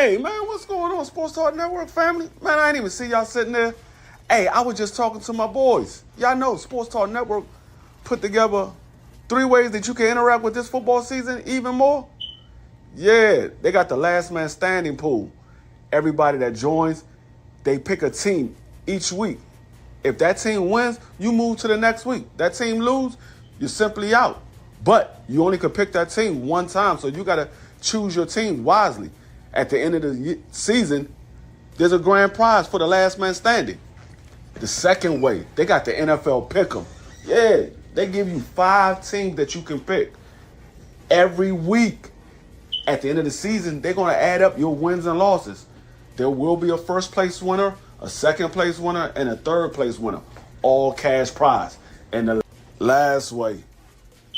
Hey, man, what's going on, Sports Talk Network family? Man, I ain't even see y'all sitting there. Hey, I was just talking to my boys. Y'all know Sports Talk Network put together 3 ways that you can interact with this football season even more. Yeah, they got the last man standing pool. Everybody that joins, they pick a team each week. If that team wins, you move to the next week. That team lose, you're simply out. But you only could pick that team one time, so you got to choose your team wisely. At the end of the season, there's a grand prize for the last man standing. The second way, they got the NFL Pick'em. Yeah, they give you 5 teams that you can pick every week. At the end of the season, they're going to add up your wins and losses. There will be a first place winner, a second place winner, and a third place winner. All cash prize. And the last way,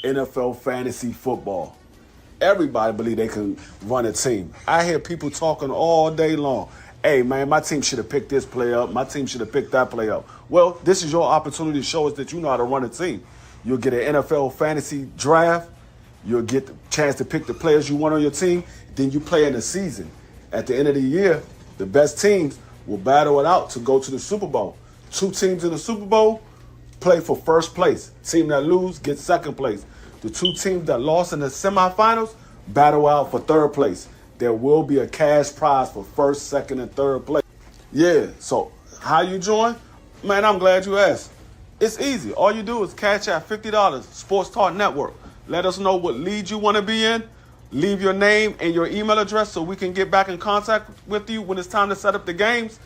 NFL fantasy football. Everybody believe they can run a team. I hear people talking all day long. Hey, man, my team should have picked this player up. My team should have picked that player up. Well, this is your opportunity to show us that you know how to run a team. You'll get an NFL fantasy draft. You'll get the chance to pick the players you want on your team. Then you play in the season. At the end of the year, the best teams will battle it out to go to the Super Bowl. 2 teams in the Super Bowl play for first place. Team that lose gets second place. The 2 teams that lost in the semifinals battle out for third place. There will be a cash prize for first, second, and third place. Yeah, so how you join? Man, I'm glad you asked. It's easy. All you do is cash out $50, Sports Talk Network. Let us know what league you want to be in. Leave your name and your email address so we can get back in contact with you when it's time to set up the games.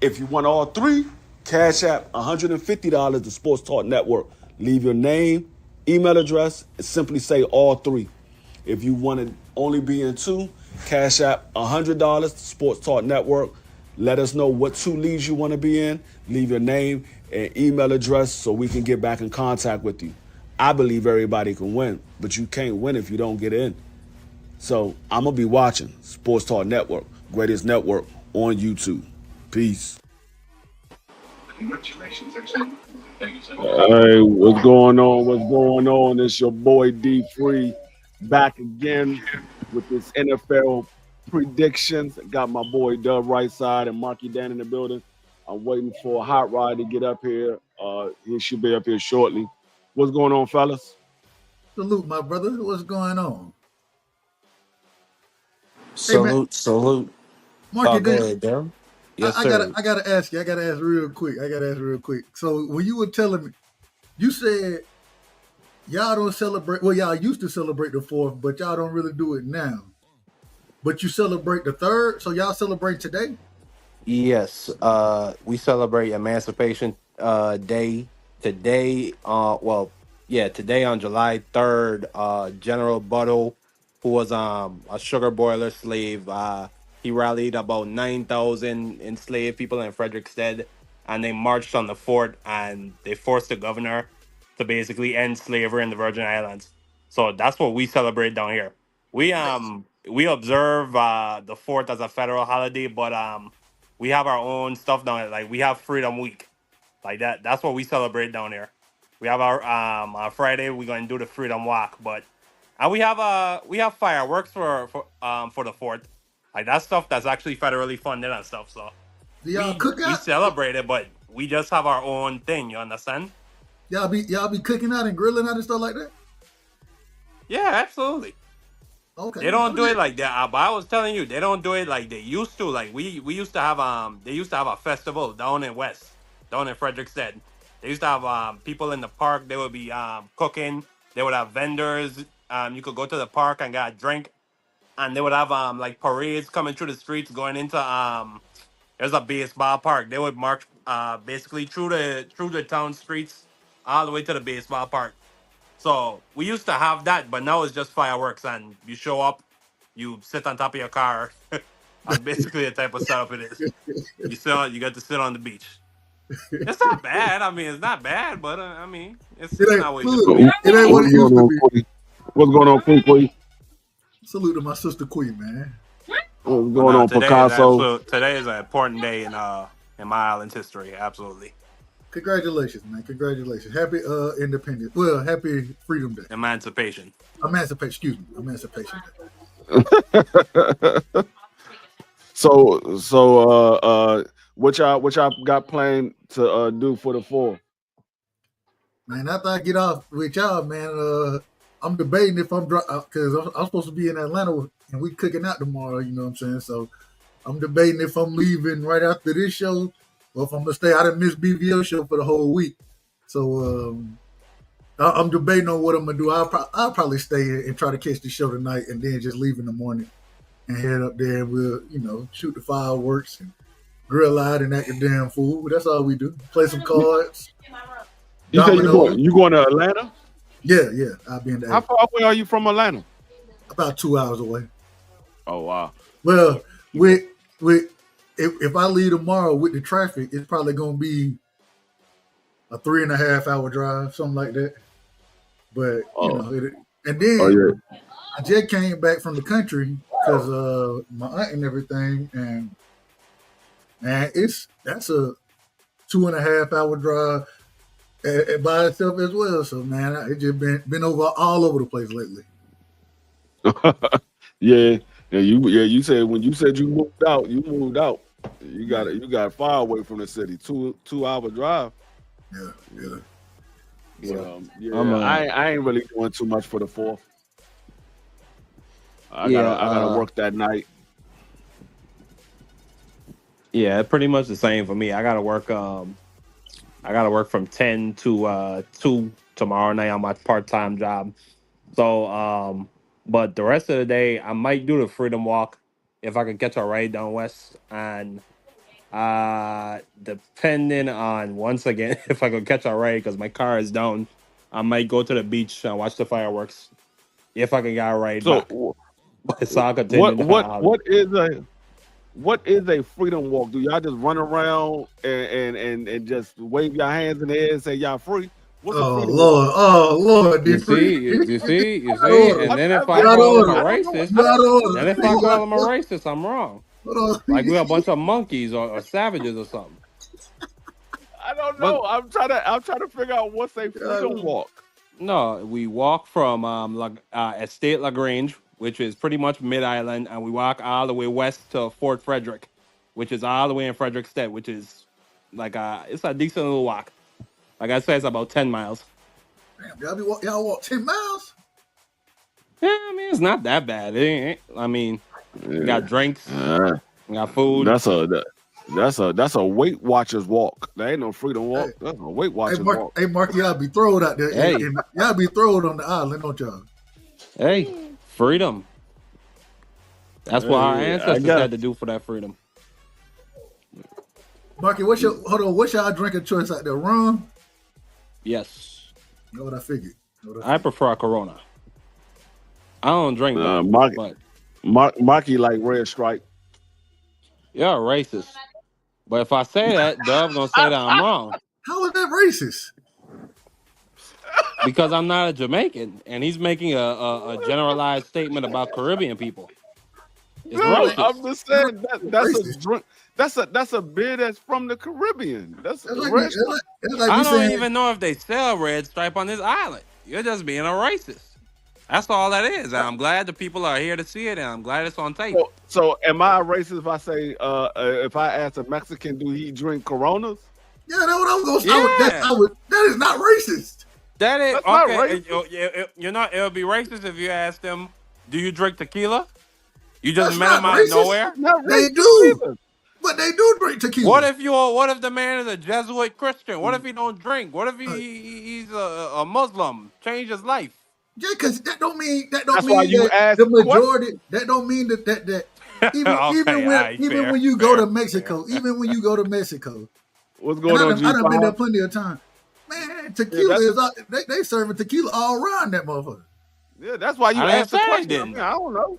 If you want all 3, cash app $150 to Sports Talk Network. Leave your name, email address, and simply say all 3. If you want to only be in 2, cash app $100 to Sports Talk Network. Let us know what 2 leagues you want to be in. Leave your name and email address so we can get back in contact with you. I believe everybody can win, but you can't win if you don't get in. So I'm going to be watching Sports Talk Network, greatest network on YouTube. Peace. Congratulations, actually. Thank you so much. Hey, what's going on? What's going on? It's your boy D Free back again with this NFL predictions. Got my boy Dub right side and Marky Dan in the building. I'm waiting for a hot ride to get up here. He should be up here shortly. What's going on, fellas? Salute, my brother. What's going on? Salute, salute. Marky, Go ahead, Darren. Yes, sir. I gotta ask you. I gotta ask real quick. So when you were telling me, you said y'all don't celebrate. Well, y'all used to celebrate the 4th, but y'all don't really do it now. But you celebrate the 3rd, so y'all celebrate today. Yes, we celebrate Emancipation Day today. Today on July 3rd, General Buttle, who was a sugar boiler slave, he rallied about 9,000 enslaved people in Frederickstead, and they marched on the fort and they forced the governor to basically end slavery in the Virgin Islands. So that's what we celebrate down here. We observe the 4th as a federal holiday, but we have our own stuff down here. Like we have Freedom Week, like that. That's what we celebrate down here. We have our Friday. We're going to do the Freedom Walk, but and we have fireworks for the 4th. Like that stuff that's actually federally funded and stuff. So Do y'all we cook out? celebrate it, but we just have our own thing. You understand? Y'all be cooking out and grilling out and stuff like that. Yeah, absolutely. Okay. They don't do it like that. But I was telling you, they don't do it like they used to. Like we used to have they used to have a festival down in Frederickstead. They used to have people in the park. They would be cooking. They would have vendors. You could go to the park and get a drink, and they would have like parades coming through the streets going into there's a baseball park. They would march basically through the town streets all the way to the baseball park. So we used to have that, but now it's just fireworks, and you show up, you sit on top of your car. That's basically the type of setup it is. You get to sit on the beach. It's not bad. I mean, it's not bad, but I mean, it's It not ain't what it used to be. it ain't what it used to be. What's going on, Queen? Salute to my sister Queen, man. What's going on, Picasso? Today is an important day in my island's history. Absolutely. Congratulations, man. Congratulations. Happy Independence. Well, happy Freedom Day. Emancipation. Emancipation Day. what y'all got planned to do for the fourth? Man, after I get off with y'all, man, I'm debating if I'm because I'm supposed to be in Atlanta and we cooking out tomorrow. You know what I'm saying? So I'm debating if I'm leaving right after this show or if I'm gonna stay. I didn't miss BVO show for the whole week, so I'm debating on what I'm gonna do. I'll probably stay and try to catch the show tonight and then just leave in the morning and head up there and we'll shoot the fireworks and grill out and act a damn fool. That's all we do. Play some cards, You say dominoes. you going to Atlanta? Yeah. I'll be in How there far away are you from Atlanta? about 2 hours away. Oh wow. Well, with if I leave tomorrow with the traffic, it's probably gonna be a 3.5 hour drive, something like that. But Oh, and oh then yeah. I just came back from the country because my aunt and everything, and man, that's a 2.5 hour drive by itself as well. So man, it just been over all over the place lately. Yeah, you said when you said you moved out, you moved out. You got far away from the city. 2 hour drive. Yeah, yeah. But Yeah. I'm yeah, I ain't really doing too much for the fourth. I yeah, gotta I gotta work that night. yeah, pretty much the same for me. I gotta work from 10 to 2 tomorrow night on my part-time job. So but the rest of the day I might do the Freedom Walk if I can catch a ride down west, and depending on, once again, if I could catch a ride because my car is down, I might go to the beach and watch the fireworks if I can get a ride So back. But it's all what contingent what on what is a freedom walk? Do y'all just run around and just wave your hands in the air and say y'all free? What's a freedom walk? Oh Lord, you the free. see, you Out of see, order. and then if I You out of call him a order. I don't know. racist, You out of then order. if I call him a racist, I'm wrong. Hold Like on. we're a bunch of monkeys or savages or something. I don't But know. I'm trying to figure out what's a freedom walk. no, we walk from Estate Lagrange, which is pretty much Mid Island, and we walk all the way west to Fort Frederick, which is all the way in Frederickstead, which is it's a decent little walk. Like I said, it's about 10 miles. Damn, y'all walk 10 miles. Yeah, I mean it's not that bad. I mean, we got Yeah. drinks, Uh, we got food. that's a Weight Watchers walk. That ain't no freedom Hey, walk. That's a Weight hey, Watchers Mark, walk. hey, Mark, y'all be throwed out there, Hey, and y'all be throwed on the island, don't y'all? hey, freedom. That's what our Hey, I ancestors guess. had to do for that freedom. Marky, what's y'all drink of choice out there? Rum? Yes, Know what I figured. Know what I I figured. prefer a Corona. I don't drink though, Mark, but Marky like Red Stripe. you're a racist. But if I say that, Dove gonna say that I'm wrong How is that racist? because I'm not a Jamaican, and he's making a generalized statement about Caribbean people. It's That No, ain't, racist. I'm just that saying ain't that's a racist. drink. That's a beer that's from the Caribbean. That's That's a like me. Red Stripe. That's like me I don't saying, even know if they sell Red Stripe on this island. You're just being a racist. That's all that is. And I'm glad the people are here to see it, and I'm glad it's on tape. So am I a racist if I say if I ask a Mexican do he drink Coronas? yeah, that's what I was gonna. Yeah, That is not racist. that is That's not okay. racist. You know, it would be racist if you asked them, "Do you drink tequila?" You just That's met not him out of racist. That's nowhere. not They racist do, either. but they do drink What tequila. if what if the man is a Jesuit Christian? What if he don't drink? What if Uh, he's a Muslim? Change his life. Yeah, because that don't That's why mean you that asked the the question. majority. That don't mean that Okay, all right, even fair, when you go to fair, fair. Mexico, What's and going on, I done been there G5? plenty of times. Man, Yeah, tequila is they serving tequila all around that motherfucker. that's why you I didn't asked say the I question. I mean, didn't. I don't know.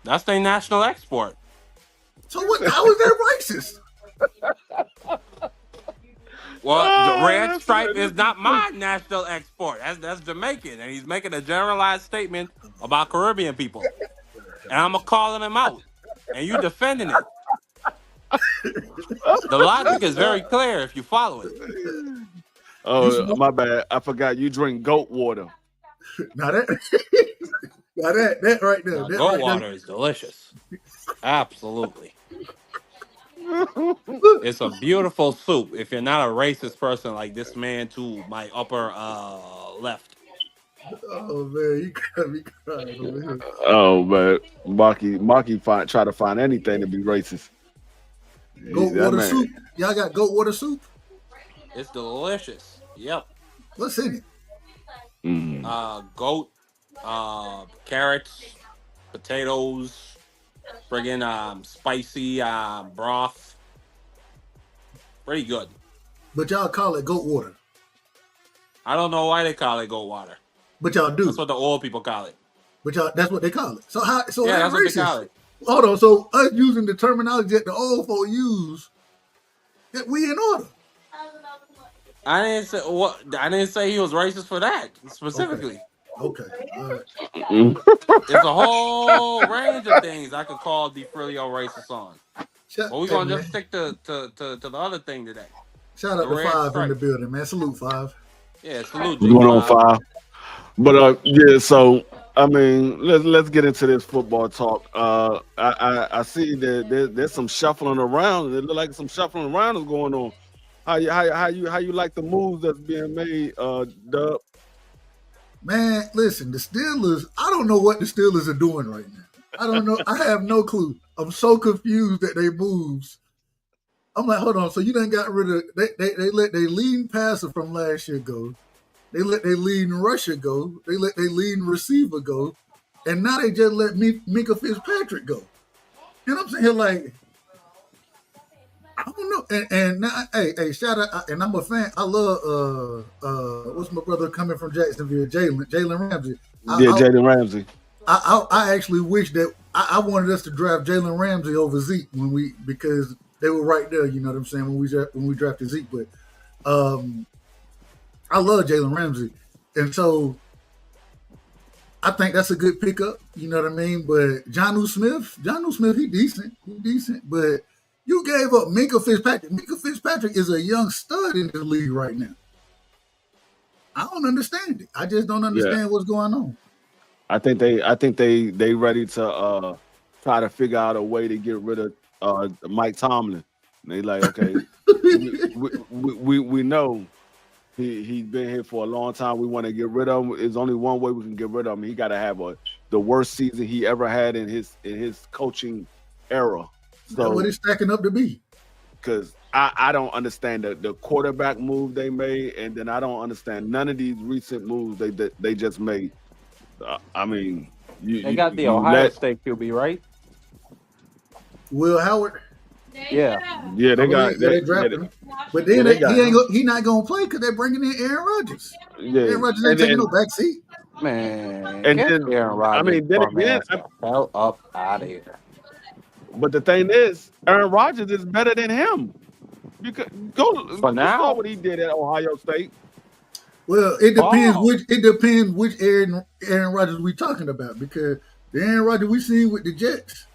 That's their national export. So what? How is that racist? Well, the Oh, red that's stripe this is is not my national export. That's Jamaican, and he's making a generalized statement about Caribbean people, and I'm gonna calling him out, and you defending it. The logic is very clear if you follow it. You Oh, smoke? my bad. I forgot you drink goat water. Now that, now that right there, Now, that goat right there. water is delicious. Absolutely. It's a beautiful soup. If you're not a racist person like this man to my upper left. Oh man, you got me crying over here. Oh man, try to find anything to be racist. Goat That water man. soup. Y'all got goat water soup? It's delicious. Yep. What's in it? Mm. Goat, carrots, potatoes, friggin' spicy broth. Pretty good. But y'all call it goat water. I don't know why they call it goat water. But y'all do. That's what the old people call it. But y'all, that's what they call it. So how? So Yeah, how that's what they racist? call it. Hold on. So us using the terminology that the old folk use, that we in order. I didn't say what. I didn't say he was racist for that specifically. Okay. All right. It's a whole range of things I could call DeFrilio racist on. But we're Hey gonna man. just stick to the other thing today. Shout The out to red Five in the stripe. building, man. Salute Five. Yeah, salute What's going on, G5. 5? But yeah, so I mean, let's get into this football talk. I see that there's some shuffling around. It look like some shuffling around is going on. How you like the moves that's being made, Dub? Man, listen, the Steelers, I don't know what the Steelers are doing right now. I don't know. I have no clue. I'm so confused at their moves. I'm like, hold on. So you done got rid of they let their leading passer from last year go. They let their leading rusher go. They let their leading receiver go. And now they just let Minka Fitzpatrick go. And I'm saying like, I don't know. And now, hey, shout out, and I'm a fan. I love what's my brother coming from Jacksonville, Jalen Ramsey. Yeah, Jaden Ramsey. I actually wish that I wanted us to draft Jalen Ramsey over Zeke because they were right there. You know what I'm saying when we drafted Zeke, but I love Jalen Ramsey, and so I think that's a good pickup. You know what I mean? But Jonnu Smith, he decent, but you gave up Minka Fitzpatrick. Minka Fitzpatrick is a young stud in this league right now. I don't understand it. I just don't understand what's going on. I think they ready to try to figure out a way to get rid of Mike Tomlin. They like, okay, we know he's been here for a long time. We want to get rid of him. There's only one way we can get rid of him. He got to have the worst season he ever had in his coaching era. So that's what it's stacking up to be. Because I don't understand the quarterback move they made, and then I don't understand none of these recent moves they just made. I mean, they got the Ohio State QB, right? Will Howard. Yeah, they got they drafted him, but then he not gonna play because they're bringing in Aaron Rodgers. Yeah, Aaron Rodgers ain't taking no back seat. Man, and get then Aaron Rodgers then again, hell up out of here. But the thing is, Aaron Rodgers is better than him. You could For now, saw what he did at Ohio State. Well, it depends which Aaron Rodgers we talking about, because the Aaron Rodgers we seen with the Jets,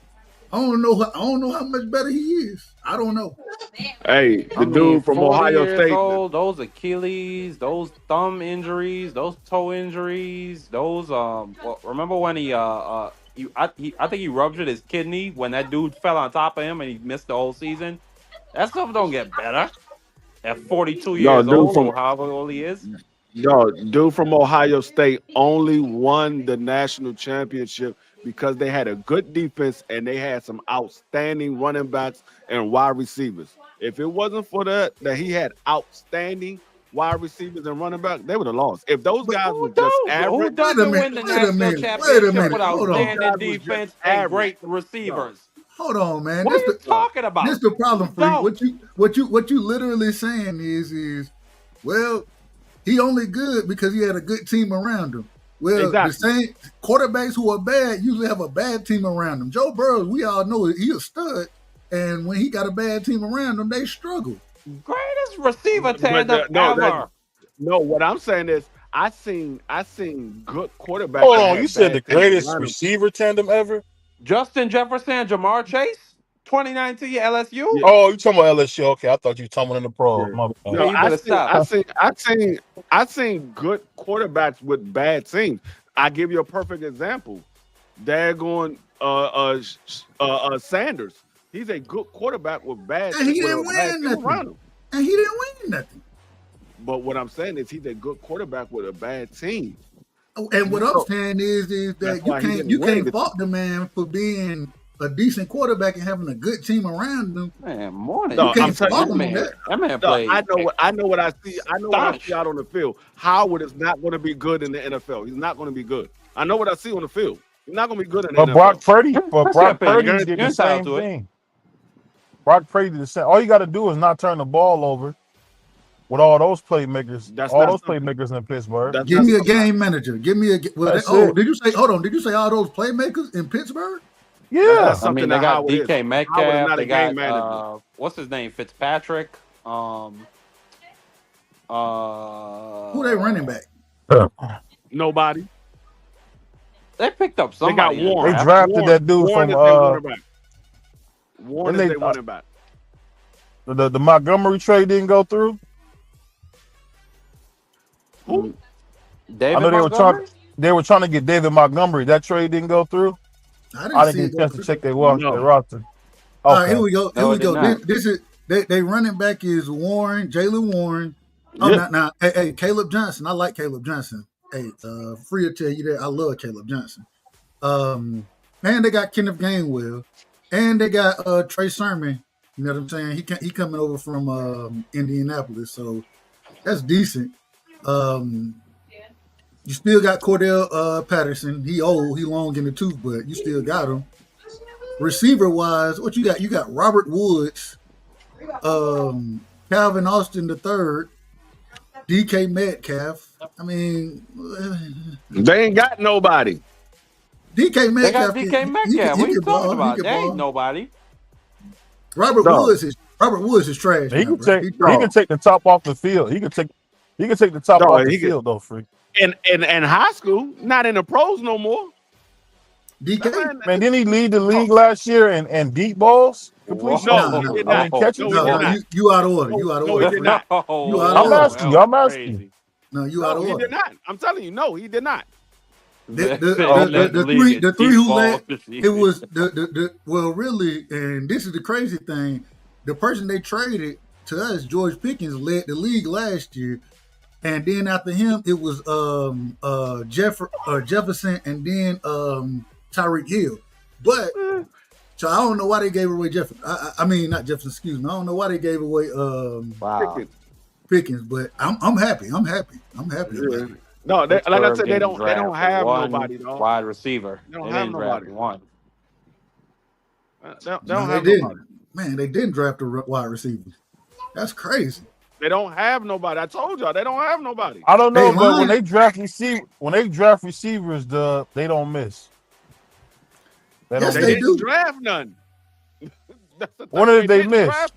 I don't know how much better he is. I don't know. Hey, dude from Ohio State. Old, those Achilles, those thumb injuries, those toe injuries, those remember when I think he ruptured his kidney when that dude fell on top of him and he missed the whole season. That stuff don't get better at 42 years old or however old he is. Dude from Ohio State only won the national championship because they had a good defense and they had some outstanding running backs and wide receivers. If it wasn't for that he had outstanding wide receivers and running back, they would have lost. If those guys were just average, who doesn't win the national championship with outstanding defense and great receivers? Hold on, man. What are you talking about? This the problem, Freak. What you literally saying is, well, he only good because he had a good team around him. Well, the same quarterbacks who are bad usually have a bad team around them. Joe Burrow, we all know he's a stud, and when he got a bad team around him, they struggle. Greatest receiver tandem ever. No, what I'm saying is I seen good quarterbacks. Hold on, you said the greatest receiver tandem ever? Justin Jefferson, Jamar Chase, 2019 LSU. Yeah. Oh, you talking about LSU? Okay, I thought you were talking about in the pro. Yeah. No, I seen good quarterbacks with bad teams. I give you a perfect example. Daggone Sanders. He's a good quarterback with bad And he with didn't a bad win team around nothing. him. And he didn't win nothing. But what I'm saying is he's a good quarterback with a bad team. And what I'm So saying is that's that why he you didn't win. can't fault the man for being a decent quarterback and having a good team around him. Man, morning. No, You I'm can't telling fault you, him on that. That man no, played. I know what I see. I know what I see Astonishing. out on the field. Howard is not going to be good in the NFL. He's not going to be good. I know what I see on the field. He's not going to be good in the But Brock NFL. Purdy, That's but your Brock opinion. Purdy You're did You're the entitled same to it. thing. Brock Purdy did the same. All you got to do is not turn the ball over with all those playmakers, That's all not those something. playmakers in Pittsburgh. That's Give not me a something. game manager. Give me a. Well, That's it. did you say? Hold on. Did you say all those playmakers in Pittsburgh? That's Yeah. not I something mean, they that got Howard is. DK Howard is Metcalf. not a They game got manager. what's his name? Fitzpatrick. Who they running back? Nobody. They picked up They got somebody in the Warren. They draft. drafted that dude Warren from is their running back. Warren then is they- their running back. the Montgomery trade didn't go through. Who? David I know Montgomery? they were trying to get David Montgomery. That trade didn't go through. I I didn't didn't see get a it. chance to check their No. roster. All right, Okay. here we go. Here No, we it did go. not. This is they running back is Warren, Jalen Warren. Oh, Yeah. now, hey, Caleb Johnson. I like Caleb Johnson. Hey, free to tell you that I love Caleb Johnson. And they got Kenneth Gainwell, and they got Trey Sermon. You know what I'm saying? He coming over from Indianapolis, so that's decent. You still got Cordell Patterson. He old, he long in the tooth, but you still got him. Receiver wise, what you got? You got Robert Woods, Calvin Austin III, DK Metcalf. I mean, They ain't got nobody. DK They got Metcalf. DK Metcalf. What are you talking about? He They can ain't ball. nobody. Robert No. Woods is trash. He now, can bro. take he can take the top off the field. He can take the top No, off the he can- field though, freak. In high school, not in the pros no more. DK. Man, didn't he lead the league last year in deep balls completion? No, No, he no. did I not. mean, catches. No, he did not. You out of order. You out of No, he order. did not. You out of I'm order. asking you. I'm asking you. No, you out No, of he order. did not. I'm telling you, no, he did not. The three who led it was the well really, and this is the crazy thing. The person they traded to us, George Pickens, led the league last year, and then after him it was Jefferson and then Tyreek Hill. But so I don't know why they gave away Jefferson. I mean not Jefferson, excuse me. I don't know why they gave away Wow. Pickens, but I'm happy. I'm happy about it. No, like I said, they Pittsburgh don't didn't draft have one nobody, dog. wide receiver. They don't They have didn't draft nobody. one. They don't No, have they didn't. nobody. Man, they didn't draft a wide receiver. That's crazy. They don't have nobody. I told y'all they don't have nobody. I don't know, Hey, but Ryan. when they draft receivers, they don't miss. They Yes, don't They they miss. didn't do. draft none. That's the When thing. did they didn't miss? draft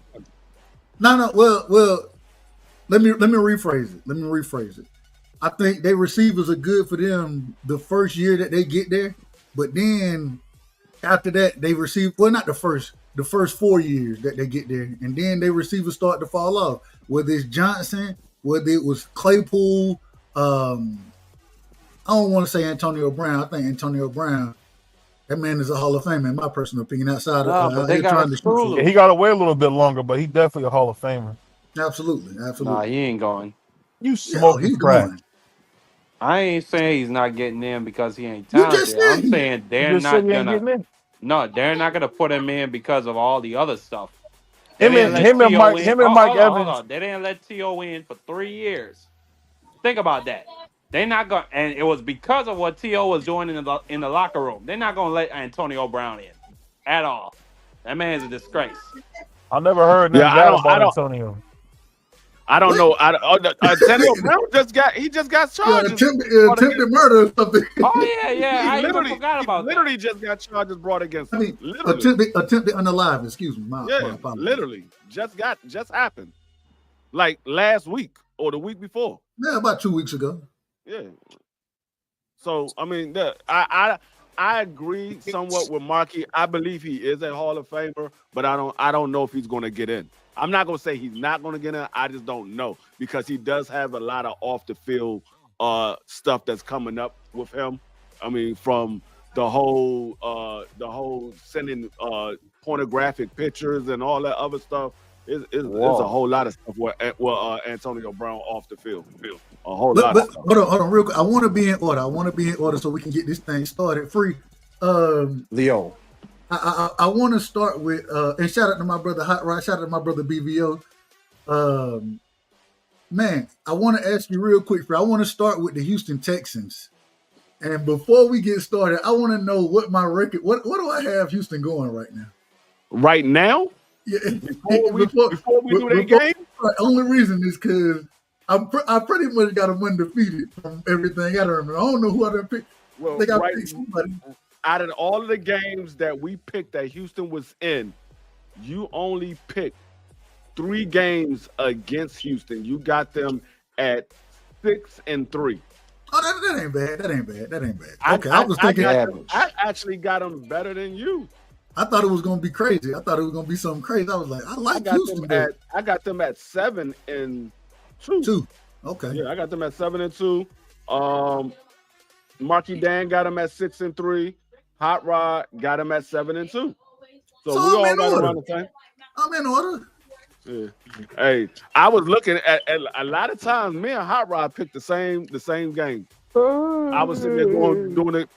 none. No. Well. Let me rephrase it. I think their receivers are good for them the first year that they get there, but then after that they receive not the first 4 years that they get there, and then their receivers start to fall off. Whether it's Johnson, whether it was Claypool, I don't want to say Antonio Brown. I think Antonio Brown, that man is a Hall of Famer in my personal opinion. Outside No, of but they here got trying a to screw shoot loose. for- He got to wait a little bit longer, but he definitely a Hall of Famer. Absolutely. Nah, he ain't going. You Yeah, smoking he's crack. going. I ain't saying he's not getting in because he ain't You just talented. said I'm he- saying You they're just said not he ain't gonna. getting in. No, they're not gonna put him in because of all the other stuff. They Him didn't and let Mike T.O. in. Mike Hold Evans. on. They didn't let T.O. in for 3 years. Think about that. They're not going, and it was because of what T.O. was doing in the locker room. They're not gonna let Antonio Brown in at all. That man's a disgrace. I never heard Yeah, nothing bad about Antonio. I don't know. Antonio Brown just got charges. attempted murder or something. Oh yeah. I even literally forgot about that. literally just got charges brought against I him. mean, Literally. attempted unalive. Excuse me. My Yeah, apologies. literally. Just happened. Like last week or the week before. Yeah, about 2 weeks ago. Yeah. So I mean, I agree somewhat with Markey. I believe he is a Hall of Famer, but I don't know if he's going to get in. I'm not going to say he's not going to get in. I just don't know because he does have a lot of off the field stuff that's coming up with him. I mean, from the whole sending pornographic pictures and all that other stuff. It's a Whoa. whole lot of stuff with Antonio Brown off the field. A whole But, lot but of stuff. hold on, real quick. I want to be in order so we can get this thing started free. Leo. I want to start with and shout out to my brother Hot Rod, shout out to my brother BVO. Man, I want to ask you real quick, I want to start with the Houston Texans. And before we get started, I want to know what my record, what do I have Houston going right now? Right now, Yeah, before we do that game, the only reason is because I pretty much got them undefeated from everything I remember. I don't know who I done picked. well, I think I right, picked somebody. out of all of the games that we picked that Houston was in, you only picked 3 games against Houston. You got them at 6-3. Oh, that ain't bad. That ain't bad. I- Okay, I was thinking. I actually got them better than you. I thought it was gonna be crazy. I thought it was gonna be something crazy. I was like, I I like got Houston. them at 7-2. Two. Okay. Yeah, I got them at 7-2. Marky Dan got them at 6-3. Hot Rod got them at 7-2. So we So all I'm in got order. around the same. I'm in order. Yeah. Hey, I was looking at a lot of times. Me and Hot Rod picked the same game. I was sitting there doing it.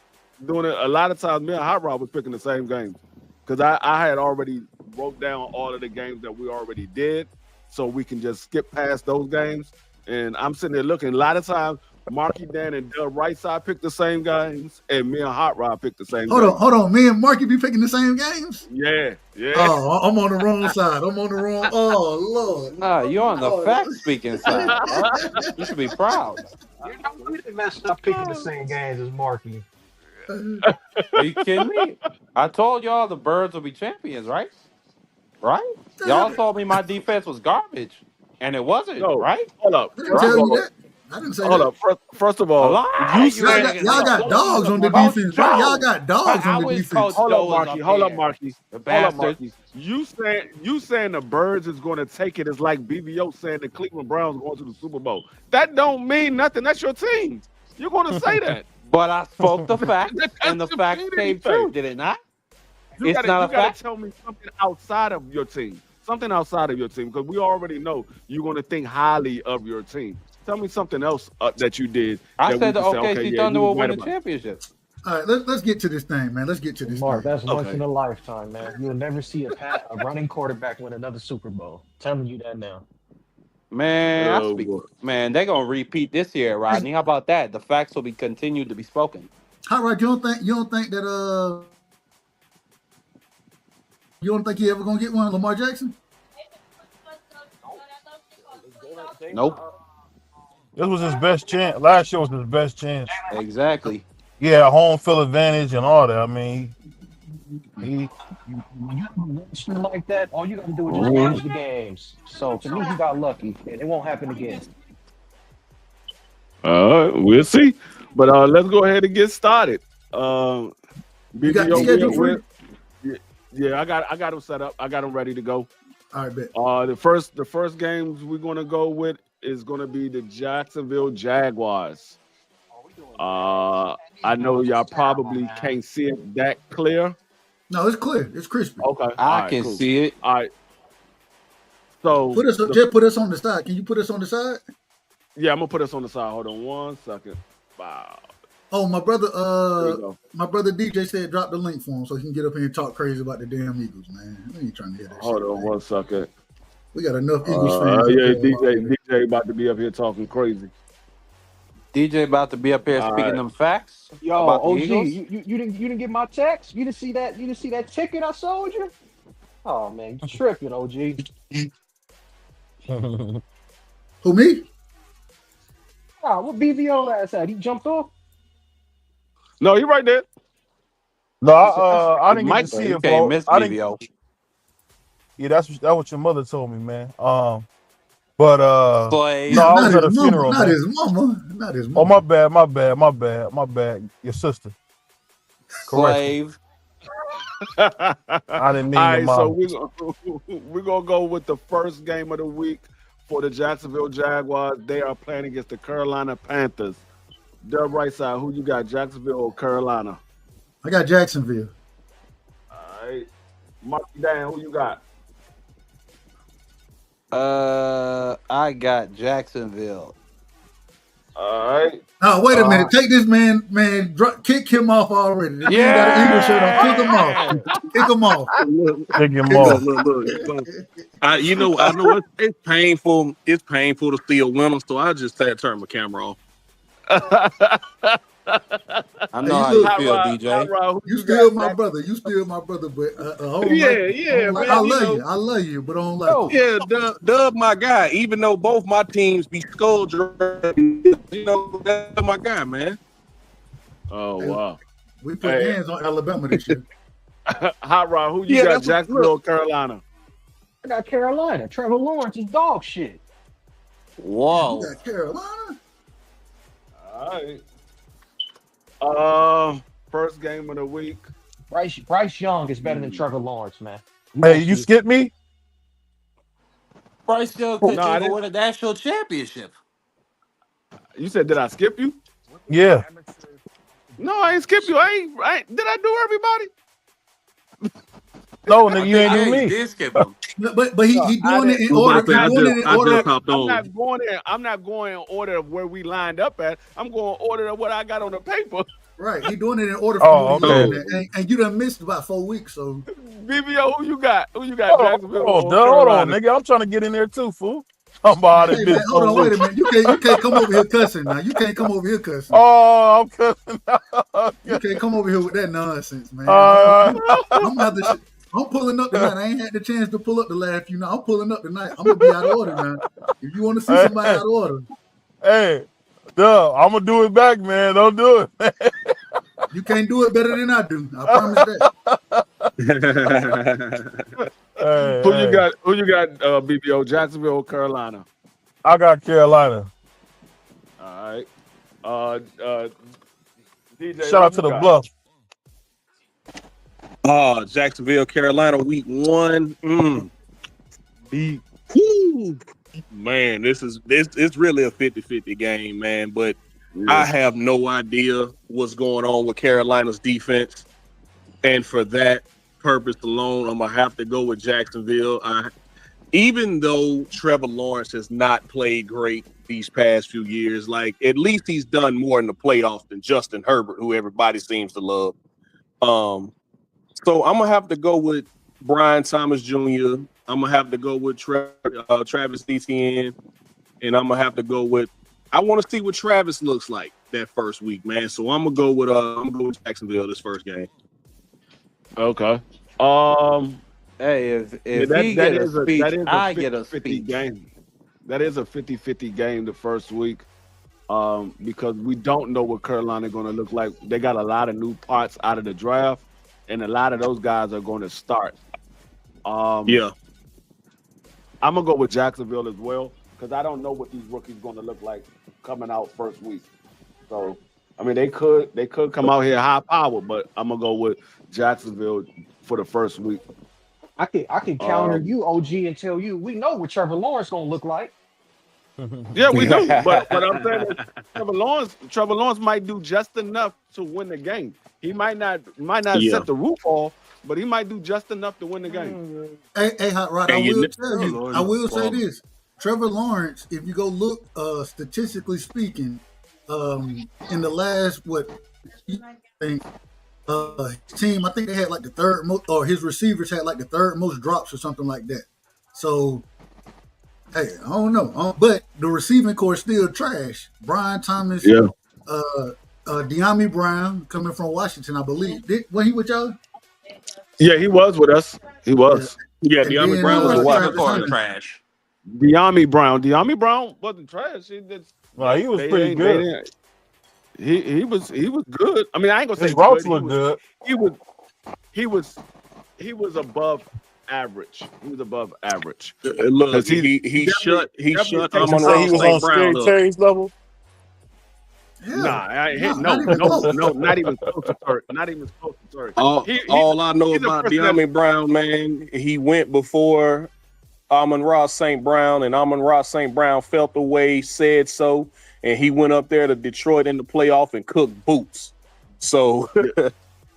A lot of times, me and Hot Rod was picking the same game because I had already wrote down all of the games that we already did, so we can just skip past those games. And I'm sitting there looking. A lot of times, Marky Dan and Doug Right Side picked the same games, and me and Hot Rod picked the same. Hold on. Me and Marky be picking the same games. Yeah. Oh, I'm on the wrong side. I'm on the wrong. Oh Lord. Nah, you're on the fact speaking side. Bro. You should be proud. You know, we done messed up picking the same games as Marky. Are you kidding me? I told y'all the Birds will be champions, right? Right? Y'all told me my defense was garbage, and it wasn't, No, right? hold up. I didn't tell you that. I didn't say Hold that. up. First of A all, lie. Y'all got dogs on the Coach defense, Joe. right? Y'all got dogs I on the wish defense. Coach Hold Joe up, was Marky. up Hold up, there. Marky. The Hold up, bastard. Marky. You saying the Birds is going to take it is like BVO saying the Cleveland Browns going to the Super Bowl. That don't mean nothing. That's your team. You're going to say that. But I spoke the fact, That and the doesn't fact mean came anything. true, did it not? You It's gotta, not you a gotta fact. tell me something outside of your team. Something outside of your team, because we already know you're going to think highly of your team. Tell me something else that you did. I that said the we can say, OKC okay, yeah, Thunder you will was win right the about it. championship. All right, let's get to this thing, man. Let's get to this Mark, thing. that's once Okay. in a lifetime, man. You'll never see a running quarterback win another Super Bowl. Telling you that now. Man, Oh, boy. man, they're gonna repeat this year, Rodney. How about that? The facts will be continued to be spoken. All right, you don't think that you don't think he ever gonna get one, Lamar Jackson? Nope. This was his best chance. Last year was his best chance. Exactly. Yeah, home field advantage and all that. I mean, he When you shit like that, all you gotta do is just manage the games. So to me, he got lucky, and it won't happen again. We'll see. But let's go ahead and get started. You got the BBO, schedule for you? yeah, I got them set up. I got them ready to go. All right, bet. The first games we're gonna go with is gonna be the Jacksonville Jaguars. I know y'all probably can't see it that clear. No, it's clear. It's crispy. Okay, I can see it. All right. So Just put us on the side. Can you put us on the side? yeah, I'm gonna put us on the side. Hold on 1 second. Wow. Oh, my brother, There you go. my brother DJ said drop the link for him so he can get up here and talk crazy about the damn Eagles, man. We ain't trying to hear that Hold shit. on Man. 1 second. We got enough Eagles fans. up Yeah, here. DJ about to be up here talking crazy. DJ about to be up here All speaking right. them facts Yo, about the OG, Eagles. you didn't get my text? You didn't see that? You didn't see that ticket I sold you? Oh man, you tripping, OG. Who, me? Oh, what BVO last had? He jumped off? No, you're right there. no, I didn't get Mike- to see You it, can't bro. miss I didn't. BVO. Yeah, that's what your mother told me, man. But Slave. no, I was Not at a his mama. funeral, Not man. his mama. Not his Oh, mama. my bad. Your sister. Correct. Slave. I didn't mean All your right, so mom. we're gonna go with the first game of the week for the Jacksonville Jaguars. They are playing against the Carolina Panthers. Dub right side, who you got, Jacksonville or Carolina? I got Jacksonville. All right. Marky Dan, who you got? I got Jacksonville. All right. Now wait a minute. Take this man, kick him off already. The man got an Eagle shirt on. Kick him off. Kick him off. Look, Kick him Kick off. look. I know it's painful. It's painful to see a winner, so I just had to turn my camera off. I know how you you look- feel, Hot DJ. Rod, who You got, still my Jack? brother. You still my brother. But I don't Yeah, like, yeah, I don't like- man, I you love know. you. I love you, but I don't like Yo, you. Yeah, Dub my guy. Even though both my teams be skull dragging, that's my guy, man. Oh wow. We put Hey. hands on Alabama this year. Hot Rod, who you Yeah, got? that's what- Jacksonville, Carolina. I got Carolina. Trevor Lawrence is dog shit. Whoa. You got Carolina. All right. First game of the week. Bryce Young is better than Trevor Lawrence, man. Hey, you skipped me? Bryce Young couldn't No, I even didn't. win a national championship. You said, did I skip you? Yeah. No, I ain't skip you. Did I do everybody? No, nigga, you ain't Yeah, do you me. did skip him. No, but he doing it in I order. said, I He doing it in just order. hopped I'm on. not going in. I'm not going in order of where we lined up at. I'm going in order of what I got on the paper. Right, he doing it in order for Oh, you to okay. use it. And you done missed about 4 weeks. So BBO, who you got? Who you got? Jacksonville. or Hold on, Carolina? nigga. I'm trying to get in there too, fool. I'm about hey, it. man, hold on, wait a minute. You can't come over here cussing now. You can't come over here cussing. Oh, I'm coming. You can't come over here with that nonsense, man. Uh, I'm gonna have to. I'm pulling up tonight. I ain't had the chance to pull up the last few nights. I'm pulling up tonight. I'm gonna be out of order now. If you want to see somebody out of order, hey, duh, I'm gonna do it back, man. Don't do it. you can't do it better than I do. I promise that. Hey, Who hey. you got? Who you got? BBO, Jacksonville, or Carolina. I got Carolina. All right. DJ, Shout out to the Bluff. Jacksonville, Carolina, week 1. Whew. Man, it's really a 50-50 game, man. But I have no idea what's going on with Carolina's defense. And for that purpose alone, I'm gonna have to go with Jacksonville. Even though Trevor Lawrence has not played great these past few years, like at least he's done more in the playoffs than Justin Herbert, who everybody seems to love. So I'm gonna have to go with Brian Thomas Jr. I'm gonna have to go with Travis Etienne, and I'm gonna have to go with. I want to see what Travis looks like that first week, man. So I'm gonna go with Jacksonville this first game. Okay. Hey, if that he get a is speech, that is I get a 50-50 speech. game. That is a 50-50 game the first week. Because we don't know what Carolina going to look like. They got a lot of new parts out of the draft, and a lot of those guys are going to start. Yeah. I'm gonna go with Jacksonville as well because I don't know what these rookies going to look like coming out first week. So, I mean, they could come out here high power, but I'm gonna go with Jacksonville for the first week. I can counter you, OG, and tell you we know what Trevor Lawrence gonna look like. Yeah, we do. But I'm saying is Trevor Lawrence might do just enough to win the game. He might not Yeah. set the roof off, but he might do just enough to win the game. Hey, Hot Rod, And I you will know- tell you. I will say this: Trevor Lawrence, if you go look, statistically speaking, in the last his team, I think they had like the third most, or his receivers had like the third most drops or something like that. So, hey, I don't know, but the receiving core is still trash. Brian Thomas, Yeah. De'Ami Brown coming from Washington, I believe. Was he with y'all? Yeah, he was with us. He was. Yeah, And DeAndre then, Brown was a Travis wild Receiving core Hunter. is trash. De'Ami Brown. De'Ami Brown wasn't trash. He was they pretty ain't- good. they didn't- He was good. I mean, I ain't gonna say His routes good. look good. He was above average. He was above average. Look, 'Cause he shut definitely takes You Amon say Ross he was St. on Brown Scary up. Terry's level? Yeah. No, not even close. not even close to 30. Not even close to 30. All I know he's a about person that- De'Ami Brown, man, he went before Amon Ross St. Brown, and Amon Ross St. Brown felt the way, said so, and he went up there to Detroit in the playoff and cooked boots. So,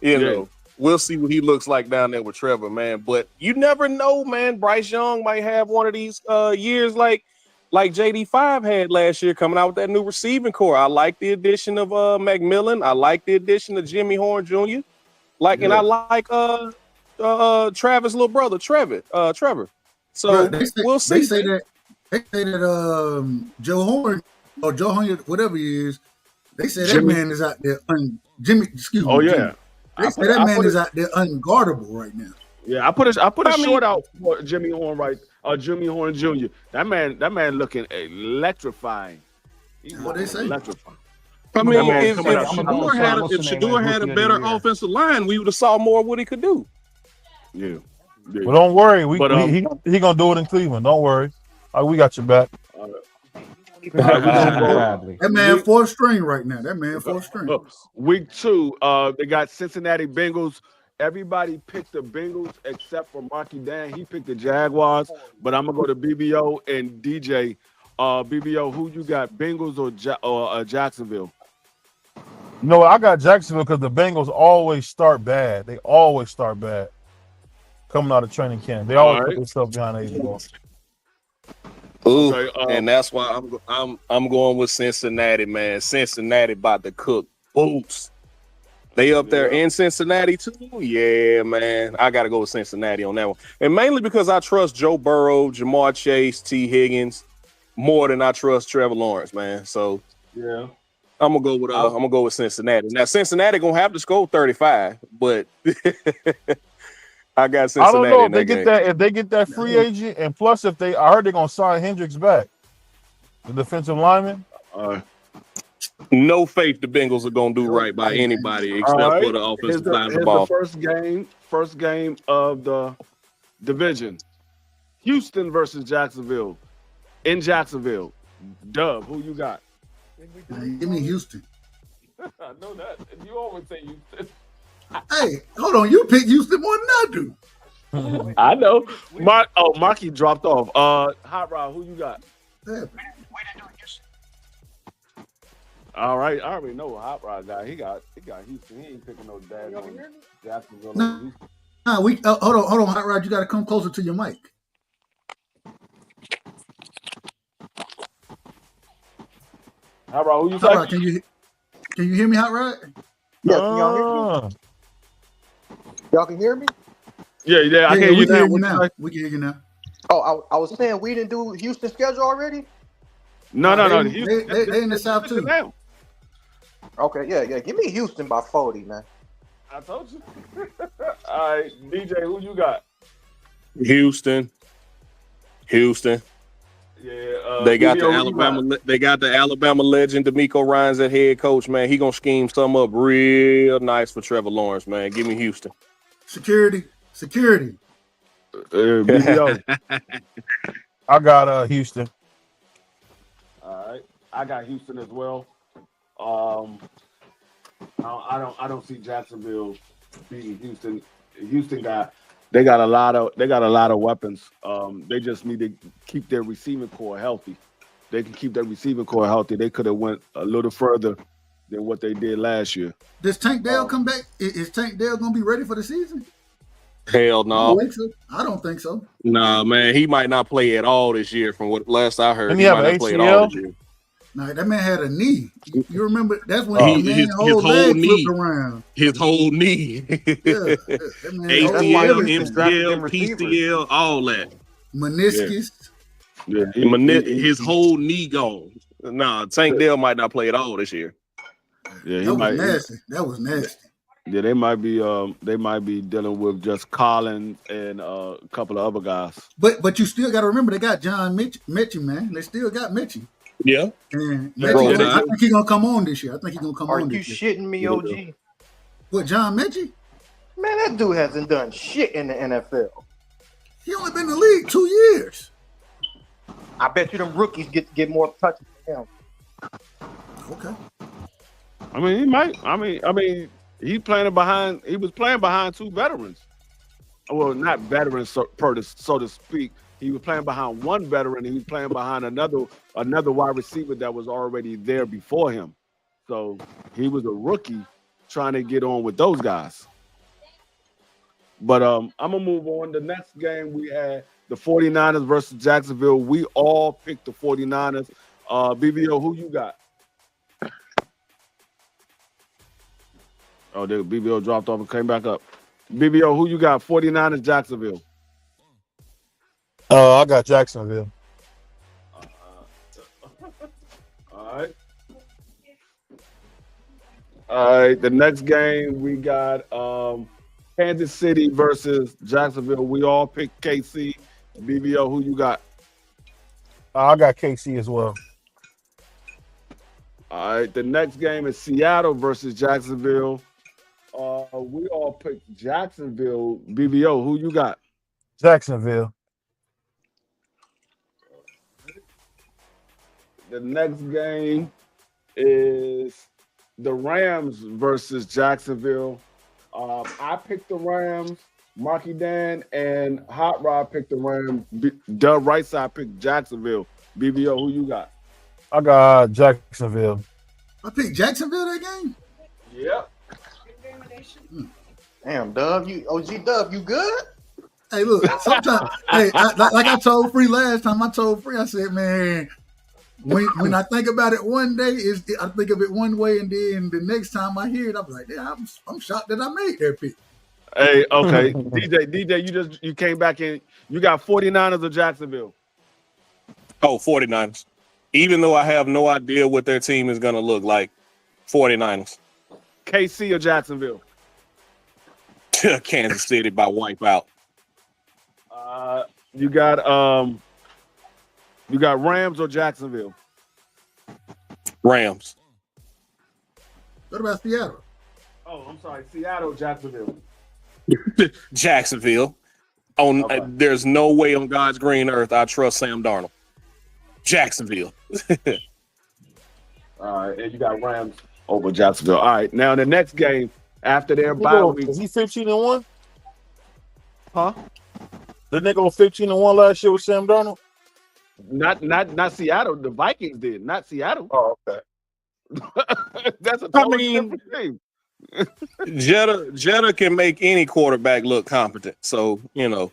you know, We'll see what he looks like down there with Trevor, man. But you never know, man. Bryce Young might have one of these years like JD5 had last year, coming out with that new receiving core. I like the addition of McMillan. I like the addition of Jimmy Horn Jr. And I like Travis' little brother, Trevor. So we'll see. They say that Joe Horn or Joe Horn, whatever he is, they say that man is out there Jimmy. Excuse me. Oh yeah. Jimmy. They say that man is out there unguardable right now. Yeah, I put a short out for Jimmy Horn Jimmy Horn Jr. That man looking electrifying. What they say? Electrifying. I mean, if Shador had a better offensive line, we would have saw more of what he could do. Yeah. But don't worry, he gonna do it in Cleveland. Don't worry, we got your back. That man fourth string right now. That man fourth string. Week 2, they got Cincinnati Bengals. Everybody picked the Bengals except for Marky Dan. He picked the Jaguars. But I'm gonna go to BBO and DJ. BBO, who you got, Bengals or Jacksonville? No, I got Jacksonville because the Bengals always start bad. They always start bad coming out of training camp. They always put themselves behind the 8 ball. Ooh, and that's why I'm going with Cincinnati, man. Cincinnati about to cook boots. They up there in Cincinnati too. Yeah, man. I gotta go with Cincinnati on that one, and mainly because I trust Joe Burrow, Jamar Chase, T. Higgins more than I trust Trevor Lawrence, man. So yeah, I'm gonna go with Cincinnati. Now Cincinnati gonna have to score 35, but I got Cincinnati. I don't know if they get that free agent, and plus I heard they're gonna sign Hendricks back, the defensive lineman. No faith the Bengals are gonna do right by anybody except for the offensive side of the ball. The first game of the division. Houston versus Jacksonville. In Jacksonville. Dub, who you got? Give me Houston. I know that. You always say Houston. Hey, hold on. You pick Houston more than I do. I know. Marky dropped off. Hot Rod, who you got? Yeah. All right, I already know what Hot Rod got. He got Houston. He ain't picking no dad on Jacksonville. Nah, hold on, Hot Rod. You got to come closer to your mic. Hot Rod, who you Hot Rod, can you hear me, Hot Rod? Yeah, can y'all hear me? Y'all can hear me? Yeah, I can hear you now. We can hear you now. Oh, I was saying we didn't do Houston schedule already? No. They in the South too. Now. Okay, yeah. Give me Houston by 40, man. I told you. All right, DJ, who you got? Houston. Yeah, they got the Alabama. They got the Alabama legend, D'Amico Ryans, at head coach. Man, he gonna scheme something up real nice for Trevor Lawrence. Man, give me Houston. Security. BBO. I got Houston. All right, I got Houston as well. I don't see Jacksonville beating Houston. Houston they got a lot of weapons. They just need to keep their receiving core healthy. They can keep their receiving core healthy. They could have went a little further than what they did last year. Does Tank Dell come back? Is Tank Dell gonna be ready for the season? Hell no. I don't think so. Nah, man, he might not play at all this year. From what last I heard, Didn't he he might have not play at ACL? all this year. Nah, that man had a knee. You remember? That's when his whole leg knee flipped around. His whole knee. Yeah, ACL, MCL, PCL, all that. Meniscus. Yeah, his whole knee gone. Nah, Tank Dell might not play at all this year. Yeah, That was nasty. Yeah, they might be dealing with just Collins and a couple of other guys. But you still got to remember they got John Mechie, man. They still got Mechie. Yeah. And I think he's gonna come on this year. Are you shitting me, OG? What, John Mechie? Man, that dude hasn't done shit in the NFL. He only been in the league 2 years. I bet you them rookies get more touches than him. Okay. I mean, he might. I mean, he was playing behind two veterans. Well, not veterans, so to speak. He was playing behind one veteran, and he was playing behind another wide receiver that was already there before him. So he was a rookie trying to get on with those guys. But I'm gonna move on. The next game we had the 49ers versus Jacksonville. We all picked the 49ers. BBO, who you got? Oh, the BBO dropped off and came back up. BBO, who you got? 49ers, Jacksonville. I got Jacksonville. All right. All right. The next game we got Kansas City versus Jacksonville. We all picked KC. BBO, who you got? I got KC as well. All right. The next game is Seattle versus Jacksonville. We all picked Jacksonville. BBO, who you got? Jacksonville. The next game is the Rams versus Jacksonville. I picked the Rams. Marky Dan and Hot Rod picked the Rams. The right side picked Jacksonville. BBO, who you got? I got Jacksonville. I picked Jacksonville that game. Yep. Damn, Dub, OG Dub, you good? Hey, look. Sometimes, like I told Free last time. I told Free, I said, man, when I think about it one day, I think of it one way, and then the next time I hear it, I'm like, yeah, I'm shocked that I made that pick. Hey, okay, DJ, you came back in. You got 49ers of Jacksonville. Oh, 49ers. Even though I have no idea what their team is going to look like, 49ers. KC or Jacksonville? Kansas City by wipeout. You got Rams or Jacksonville? Rams. What about Seattle? Oh, I'm sorry, Seattle, Jacksonville. Jacksonville. Okay. There's no way on God's green earth I trust Sam Darnold. Jacksonville. All right, and you got Rams over Jacksonville. All right, now the next game after their bye week. Is he 15-1? Huh? The nigga go 15-1 last year with Sam Darnold? Not Seattle. The Vikings did, not Seattle. Oh, okay. That's a totally different thing. Jetta can make any quarterback look competent. So, Yeah,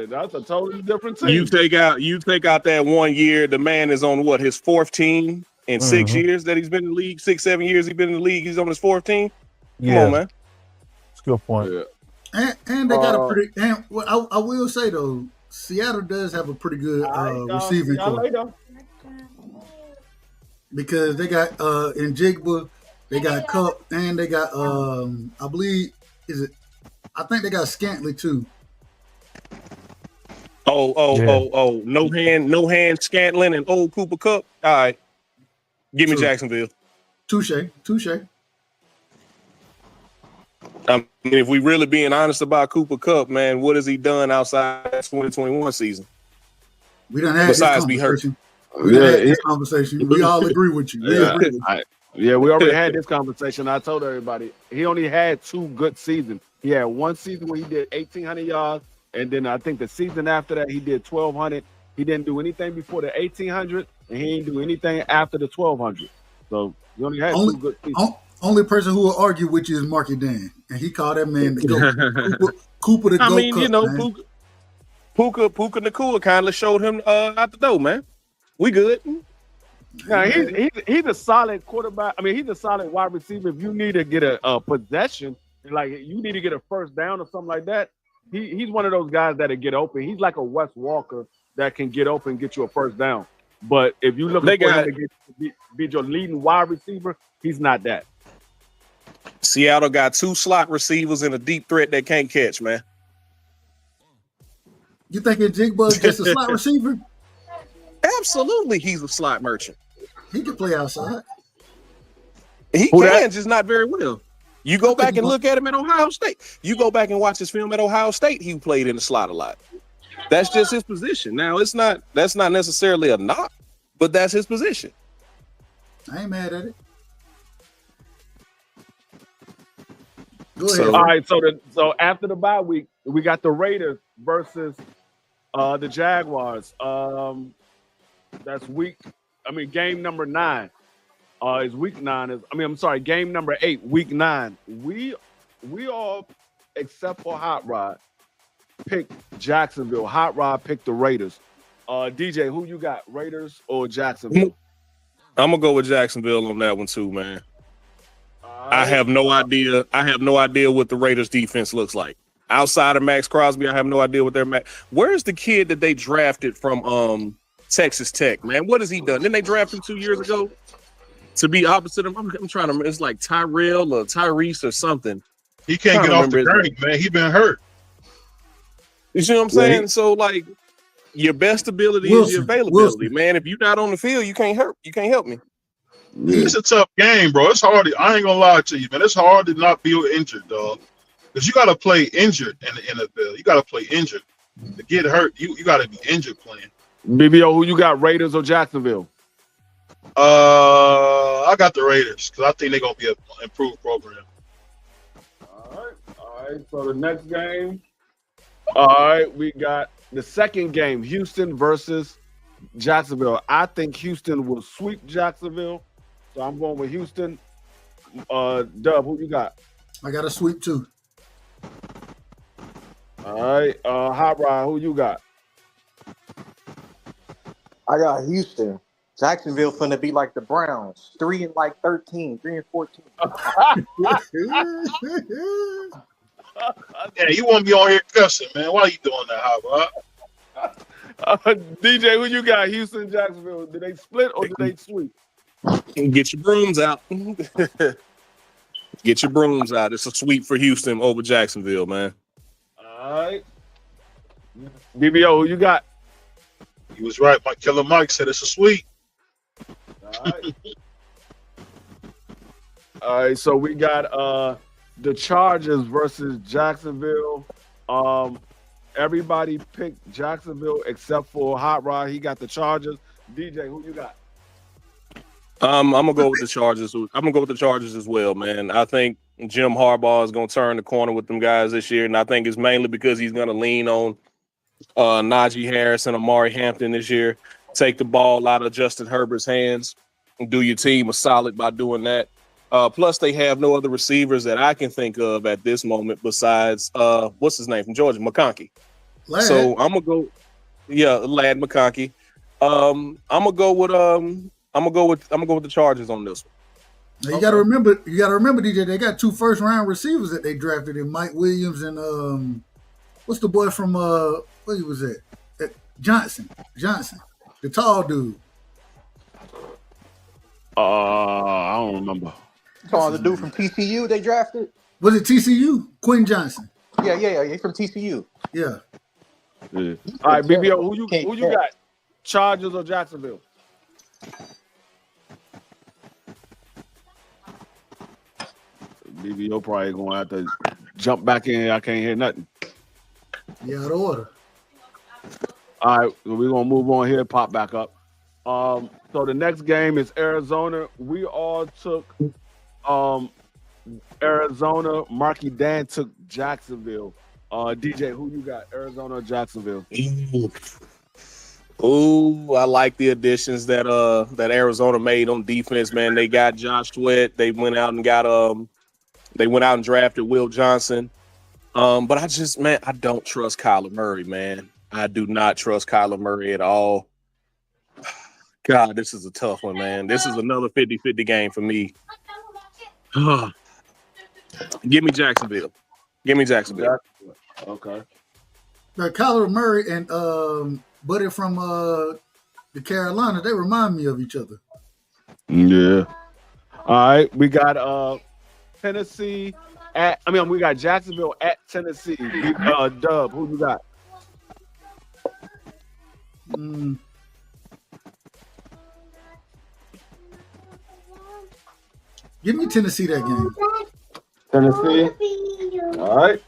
that's a totally different team. you take out that 1 year. The man is on his fourth team in 6 years that he's been in the league. 6-7 years he's been in the league. He's on his fourth team. Come on, man. That's a good point. Yeah. And they got a pretty. And I will say though, Seattle does have a pretty good receiving core because they got Njigba, they got Cup, and they got I believe I think they got Scantling too. Oh, no hand Scantling and old Cooper Cup. All right. Give me Jacksonville. Touche. I mean, if we really being honest about Cooper Cup, man, what has he done outside that 2021 season? We done had Besides this be hurt. conversation. We done had this conversation. We all agree with you. We already had this conversation. I told everybody he only had 2 good seasons. He had one season where he did 1,800 yards, and then I think the season after that he did 1,200. He didn't do anything before the 1,800, and he didn't do anything after the 1,200. So he only had 2 good seasons. Only person who will argue with you is Marky Dan, and he called that man the GOAT. Cooper the GOAT. I mean, man. Puka Nakua kind of showed him out the door, man. We good. Now, he's a solid quarterback. I mean, he's a solid wide receiver. If you need to get a possession, like you need to get a first down or something like that, he's one of those guys that'll get open. He's like a Wes Walker that can get open and get you a first down. But if you look for him to be your leading wide receiver, he's not that. Seattle got 2 slot receivers and a deep threat that can't catch, man. You think Njigba is just a slot receiver? Absolutely, he's a slot merchant. He can play outside. He can, just not very well. You go back and look at him at Ohio State. You go back and watch his film at Ohio State. He played in the slot a lot. That's just his position. Now, that's not necessarily a knock, but that's his position. I ain't mad at it. Go ahead. All right, so after the bye week, we got the Raiders versus the Jaguars. That's game number 9. Is week 9 game number 8, week 9. We all except for Hot Rod, picked Jacksonville. Hot Rod picked the Raiders. DJ, who you got? Raiders or Jacksonville? I'm gonna go with Jacksonville on that one too, man. I have no idea. I have no idea what the Raiders defense looks like. Outside of Max Crosby, I have no idea what they're. Where's the kid that they drafted from Texas Tech, man? What has he done? Didn't they draft him 2 years ago to be opposite him? I'm trying to remember. It's like Tyrell or Tyrese or something. He can't get off the gurney, man. He been hurt. You see what I'm saying? So like, your best ability is your availability, man. If you're not on the field, you can't help me. It's a tough game, bro. It's hard. I ain't gonna lie to you, man. It's hard to not be injured, dog. Because you got to play injured in the NFL. You got to play injured. To get hurt, you got to be injured playing. BBO, who you got, Raiders or Jacksonville? I got the Raiders because I think they're going to be an improved program. All right. So the next game. All right, we got the second game, Houston versus Jacksonville. I think Houston will sweep Jacksonville. So I'm going with Houston. Dub, who you got? I got a sweep too. All right. Hot Rod, who you got? I got Houston. Jacksonville finna be like the Browns. 3-13, 3-14. Yeah, you want to be on here cussing, man. Why are you doing that, Hot Rod? DJ, who you got? Houston, Jacksonville. Did they split or did they sweep? Get your brooms out. Get your brooms out. It's a sweep for Houston over Jacksonville, man. All right. BBO, who you got? He was right. Killer Mike said it's a sweep. All right. All right, so we got the Chargers versus Jacksonville. Everybody picked Jacksonville except for Hot Rod. He got the Chargers. DJ, who you got? I'm gonna go with the Chargers. I'm gonna go with the Chargers as well, man. I think Jim Harbaugh is gonna turn the corner with them guys this year, and I think it's mainly because he's gonna lean on Najee Harris and Amari Hampton this year. Take the ball out of Justin Herbert's hands and do your team a solid by doing that. Plus, they have no other receivers that I can think of at this moment besides what's his name from Georgia, McConkey. Lad. So I'm gonna go, Lad McConkey. I'm gonna go with the Chargers on this one. Now you gotta remember, DJ, they got 2 first-round receivers that they drafted in Mike Williams and what's the boy from where he was at? Johnson, the tall dude. I don't remember. The dude from TCU they drafted? Was it TCU? Quinn Johnson. Yeah. He's from TCU. Yeah. All right, BBO, who you got? Chargers or Jacksonville? BBO probably gonna have to jump back in here. I can't hear nothing. Yeah, out of order. All right, so we're gonna move on here, pop back up. So the next game is Arizona. We all took Arizona. Marky Dan took Jacksonville. DJ, who you got? Arizona or Jacksonville? Ooh, I like the additions that Arizona made on defense, man. They got Josh Sweat. They went out and drafted Will Johnson. But I don't trust Kyler Murray, man. I do not trust Kyler Murray at all. God, this is a tough one, man. This is another 50-50 game for me. Give me Jacksonville. Okay. Kyler Murray and Buddy from the Carolina, they remind me of each other. Yeah. All right, we got Tennessee we got Jacksonville at Tennessee. Dub, who you got? Give me Tennessee that game. Tennessee. All right.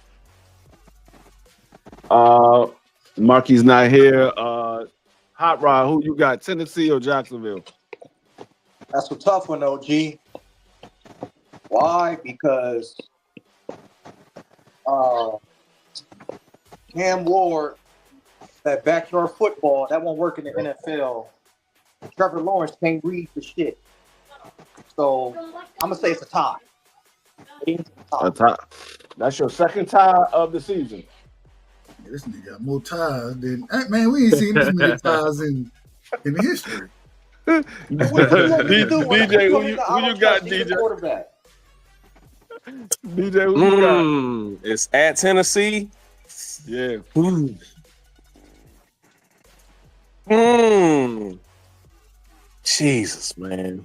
Marky's not here. Hot Rod, who you got? Tennessee or Jacksonville? That's a tough one, OG. Why? Because Cam Ward, that backyard football, that won't work in the NFL. Trevor Lawrence can't read for shit. So I'm gonna say it's a tie. A tie. That's your second tie of the season. Yeah, this nigga got more ties than man. We ain't seen this many ties in history. What do you want me to do? DJ, You who want me to, you I don't got, trust either DJ? quarterback. DJ, who you got? It's at Tennessee. Yeah. Jesus, man.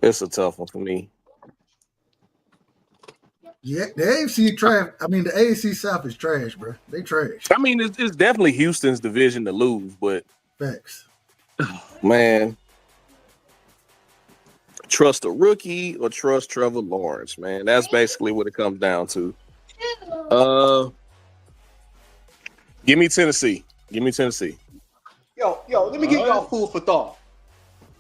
It's a tough one for me. Yeah, the AFC trash. I mean, the AFC South is trash, bro. They trash. I mean, it's definitely Houston's division to lose, but Facts. man, trust a rookie or trust Trevor Lawrence, man. That's basically what it comes down to. Give me Tennessee. Give me Tennessee. Yo, let me give y'all food for thought.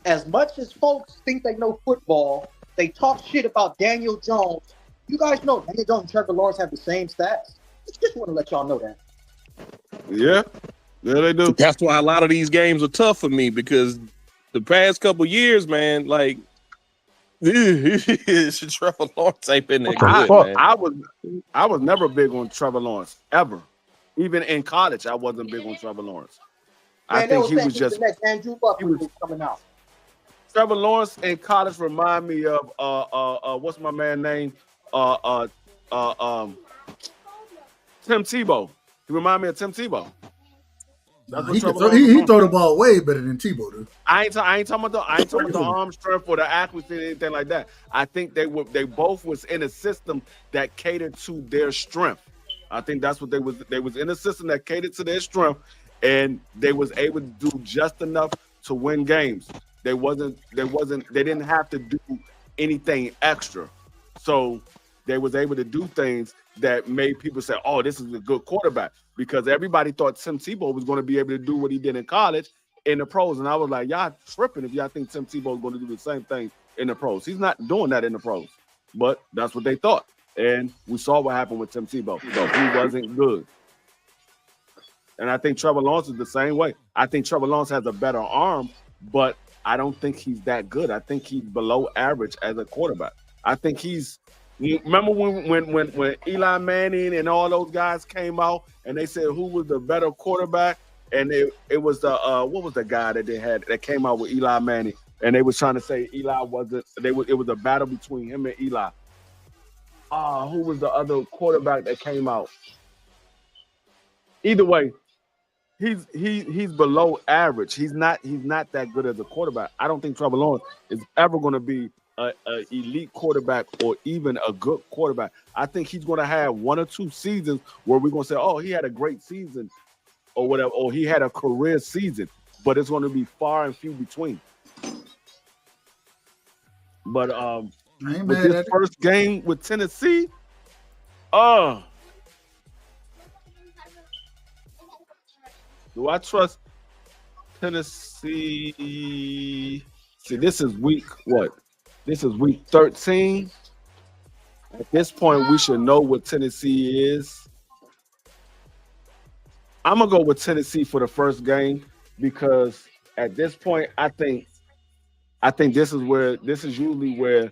As much as folks think they know football, they talk shit about Daniel Jones. You guys know Daniel Jones and Trevor Lawrence have the same stats. Just want to let y'all know that. Yeah, they do. That's why a lot of these games are tough for me because the past couple years, man, like Trevor Lawrence ain't been that good, man. I was never big on Trevor Lawrence ever. Even in college, I wasn't big on Trevor Lawrence. Man, I think he was the just next Andrew Luck was coming out. Trevor Lawrence in college remind me of what's my man name? Tim Tebow. He remind me of Tim Tebow. He throw the ball way better than Tebow, dude. I ain't talking about the arm strength or the accuracy or anything like that. I think they both was in a system that catered to their strength. I think that's what they was in a system that catered to their strength, and they was able to do just enough to win games. They didn't have to do anything extra. So they was able to do things that made people say, oh, this is a good quarterback, because everybody thought Tim Tebow was going to be able to do what he did in college in the pros. And I was like, y'all tripping if y'all think Tim Tebow is going to do the same thing in the pros. He's not doing that in the pros, but that's what they thought. And we saw what happened with Tim Tebow. So he wasn't good. And I think Trevor Lawrence is the same way. I think Trevor Lawrence has a better arm, but I don't think he's that good. I think he's below average as a quarterback. I think he's – remember when Eli Manning and all those guys came out and they said who was the better quarterback? And it was the what was the guy that they had that came out with Eli Manning? And they was trying to say Eli wasn't – it was a battle between him and Eli. Who was the other quarterback that came out? Either way, he's below average. He's not that good as a quarterback. I don't think Trevor Lawrence is ever going to be an elite quarterback or even a good quarterback. I think he's going to have one or two seasons where we're going to say, oh, he had a great season or whatever, or he had a career season, but it's going to be far and few between. But with this first game with Tennessee, do I trust Tennessee? See, this is week what? This is week 13. At this point, we should know what Tennessee is. I'm gonna go with Tennessee for the first game because at this point, I think this is usually where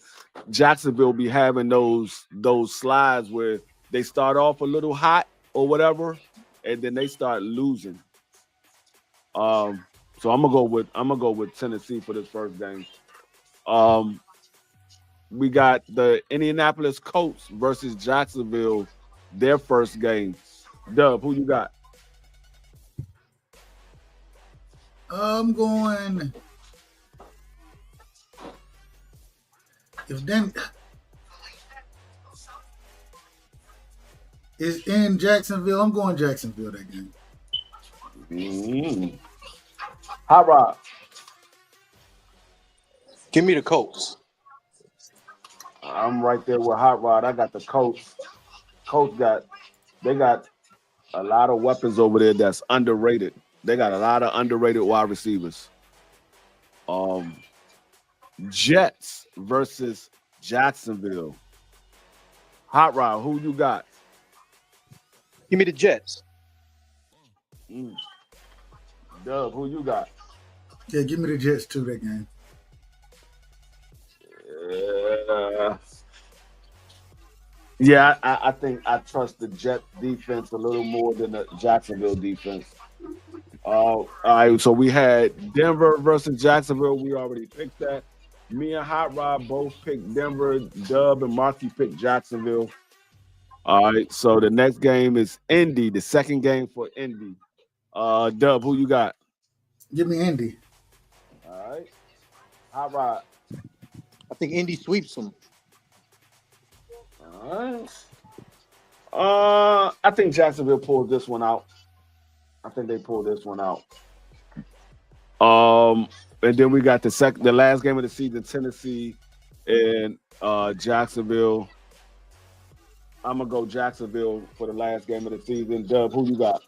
Jacksonville be having those slides where they start off a little hot or whatever, and then they start losing. So I'm gonna go with Tennessee for this first game. We got the Indianapolis Colts versus Jacksonville, their first game. Dub, who you got? I'm going. If then is in Jacksonville, I'm going Jacksonville that game. Mm-hmm. Hot Rod. Give me the Colts. I'm right there with Hot Rod. I got the Colts. They got a lot of weapons over there that's underrated. They got a lot of underrated wide receivers. Jets versus Jacksonville. Hot Rod, who you got? Give me the Jets. Dub, who you got? Yeah, give me the Jets too that game. Yeah, I think I trust the Jet defense a little more than the Jacksonville defense. All right, so we had Denver versus Jacksonville. We already picked that. Me and Hot Rod both picked Denver. Dub and Marky picked Jacksonville. All right, so the next game is Indy, the second game for Indy. Dub, who you got? Give me Indy. All right, Hot Rod. I think Indy sweeps them. All right. I think Jacksonville pulled this one out. I think they pulled this one out. And then we got the last game of the season, Tennessee and Jacksonville. I'm gonna go Jacksonville for the last game of the season. Dub, who you got?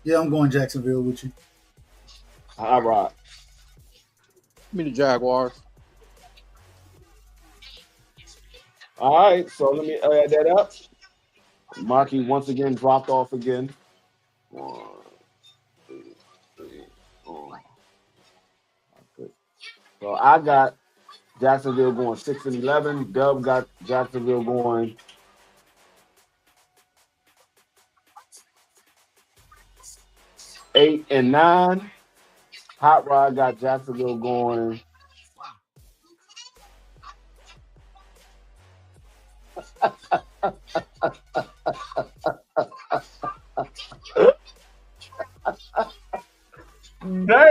Yeah, I'm going Jacksonville with you. All right. Give me the Jaguars. All right, so let me add that up. Marky once again dropped off again. 1, 2, 3, 4. Okay. So I got Jacksonville going 6-11. Dub got Jacksonville going 8-9. Hot Rod got Jacksonville going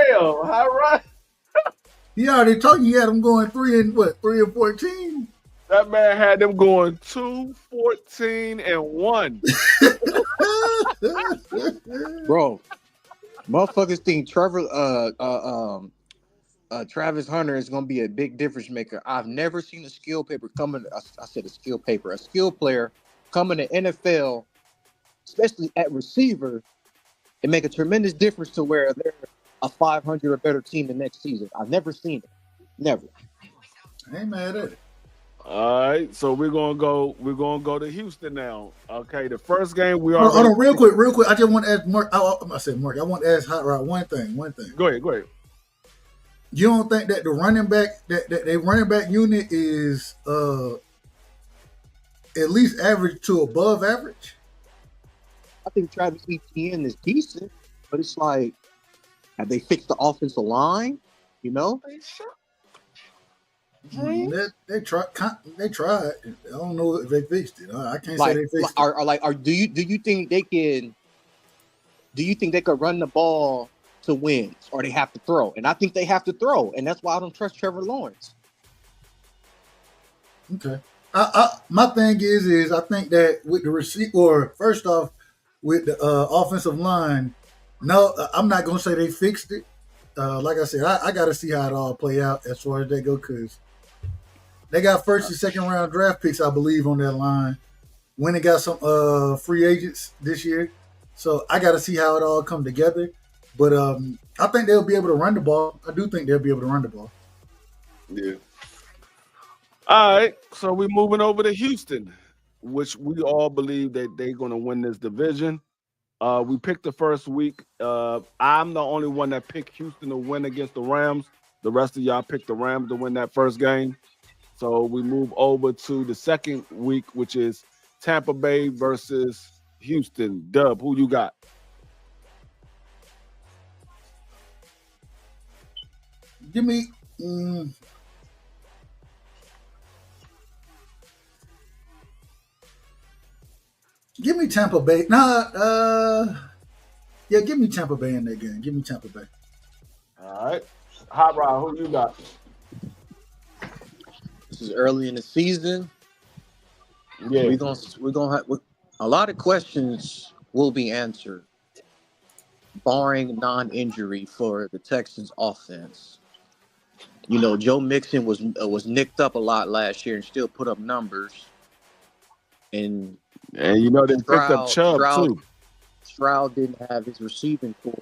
'Hot Rod. He already told you he had them going 3-14. That man had them going 2-14-1. Bro, motherfuckers think Travis Hunter is gonna be a big difference maker. I've never seen a skill player come in the NFL, especially at receiver, and make a tremendous difference to where they're a 500 or better team the next season. I've never seen it. Never. I ain't mad at it. All right, so we're gonna go to Houston now. Okay, the first game we Hold are. on, real quick. I just want to ask Mark. I said Mark. I want to ask Hot Rod one thing. Go ahead. You don't think that the running back running back unit is at least average to above average? I think Travis Etienne is decent, but it's like, have they fixed the offensive line? You know? They tried. I don't know if they fixed it. I can't Like, say they fixed it. do you think they can? Do you think they could run the ball to wins, or they have to throw? And I think they have to throw, and that's why I don't trust Trevor Lawrence. Okay. My thing is I think that with the receiver, first off, with the offensive line, no, I'm not gonna say they fixed it. Like I said, I got to see how it all play out as far as they go, because they got first and second round draft picks, I believe, on that line. When they got some free agents this year, so I got to see how it all come together. But I think they'll be able to run the ball. I do think they'll be able to run the ball. Yeah. All right, so we're moving over to Houston, which we all believe that they're going to win this division. We picked the first week. I'm the only one that picked Houston to win against the Rams. The rest of y'all picked the Rams to win that first game. So we move over to the second week, which is Tampa Bay versus Houston. Dub, who you got? Give me. Give me Tampa Bay. Yeah, give me Tampa Bay in that game. Give me Tampa Bay. All right. Hot Rod, who you got? This is early in the season. Yeah. We're gonna have a lot of questions will be answered, barring non-injury for the Texans offense. You know, Joe Mixon was nicked up a lot last year and still put up numbers. And you know they picked up Chubb too. Stroud didn't have his receiving core.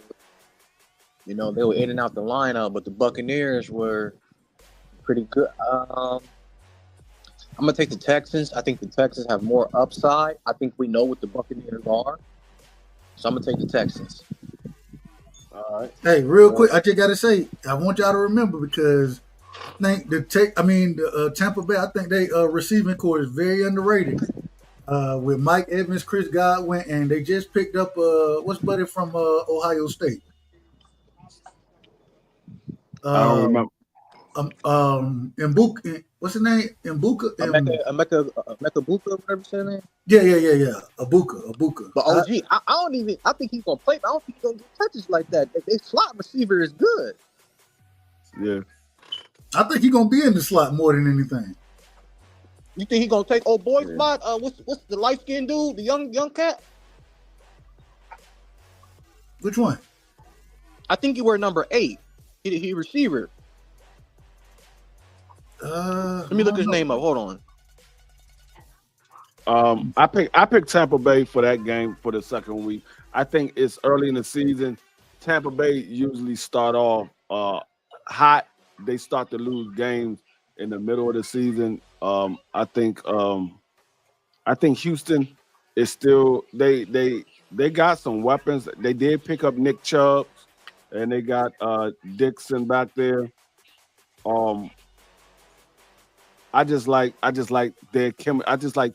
You know, they were in and out the lineup, but the Buccaneers were pretty good. I'm gonna take the Texans. I think the Texans have more upside. I think we know what the Buccaneers are, so I'm gonna take the Texans. All right. Hey, real quick, I just gotta say, I want y'all to remember, because think the Tampa Bay. I think they receiving core is very underrated. With Mike Evans, Chris Godwin, and they just picked up what's buddy from Ohio State. I don't remember. Mbuka, what's his name? Mbuka. Emeka Buka, whatever his name. Yeah. Abuka. But OG, I think he's gonna play, but I don't think he's gonna get touches like that. Their slot receiver is good. Yeah. I think he's gonna be in the slot more than anything. You think he's gonna take old boy's spot? What's the light skinned dude, the young cat? Which one? I think he wear number 8. He receiver. Let me look his name up. Hold on. I picked Tampa Bay for that game for the second week. I think it's early in the season. Tampa Bay usually start off hot. They start to lose games in the middle of the season. I think Houston is still they got some weapons. They did pick up Nick Chubb, and they got Dixon back there. I just like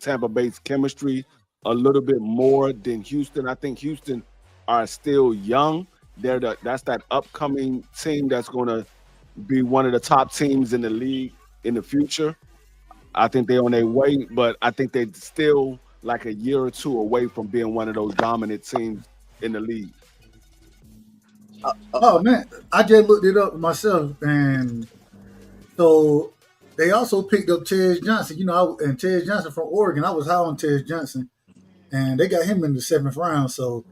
Tampa Bay's chemistry a little bit more than Houston. I think Houston are still young. That's that upcoming team that's going to be one of the top teams in the league in the future. I think they're on their way, but I think they're still like a year or two away from being one of those dominant teams in the league. Oh man, I just looked it up myself, and so they also picked up Tej Johnson. And Tej Johnson from Oregon. I was high on Tej Johnson, and they got him in the 7th round. So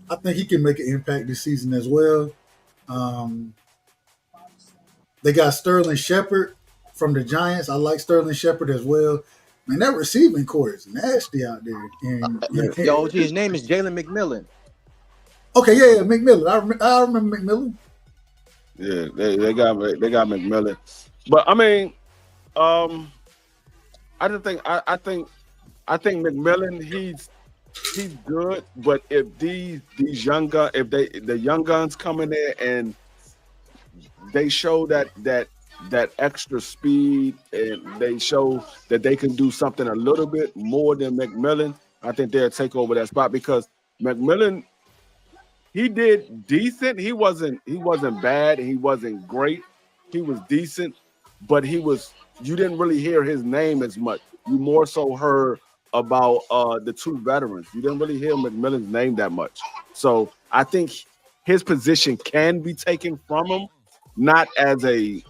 I think he can make an impact this season as well. They got Sterling Shepard from the Giants. I like Sterling Shepard as well. Man, that receiving core is nasty out there. Yo, OG, his name is Jalen McMillan. Okay, yeah, McMillan. I remember McMillan. Yeah, they got McMillan, but I mean, I think McMillan he's good, but if the young guns come in there and they show that extra speed and they show that they can do something a little bit more than McMillan, I think they'll take over that spot because McMillan, he did decent. He wasn't bad. He wasn't great. He was decent, but you didn't really hear his name as much. You more so heard about the two veterans. You didn't really hear McMillan's name that much. So I think his position can be taken from him, not as a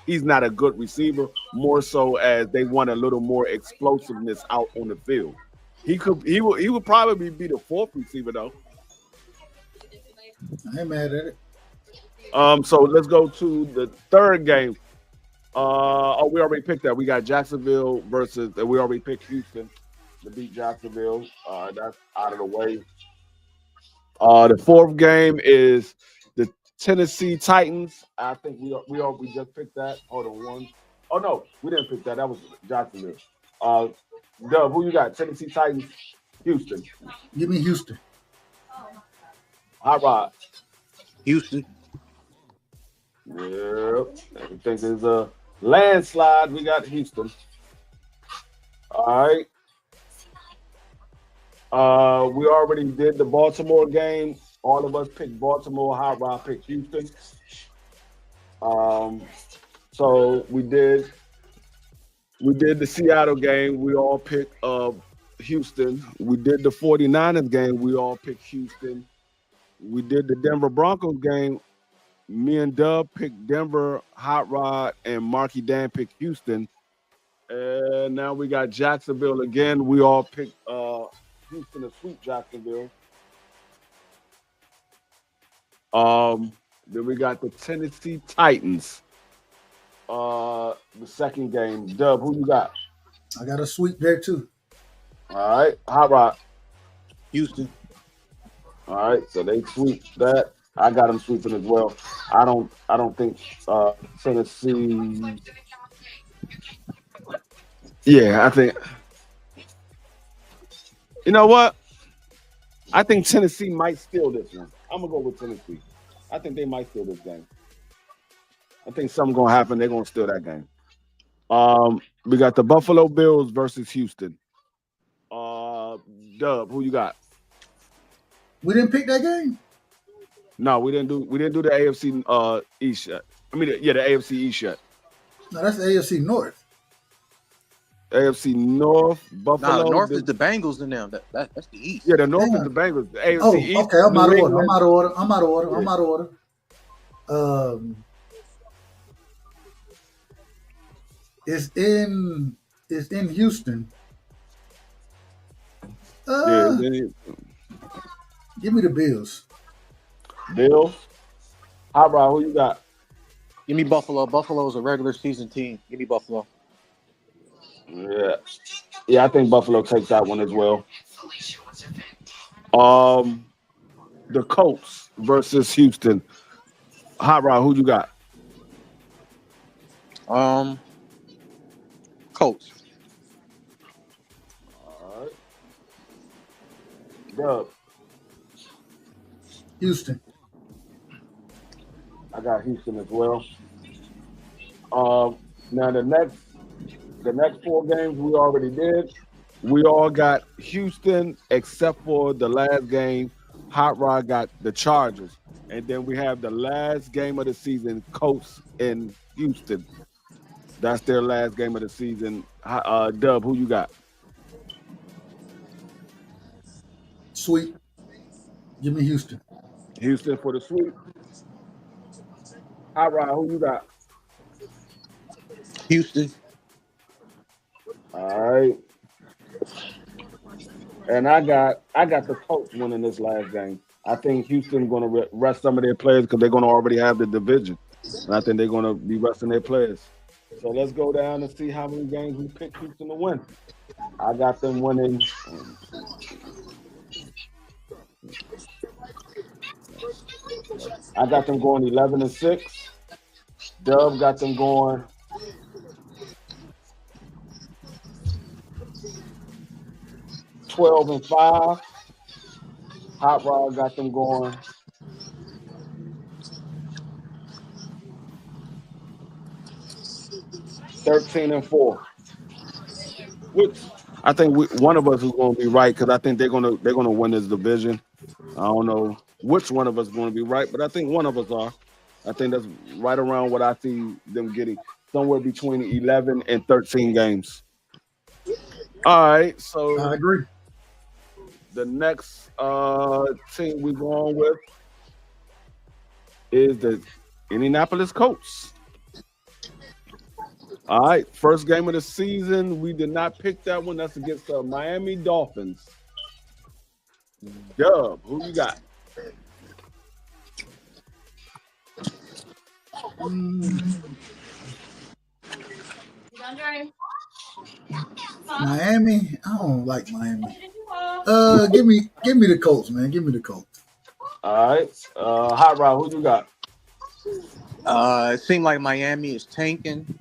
he's not a good receiver, more so as they want a little more explosiveness out on the field. He would probably be the 4th receiver though. I ain't mad at it. So let's go to the 3rd game. We already picked that. We got Jacksonville versus. We already picked Houston to beat Jacksonville. That's out of the way. The 4th game is the Tennessee Titans. I think we just picked that. Hold on one. Oh no, we didn't pick that. That was Jacksonville. Dub, who you got? Tennessee Titans, Houston. Give me Houston. Hot Rod. Houston. Yep. I think there's a landslide. We got Houston. All right. We already did the Baltimore game. All of us picked Baltimore. Hot Rod picked Houston. So we did the Seattle game. We all picked Houston. We did the 49ers game. We all picked Houston. We did the Denver Broncos game. Me and Dub picked Denver, Hot Rod, and Marky Dan picked Houston. And now we got Jacksonville again. We all picked Houston to sweep Jacksonville. Then we got the Tennessee Titans. The second game. Dub, who you got? I got a sweep there too. All right, Hot Rod. Houston. All right, so they sweep that. I got them sweeping as well. I don't think Tennessee. Yeah, I think. You know what? I think Tennessee might steal this one. I'm gonna go with Tennessee. I think they might steal this game. I think something's gonna happen. They're gonna steal that game. We got the Buffalo Bills versus Houston. Dub, who you got? We didn't pick that game. No, we didn't do the AFC East yet. I mean, the AFC East yet. No, that's the AFC North. AFC North, Nah, Buffalo. the North is the Bengals in them. That's the East. Yeah, the North Damn. is the Bengals. The AFC Oh, East. okay. I'm New out of order. England. I'm out of order. It's in Houston. Yeah, Give me the Bills. Bills. Hot Rod, who you got? Give me Buffalo. Buffalo's a regular season team. Give me Buffalo. Yeah, I think Buffalo takes that one as well. The Colts versus Houston. Hot Rod, who you got? Colts. All right. Dub. Houston. I got Houston as well. Now the next 4 games we already did. We all got Houston except for the last game. Hot Rod got the Chargers. And then we have the last game of the season, Colts in Houston. That's their last game of the season. Dub, who you got? Sweet. Give me Houston. Houston for the sweep. Hot Rod, who you got? Houston. All right. And I got the Colts winning this last game. I think Houston's going to rest some of their players because they're going to already have the division. And I think they're going to be resting their players. So let's go down and see how many games we picked Houston to win. I got them winning. I got them going 11-6. Dub got them going 12-5. Hot Rod got them going 13-4. Which I think one of us is going to be right because I think they're going to win this division. I don't know which one of us is going to be right, but I think one of us are. I think that's right around what I see them getting, somewhere between 11 and 13 games. All right, so I agree. the next team we're going with is the Indianapolis Colts. All right, first game of the season. We did not pick that one. That's against the Miami Dolphins. Dub, who you got? Miami? I don't like Miami. Give me the Colts, man. Give me the Colts. All right. Hot Rod, who you got? It seemed like Miami is tanking.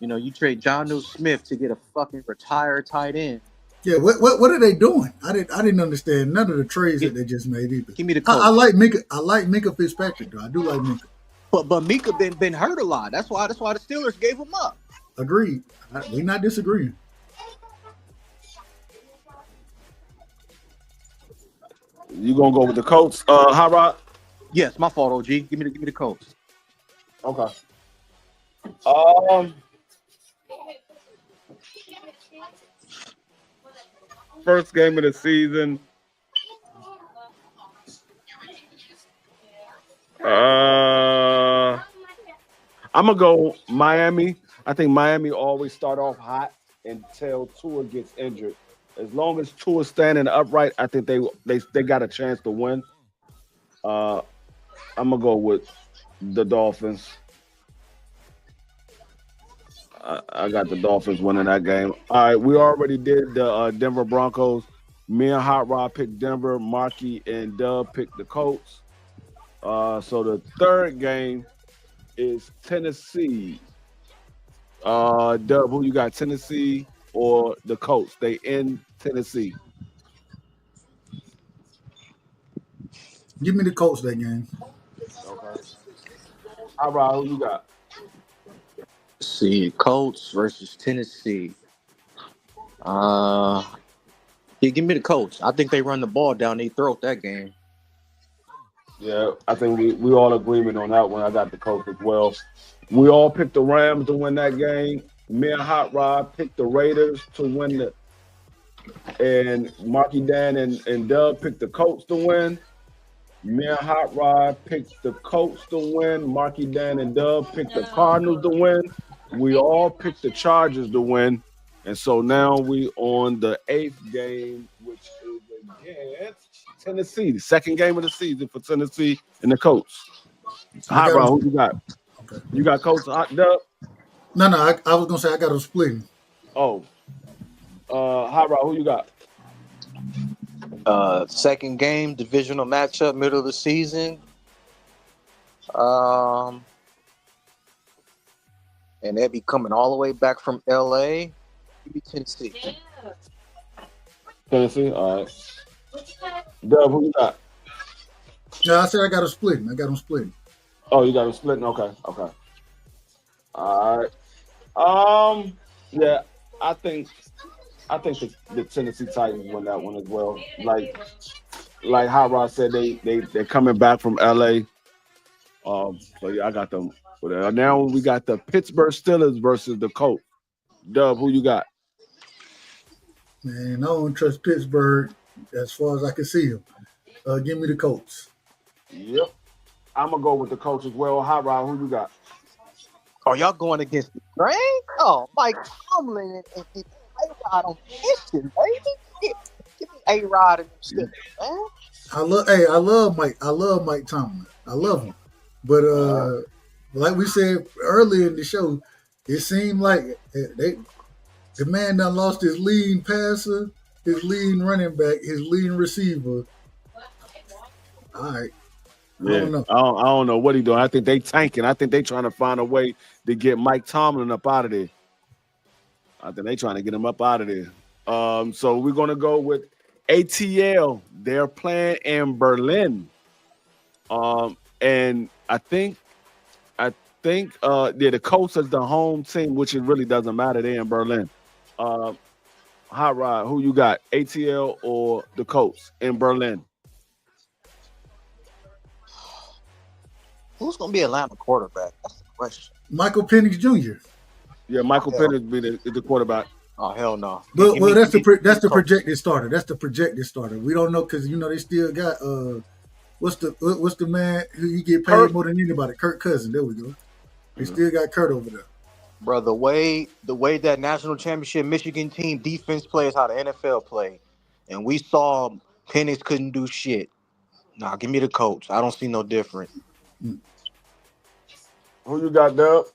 You know, you trade Jonnu Smith to get a fucking retired tight end. Yeah, what are they doing? I didn't understand none of the trades that they just made either. Give me the Colts. I like Minka. I like Minka Fitzpatrick though. I do like Minka. But Mika been hurt a lot. That's why the Steelers gave him up. Agreed. We're not disagreeing. You gonna go with the Colts? Hot Rod? Yes, my fault, OG. Give me the Colts. Okay. First game of the season. I'm gonna go Miami. I think Miami always start off hot until Tua gets injured. As long as Tua's standing upright, I think they got a chance to win. I'm gonna go with the Dolphins. I got the Dolphins winning that game. All right, we already did the Denver Broncos. Me and Hot Rod picked Denver. Marky and Dub picked the Colts. So the third game is Tennessee. Dub, who you got, Tennessee or the Colts? They in Tennessee. Give me the Colts that game. Okay. All right, who you got? see, Colts versus Tennessee. Yeah, give me the Colts. I think they run the ball down their throat that game. Yeah, I think we all agreement on that one. I got the Colts as well. We all picked the Rams to win that game. Me and Hot Rod picked the Raiders to win and Marky Dan and Doug picked the Colts to win. Me and Hot Rod picked the Colts to win. Marky Dan and Doug picked the Cardinals to win. We all picked the Chargers to win. And so now we on the 8th game, which is against Tennessee. The second game of the season for Tennessee and the Colts. Hot Rod, who you got? Okay. You got Colts, Hot Doug? No, I was gonna say I got them splitting. Oh. Hot Rod, who you got? Second game, divisional matchup, middle of the season. And they'll be coming all the way back from LA. Give me Tennessee. Tennessee? All right. Dub, who you got? Yeah, I said I got them splitting. Oh, you got them splitting? Okay. All right. Yeah, I think the Tennessee Titans win that one as well. Like Hot Rod said, they're coming back from LA. So yeah, I got them. Now we got the Pittsburgh Steelers versus the Colts. Dub, who you got? Man, I don't trust Pittsburgh as far as I can see them. Give me the Colts. Yep. I'm gonna go with the Colts as well. Hot Rod, who you got? Oh, y'all going against the Train? Oh, Mike Tomlin and A-Rod on Christian, baby. Give me A-Rod and them Steelers, man. I love Mike Tomlin. I love him. But like we said earlier in the show, it seemed like the man done lost his leading passer, his leading running back, his leading receiver. All right. Yeah, I don't know what he doing. I think they tanking. I think they trying to find a way to get Mike Tomlin up out of there. I think they trying to get him up out of there. So we're gonna go with ATL. They're playing in Berlin. And I think the Colts is the home team, which it really doesn't matter. They're in Berlin. Hot Rod, who you got? ATL or the Colts in Berlin? Who's going to be Atlanta quarterback? That's the question. Michael Penix Jr. Yeah, Michael Penix be the quarterback. Oh, hell no. Well, that's the projected starter. That's the projected starter. We don't know because they still got what's the man who you get paid more than anybody? Kirk Cousins. There we go. They still got Kurt over there. Bro, the way that national championship Michigan team defense plays how the NFL play, and we saw Penix couldn't do shit. Nah, give me the Colts. I don't see no different. Who you got, Dub?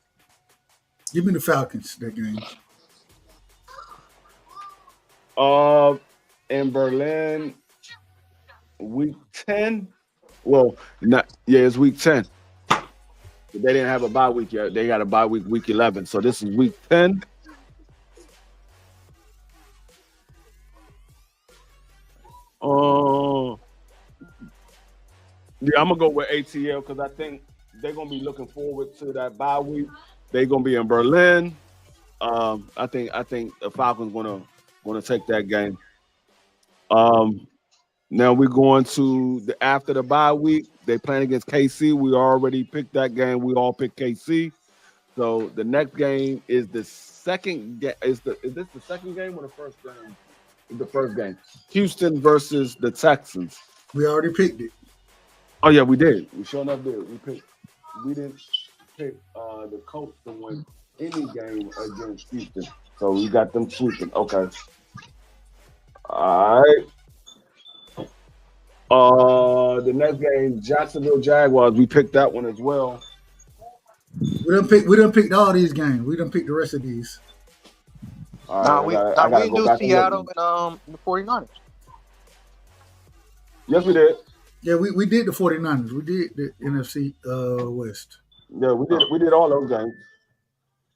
Give me the Falcons that game. In Berlin, week 10. Well, it's week 10. They didn't have a bye week yet. They got a bye week 11. So this is week 10. Yeah, I'm gonna go with ATL because I think they're gonna be looking forward to that bye week. They're gonna be in Berlin. I think the Falcons gonna take that game. Now we're going to after the bye week. They playing against KC. We already picked that game. We all picked KC. So the next game is the second game. Is this the second game or the first game? The first game. Houston versus the Texans. We already picked it. Oh yeah, we did. We sure enough did. We didn't pick the Colts to win any game against Houston. So we got them sweeping. Okay. All right. The next game, Jacksonville Jaguars. We picked that one as well. We done picked all these games. We done picked the rest of these. We didn't do Seattle and the 49ers. Yes, we did. Yeah, we did the 49ers. We did the NFC West. Yeah, we did all those games.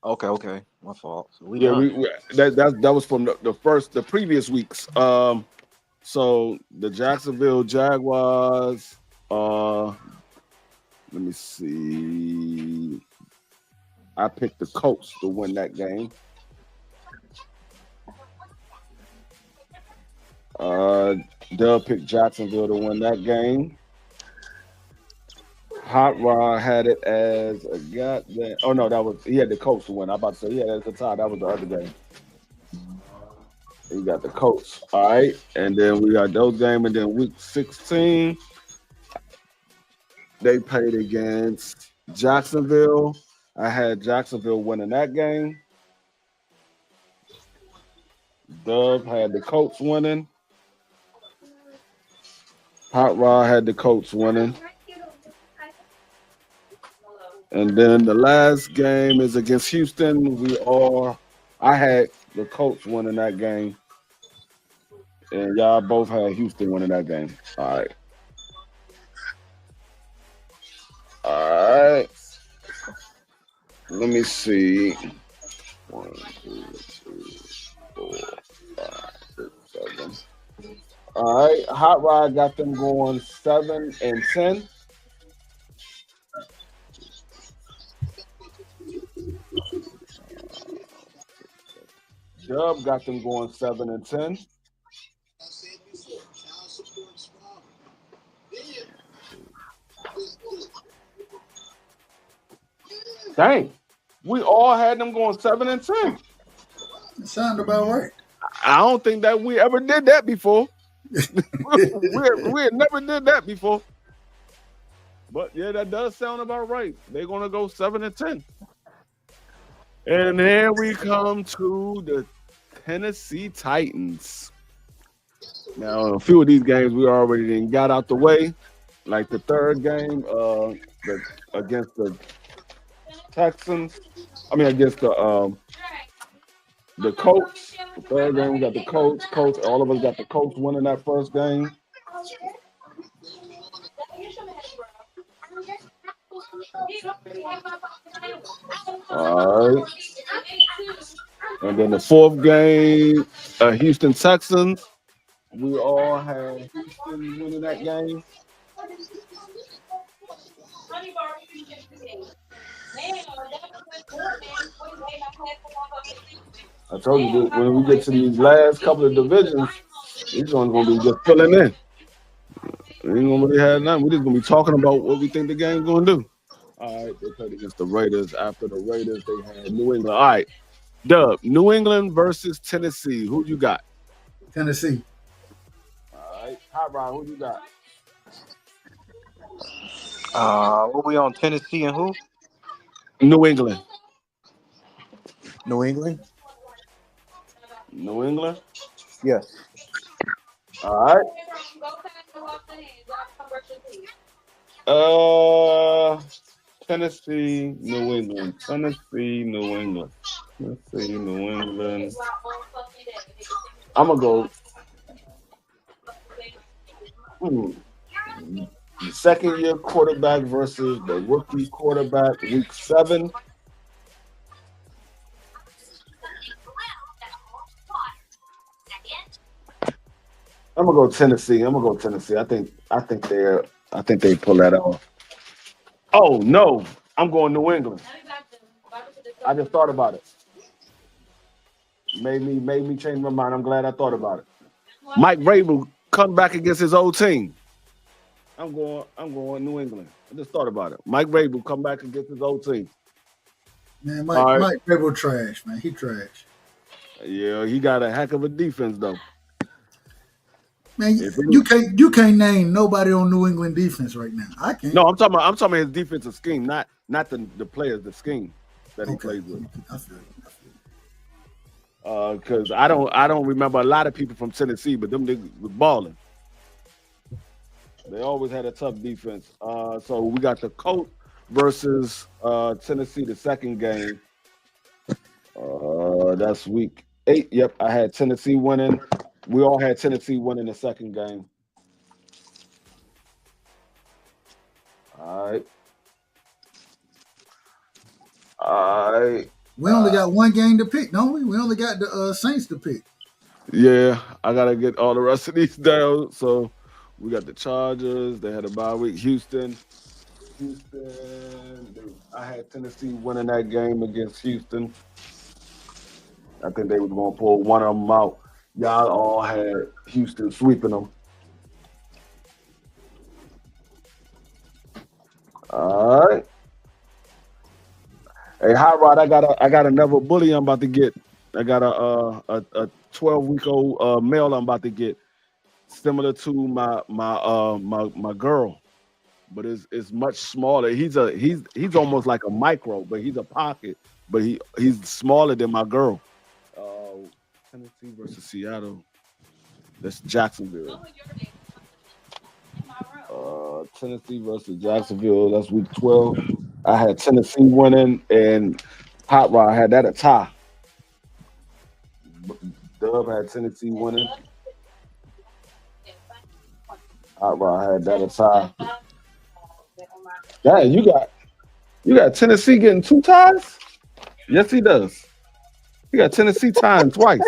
Okay. My fault. So that was from the previous weeks. So the Jacksonville Jaguars, let me see. I picked the Colts to win that game. Dub picked Jacksonville to win that game. Hot Rod had it as a goddamn. Oh no, he had the Colts to win. I'm about to say he had it as a tie. That was the other game. He got the Colts. All right, and then we got those games, and then week 16, they played against Jacksonville. I had Jacksonville winning that game. Dub had the Colts winning. Hot Rod had the Colts winning. And then the last game is against Houston. I had the Colts winning that game. And y'all both had Houston winning that game. All right. All right. Let me see. 1, 2, 3, 4, 5, 6, 7. All right. Hot Rod got them going 7-10. Dub got them going 7-10. Dang, we all had them going 7-10. It sounded about right. I don't think that we ever did that before. we had never did that before. But yeah, that does sound about right. They're gonna go 7-10. And then we come to the Tennessee Titans. Now, a few of these games we already got out the way. Like the third game against the Texans. Against the Colts. The third game we got the Colts. All of us got the Colts winning that first game. All right. And then the fourth game, Houston Texans. We all had Houston winning that game. I told you that when we get to these last couple of divisions, these ones gonna be just filling in. We ain't gonna really have nothing. We're just gonna be talking about what we think the game's gonna do. All right, they played against the Raiders. After the Raiders, they had New England. All right, Dub, New England versus Tennessee. Who you got? Tennessee. All right, Hot Rod, who you got? What we on, Tennessee and who? New England. New England? New England? Yes. All right. Tennessee, New England. Tennessee, New England. Tennessee, New England. I'm going to go the second-year quarterback versus the rookie quarterback, week 7. I'm gonna go Tennessee. I think they pull that off. Oh no, I'm going New England. I just thought about it. Made me change my mind. I'm glad I thought about it. Mike Vrabel come back against his old team. I'm going New England. I just thought about it. Mike Vrabel come back against his old team. Man, Mike Vrabel trash, man. He trash. Yeah, he got a heck of a defense though. Man, you can't name nobody on New England defense right now. I can't. No, I'm talking about his defensive scheme, not the players, the scheme that he plays with. I feel you. Because I don't remember a lot of people from Tennessee, but them niggas was balling. They always had a tough defense. So we got the Colts versus Tennessee, the second game. That's week 8. Yep, I had Tennessee winning. We all had Tennessee winning the second game. All right. We only got one game to pick, don't we? We only got the Saints to pick. Yeah, I gotta get all the rest of these down. So we got the Chargers. They had a bye week. Houston. I had Tennessee winning that game against Houston. I think they were going to pull one of them out. Y'all all had Houston sweeping them. All right. Hey, Hot Rod, I got another bully I'm about to get. I got a 12-week-old male I'm about to get, similar to my girl, but it's much smaller. He's almost like a micro, but he's a pocket, but he's smaller than my girl. Tennessee versus Seattle. That's Jacksonville. Tennessee versus Jacksonville. That's week 12. I had Tennessee winning, and Hot Rod had that a tie. Dub had Tennessee winning. Hot Rod had that a tie. Dang, you got Tennessee getting 2 ties? Yes, he does. He got Tennessee tying twice.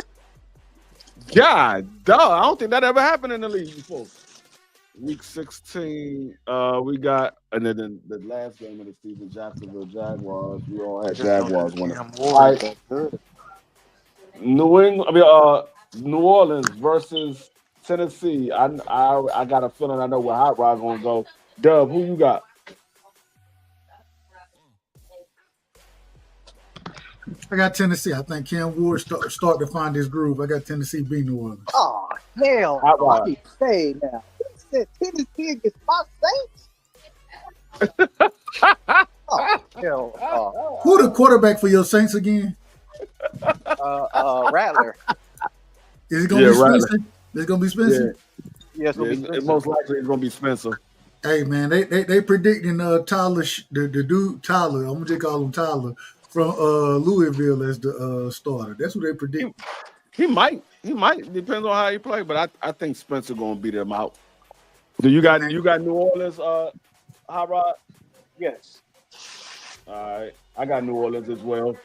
God, dog. I don't think that ever happened in the league before. Week 16, we got, and then the last game of the season, Jacksonville Jaguars. We all had Jaguars winning. Right. New Orleans versus Tennessee. I got a feeling I know where Hot Rod gonna go. Dub, who you got? I got Tennessee. I think Cam Ward start to find his groove. I got Tennessee beat New Orleans. Oh, hell. I need to say now. Said Tennessee against my Saints. Oh, hell. Who the quarterback for your Saints again? Rattler. Is it gonna be Spencer? Is it gonna be Spencer? Yeah, it most likely it's gonna be Spencer. Hey man, they predicting Tyler, the dude Tyler. I'm gonna just call him Tyler from Louisville as the starter. That's what they predict. He might. Depends on how he play, but I think Spencer gonna beat him out. Do you got New Orleans, Hot Rod? Yes. All right, I got New Orleans as well.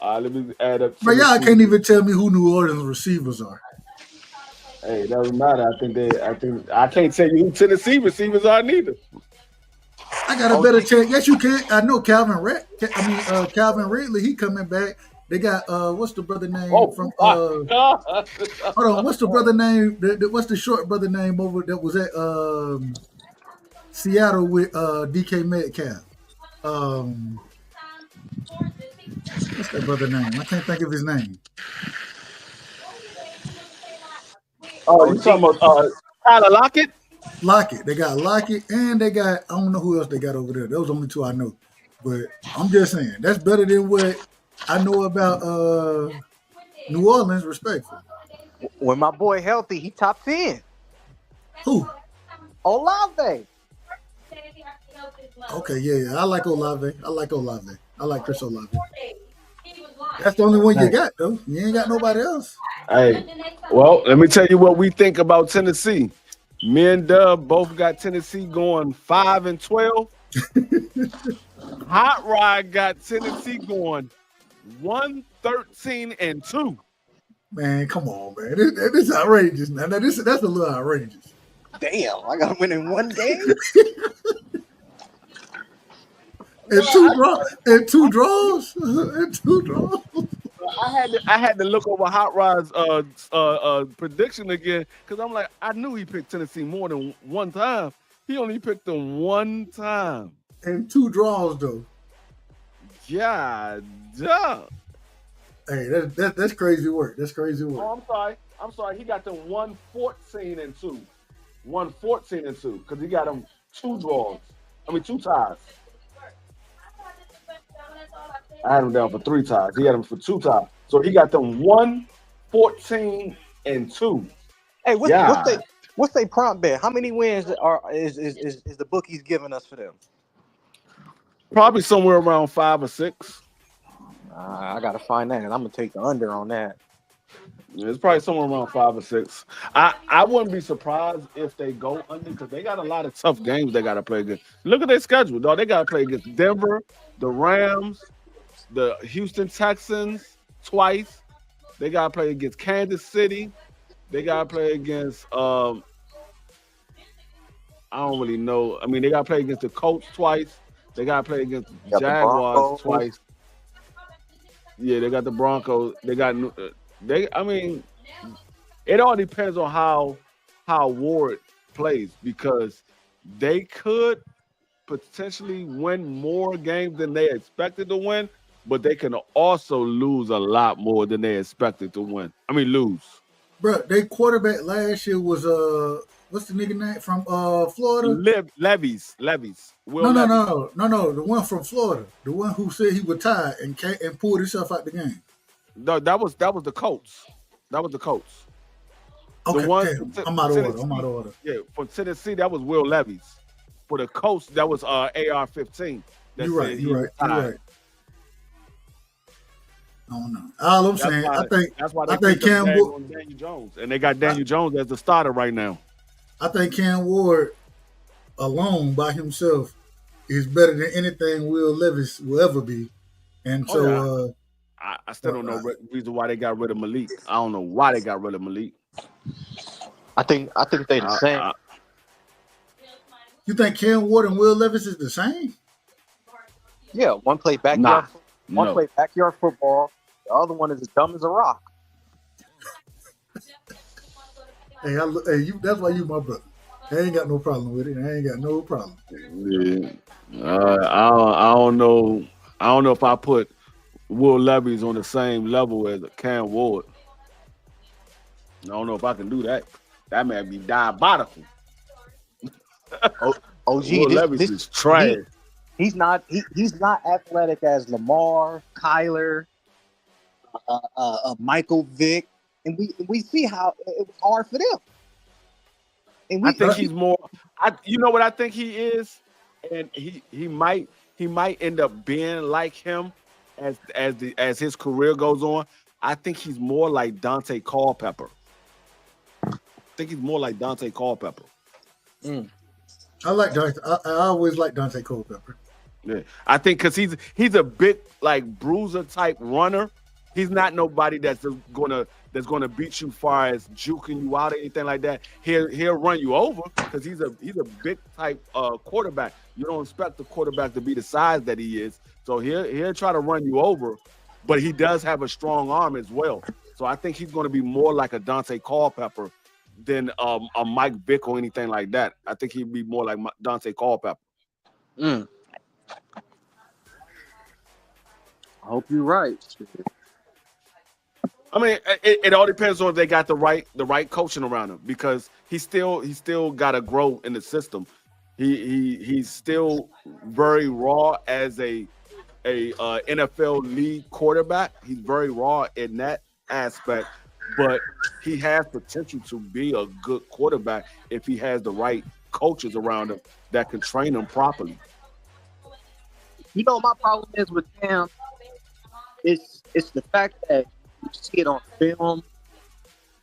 Let me add up. But y'all can't even tell me who New Orleans receivers are. Hey, it doesn't matter. I can't tell you who Tennessee receivers are neither. I got a better chance. Yes, you can. I know Calvin Ridley. He coming back. They got what's the brother name from? Hold on, what's the brother name? What's the short brother name over that was at Seattle with DK Metcalf? What's that brother name? I can't think of his name. Oh, you talking about Tyler Lockett? Lockett. They got Lockett, and they got, I don't know who else they got over there. Those are only 2 I know. But I'm just saying, that's better than what I know about New Orleans, respectful. When my boy healthy, he top 10. Who? Olave. Okay, yeah. I like Olave. I like Chris Olave. That's the only one you got, though. You ain't got nobody else. Hey, well, let me tell you what we think about Tennessee. Me and Dub both got Tennessee going 5-12. Hot Rod got Tennessee going 1-13-2. Man, come on, man. This is outrageous. Now, that's a little outrageous. Damn, I got to win in one game? And two draws. I had to look over Hot Rod's prediction again because I'm like, I knew he picked Tennessee more than one time. He only picked them one time. And 2 draws though. Yeah, duh. Hey, that's crazy work. That's crazy work. Oh, I'm sorry. He got them 1-14-2. 1-14-2 because he got them 2 draws. 2 ties. I had him down for 3 ties. He had him for 2 ties. So he got them 1-14-2. Hey, what's they prompt bet? How many wins is the bookies giving us for them? Probably somewhere around 5 or 6. I gotta find that, and I'm gonna take the under on that. It's probably somewhere around 5 or 6. I wouldn't be surprised if they go under because they got a lot of tough games they got to play against. Look at their schedule, dog. They got to play against Denver, the Rams, the Houston Texans twice. They got to play against Kansas City. They got to play against I don't really know. They got to play against the Colts twice. They got to play against Got the Jaguars Broncos. twice. Yeah, they got the Broncos. They got they. I mean, it all depends on how Ward plays because they could potentially win more games than they expected to win, but they can also lose a lot more than they expected to win. I mean, lose. Bro, their quarterback last year was what's the nigga name from Florida? Levis. No, Levis. no. The one from Florida, the one who said he was tired and pulled himself out the game. No, that was the Colts. That was the Colts. Okay, The one I'm out of order. Yeah, for Tennessee, that was Will Levis. For the Colts, that was AR-15. You're right. I don't know. All I'm saying, that's why I think Cam Ward on Daniel Jones, and they got Daniel Jones as the starter right now. I think Cam Ward alone by himself is better than anything Will Levis will ever be. And so I still don't know the reason why they got rid of Malik. I don't know why they got rid of Malik. I think they the same. You think Cam Ward and Will Levis is the same? Yeah, one play backyard, play backyard football. The other one is as dumb as a rock. Hey, that's why you my brother. I ain't got no problem with it. I ain't got no problem. Yeah. I don't know. I don't know if I put Will Levis on the same level as Cam Ward. I don't know if I can do that. That may be diabolical. OG, Levis is trash. He's not athletic as Lamar, Kyler, Michael Vick, and we see how it was hard for them. And I think he's more. You know what I think he is, and he might end up being like him as his career goes on. I think he's more like Dante Culpepper. I like Dante. I always like Dante Culpepper. Yeah, I think because he's a big like bruiser type runner. He's not nobody that's gonna beat you far as juking you out or anything like that. He'll run you over because he's a big type quarterback. You don't expect the quarterback to be the size that he is, so he'll try to run you over. But he does have a strong arm as well. So I think he's going to be more like a Dante Culpepper than a Mike Vick or anything like that. I think he'd be more like Dante Culpepper. I hope you're right. I mean, it all depends on if they got the right coaching around him because he's still got to grow in the system. He's still very raw as a NFL league quarterback. He's very raw in that aspect, but he has potential to be a good quarterback if he has the right coaches around him that can train him properly. You know, my problem is with Cam. It's the fact that you see it on film,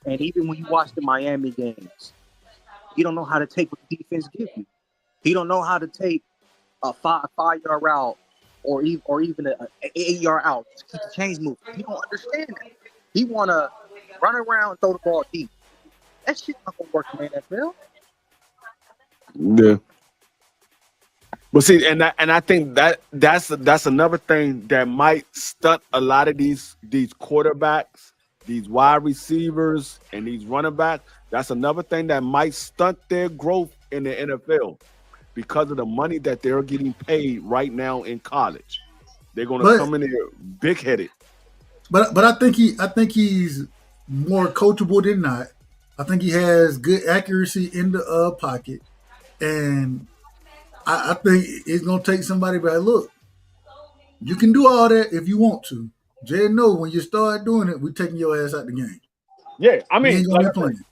and even when you watch the Miami games, you don't know how to take what the defense gives you. He don't know how to take a 5-yard route or even an 8-yard out to keep the chains moving. He don't understand that. He want to run around and throw the ball deep. That shit's not gonna work in the NFL. Yeah. But see, and I think that's another thing that might stunt a lot of these quarterbacks, these wide receivers, and these running backs. That's another thing that might stunt their growth in the NFL because of the money that they're getting paid right now in college. They're gonna come in here big headed. But I think he's more coachable than not. I think he has good accuracy in the pocket, and I think it's gonna take somebody like, look, you can do all that if you want to. Jay, no, when you start doing it, we're taking your ass out the game. Yeah, I mean, playing.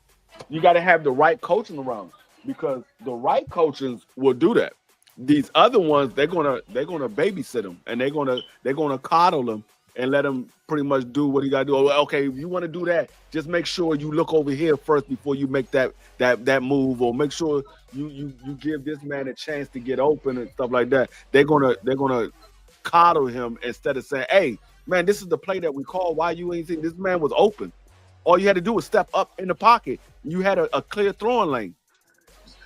You got to have the right coaching around because the right coaches will do that. These other ones, they're gonna babysit them and they're gonna coddle them and let him pretty much do what he got to do. Okay, if you want to do that, just make sure you look over here first before you make that move, or make sure you give this man a chance to get open and stuff like that. They're gonna coddle him instead of saying, "Hey, man, this is the play that we call. Why you ain't seen this man was open? All you had to do was step up in the pocket. You had a clear throwing lane."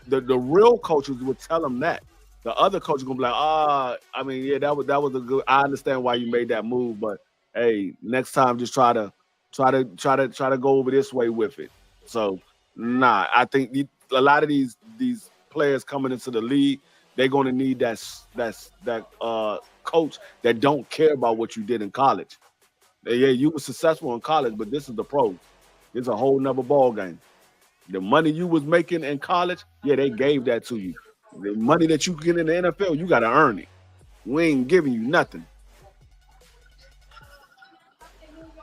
The real coaches would tell him that. the other coach is gonna be like, I mean, yeah, that was a good. I understand why you made that move, but hey, next time just try to go over this way with it. So nah, I think a lot of these players coming into the league, they're gonna need that coach that don't care about what you did in college. Yeah, you were successful in college, but this is the pros. It's a whole nother ball game. The money you was making in college, yeah, they gave that to you. The money that you get in the NFL, you got to earn it. We ain't giving you nothing.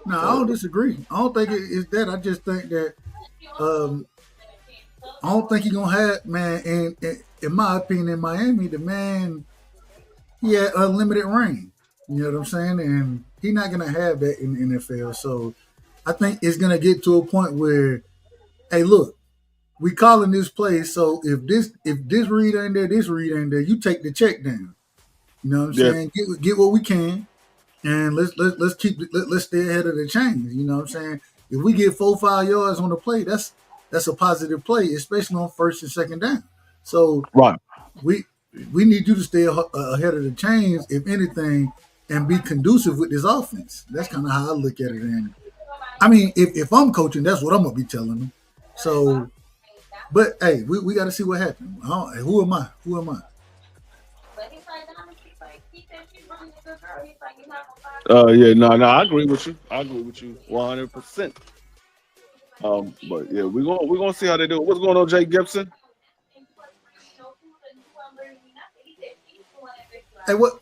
No, I don't disagree. I don't think it's that. I just think that um, I don't think he's gonna have man. And in my opinion, in Miami, the man he had unlimited reign. You know what I'm saying? And he's not gonna have that in the NFL. So I think it's gonna get to a point where, hey, look, we calling this play. So if this read ain't there, this read ain't there, you take the check down. You know what I'm Yeah, saying? Get what we can, and let's stay ahead of the chains. You know what I'm saying? If we get 4-5 yards on the play, that's a positive play, especially on first and second down. So right. we we need you to stay ahead of the chains, if anything, and be conducive with this offense. That's kind of how I look at it. And I mean, if I'm coaching, that's what I'm gonna be telling them. So, but hey, we got to see what happens. Who am I? Who am I? Yeah, no, I agree with you. I agree with you 100%. But yeah, we're gonna see how they do. What's going on, Jay Gibson? Hey, what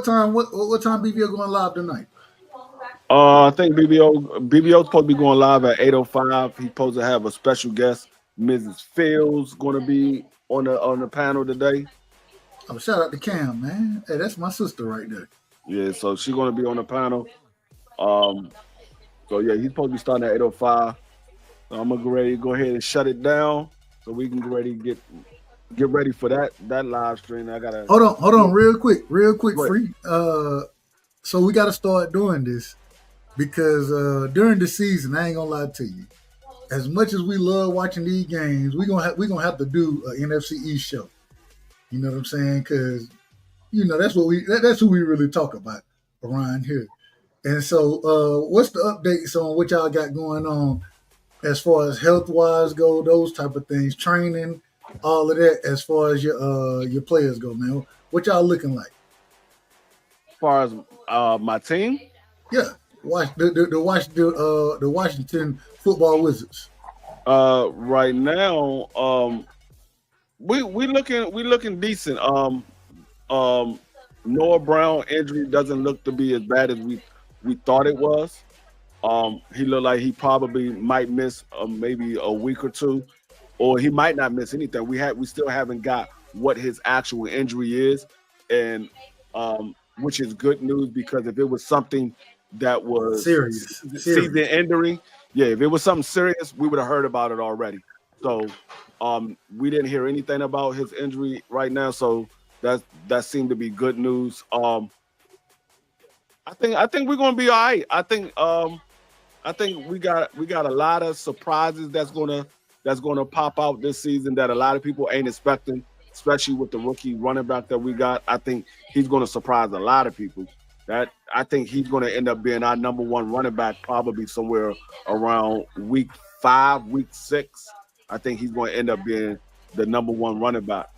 time? What time BBO going live tonight? I think BBO's supposed to be going live at 8:05. He's supposed to have a special guest, Mrs. Fields, going to be on the panel today. Oh, shout out to Cam, man. Hey, that's my sister right there. Yeah, so she's going to be on the panel. Um, so yeah, he's supposed to be starting at 8:05. So I'm gonna go ahead and shut it down so we can get ready for that live stream. I gotta Hold on, real quick, wait. free. So we got to start doing this because during the season, I ain't gonna lie to you. As much as we love watching these games, we gonna have to do an NFC East show. You know what I'm saying? Because that's that's who we really talk about around here. And so, what's the updates on what y'all got going on as far as health wise go, those type of things, training, all of that, as far as your players go, man? What y'all looking like? As far as my team, Yeah, the Washington Football Wizards. right now, we looking decent. Noah Brown injury doesn't look to be as bad as we thought it was. He looked like he probably might miss maybe a week or two, or he might not miss anything. We still haven't got what his actual injury is, and which is good news because if it was something that was Serious. season ending, yeah, if it was something serious, we would have heard about it already. So we didn't hear anything about his injury right now, so that seemed to be good news. I think we're gonna be all right. I think we got a lot of surprises that's gonna pop out this season that a lot of people ain't expecting, especially with the rookie running back that we got. I think he's gonna surprise a lot of people. That I think he's gonna end up being our number one running back probably somewhere around week 5, week 6. I think he's gonna end up being the number one running back.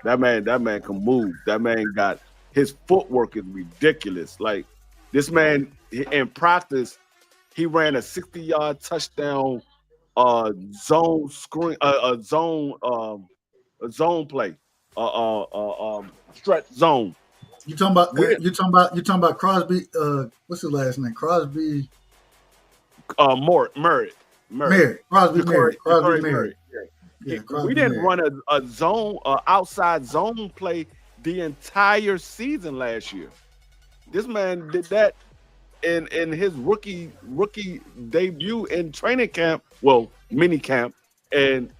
That man can move. That man got his footwork is ridiculous. Like this man in practice, he ran a 60-yard touchdown zone screen a zone play stretch zone. You talking about Crosby? What's his last name? Crosby. Murray. Crosby Murray. Crosby Murray. Yeah, Yeah, Crosby we didn't Murray. run a zone outside zone play the entire season last year. This man did that in his rookie debut in training camp, well, mini camp, and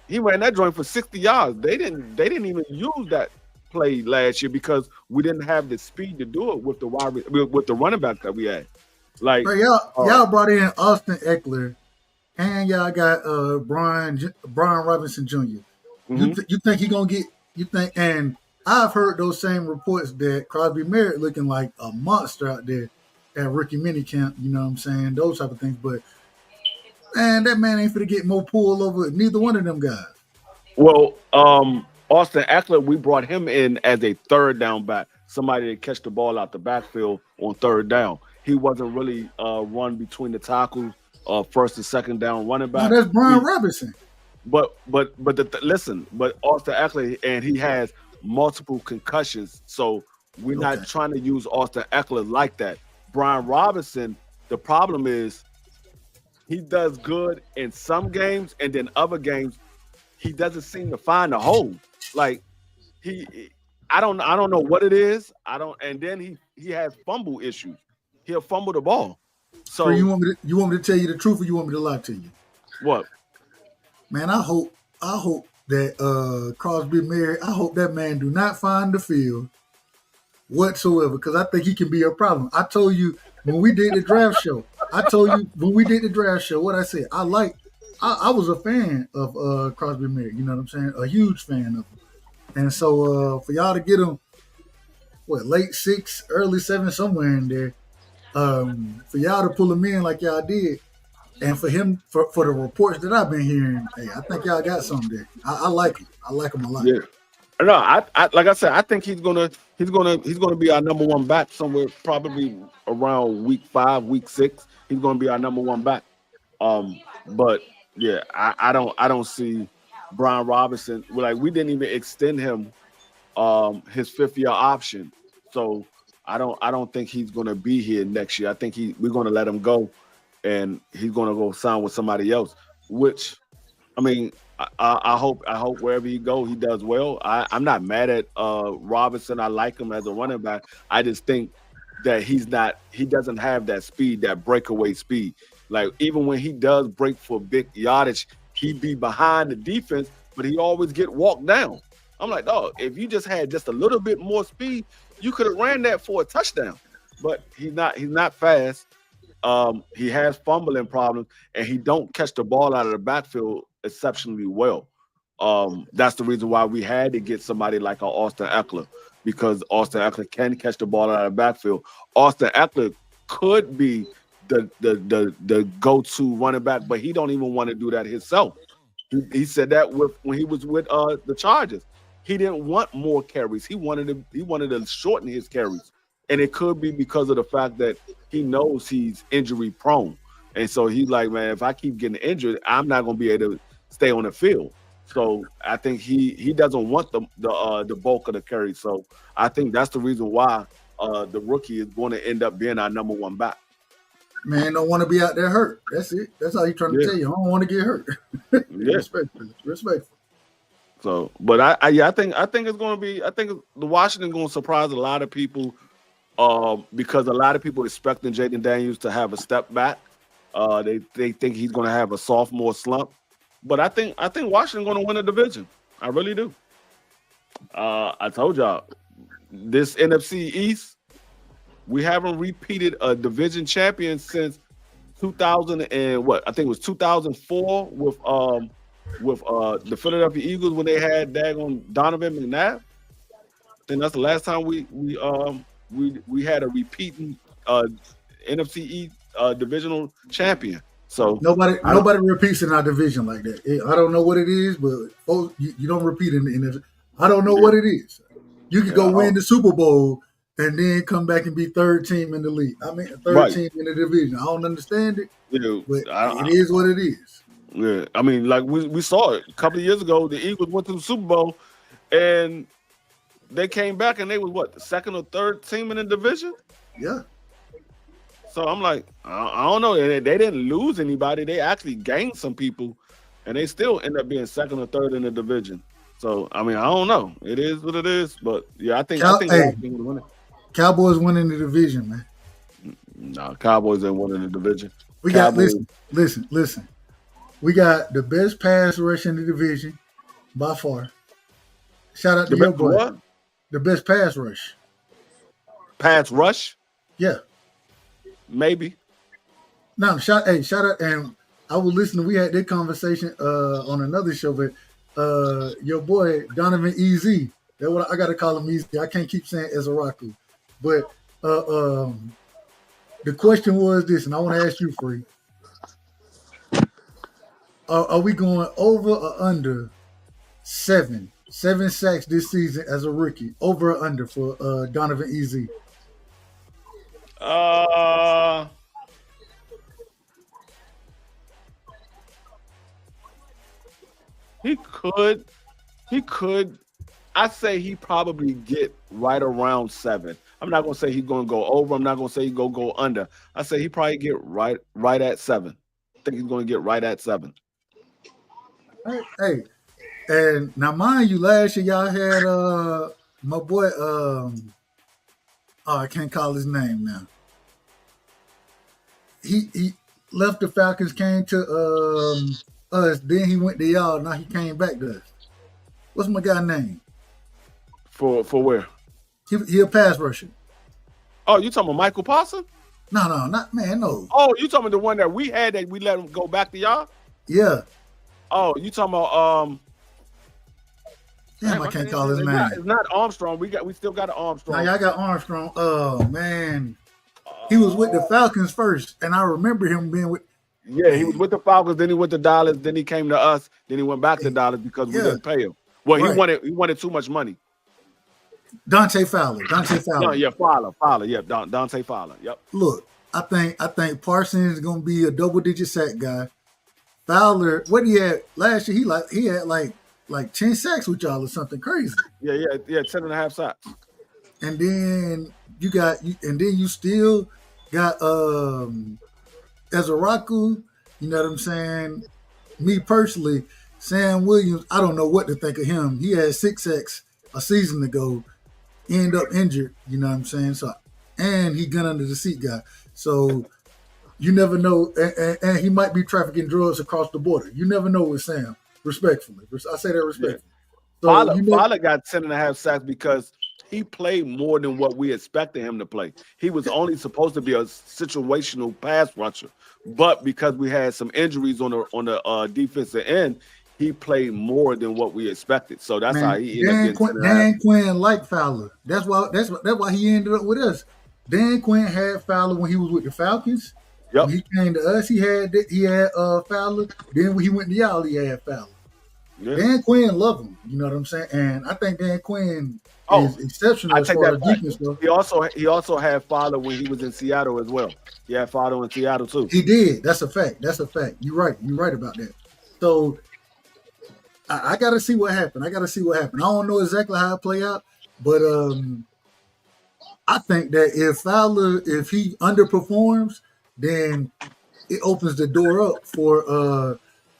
he ran that joint for 60 yards. They didn't even use that play last year because we didn't have the speed to do it with the running back that we had. Like Bro, y'all brought in Austin Eckler, and y'all got Brian Robinson Jr. mhm. You think he gonna get You think? And I've heard those same reports that Crosby Merritt looking like a monster out there at rookie minicamp. You know what I'm saying? Those type of things. But man, that man ain't finna get more pull over neither one of them guys. Well, Austin Eckler, we brought him in as a third down back, somebody to catch the ball out the backfield on third down. He wasn't really run between the tackles, first and second down running back. No, that's Brian Robinson. But listen, but Austin Eckler, and he has multiple concussions, so we're not trying to use Austin Eckler like that. Brian Robinson, the problem is he does good in some games, and then other games he doesn't seem to find a hole. Like I don't know what it is. And then he has fumble issues. He'll fumble the ball. So you want me to tell you the truth, or you want me to lie to you? What? Man, I hope that Crosby Merritt, I hope that man do not find the field whatsoever, because I think he can be a problem. I told you when we did the draft show. What I said. I was a fan of Crosby Merritt. You know what I'm saying? A huge fan of him. And so for y'all to get him, late 6, early 7, somewhere in there, for y'all to pull him in like y'all did, and for him, for the reports that I've been hearing, hey, I think y'all got something there. I like him. I like him a lot. Yeah. No, I like I said, I think he's gonna be our number one back somewhere, probably around week 5, week 6. He's gonna be our number one back. But yeah, I don't see Brian Robinson. Like, we didn't even extend him his 5th-year option, so I don't think he's gonna be here next year. I think we're gonna let him go, and he's gonna go sign with somebody else. Which, I mean, I hope wherever he go, he does well. I'm not mad at Robinson. I like him as a running back. I just think that he doesn't have that speed, that breakaway speed. Like, even when he does break for big yardage, he be behind the defense, but he always get walked down. I'm like, oh, if you just had just a little bit more speed, you could have ran that for a touchdown. But he's not fast. He has fumbling problems, and he don't catch the ball out of the backfield exceptionally well. That's the reason why we had to get somebody like an Austin Eckler, because Austin Eckler can catch the ball out of the backfield. Austin Eckler could be the go-to running back, but he don't even want to do that himself. He said that when he was with the Chargers. He didn't want more carries. He wanted to shorten his carries. And it could be because of the fact that he knows he's injury prone. And so he's like, man, if I keep getting injured, I'm not going to be able to stay on the field. So I think he doesn't want the bulk of the carry. So I think that's the reason why the rookie is going to end up being our number one back. Man, don't want to be out there hurt. That's it. That's all he's trying to tell you. I don't want to get hurt. Yeah. Respectful. So, but I think it's going to be. I think the Washington going to surprise a lot of people, because a lot of people expecting Jaden Daniels to have a step back. They think he's going to have a sophomore slump, but I think Washington going to win the division. I really do. I told y'all this NFC East, we haven't repeated a division champion since 2000 and what? I think it was 2004 with the Philadelphia Eagles when they had daggone Donovan McNabb. I think that's the last time we had a repeating NFC East divisional champion. So nobody repeats in our division like that. I don't know what it is, but you don't repeat in the NFC. I don't know what it is. You could go win the Super Bowl and then come back and be third team in the league. I mean, third team in the division. I don't understand it, but it is what it is. Yeah, I mean, like we saw it a couple of years ago. The Eagles went to the Super Bowl, and they came back, and they was the second or third team in the division. Yeah. So I'm like, I don't know. They didn't lose anybody. They actually gained some people, and they still end up being second or third in the division. So I mean, I don't know. It is what it is. But yeah, I think win it. Cowboys winning the division, man. No, Cowboys ain't winning the division. We Cowboys. Got listen. We got the best pass rush in the division by far. Shout out to your boy. What? The best pass rush. Pass rush? Yeah. Maybe. No, shout out. And I was listening. We had that conversation on another show, but your boy Donovan EZ. That's what I got to call him EZ. I can't keep saying Ezaraku. But the question was this, and I want to ask you, Free. Are we going over or under 7 sacks this season as a rookie? Over or under for Donovan EZ? He could. I say he probably get right around 7. I'm not gonna say he's gonna go over. I'm not gonna say he's gonna go under. I say he probably get right at 7. I think he's gonna get right at 7. Hey, and now mind you, last year y'all had my boy I can't call his name now. He left the Falcons, came to us, then he went to y'all, now he came back to us. What's my guy name? For where? He a pass rusher. Oh, you talking about Michael Parson? No, no. Oh, you talking about the one that we had that we let him go back to y'all? Yeah. Oh, you talking about Damn, I can't call his name. It's not Armstrong. We still got an Armstrong. Now y'all got Armstrong. Oh man. He was with the Falcons first, and I remember him being with. Yeah, he was with the Falcons. Then he went to Dallas. Then he came to us. Then he went back to Dallas because we didn't pay him. Well, Right. he wanted too much money. Dante Fowler. No, yeah, Fowler. Yeah, Dante Fowler. Yep. Look, I think Parsons is gonna be a double-digit sack guy. Fowler, what he had last year? He had like 10 sacks with y'all or something crazy. Yeah, 10.5 sacks. And then you still got Ezaraku, you know what I'm saying? Me personally, Sam Williams, I don't know what to think of him. He had 6 sacks a season ago, end up injured, you know what I'm saying? So, and he gun under the seat guy. So you never know, and he might be trafficking drugs across the border. You never know with Sam, respectfully. I say that respectfully. Yeah. So Fowler got 10.5 sacks because he played more than what we expected him to play. He was only supposed to be a situational pass rusher, but because we had some injuries on the defensive end, he played more than what we expected. So that's how he ended up getting Dan Quinn liked Fowler. That's why he ended up with us. Dan Quinn had Fowler when he was with the Falcons. Yep. When he came to us, he had Fowler. Then when he went to y'all, he had Fowler. Yeah. Dan Quinn loved him. You know what I'm saying? And I think Dan Quinn is exceptional as far as defense stuff. He also had Fowler when he was in Seattle as well. He had Fowler in Seattle too. He did. That's a fact. You're right. You're right about that. So I got to see what happened. I don't know exactly how it play out, but I think that if he underperforms, then it opens the door up for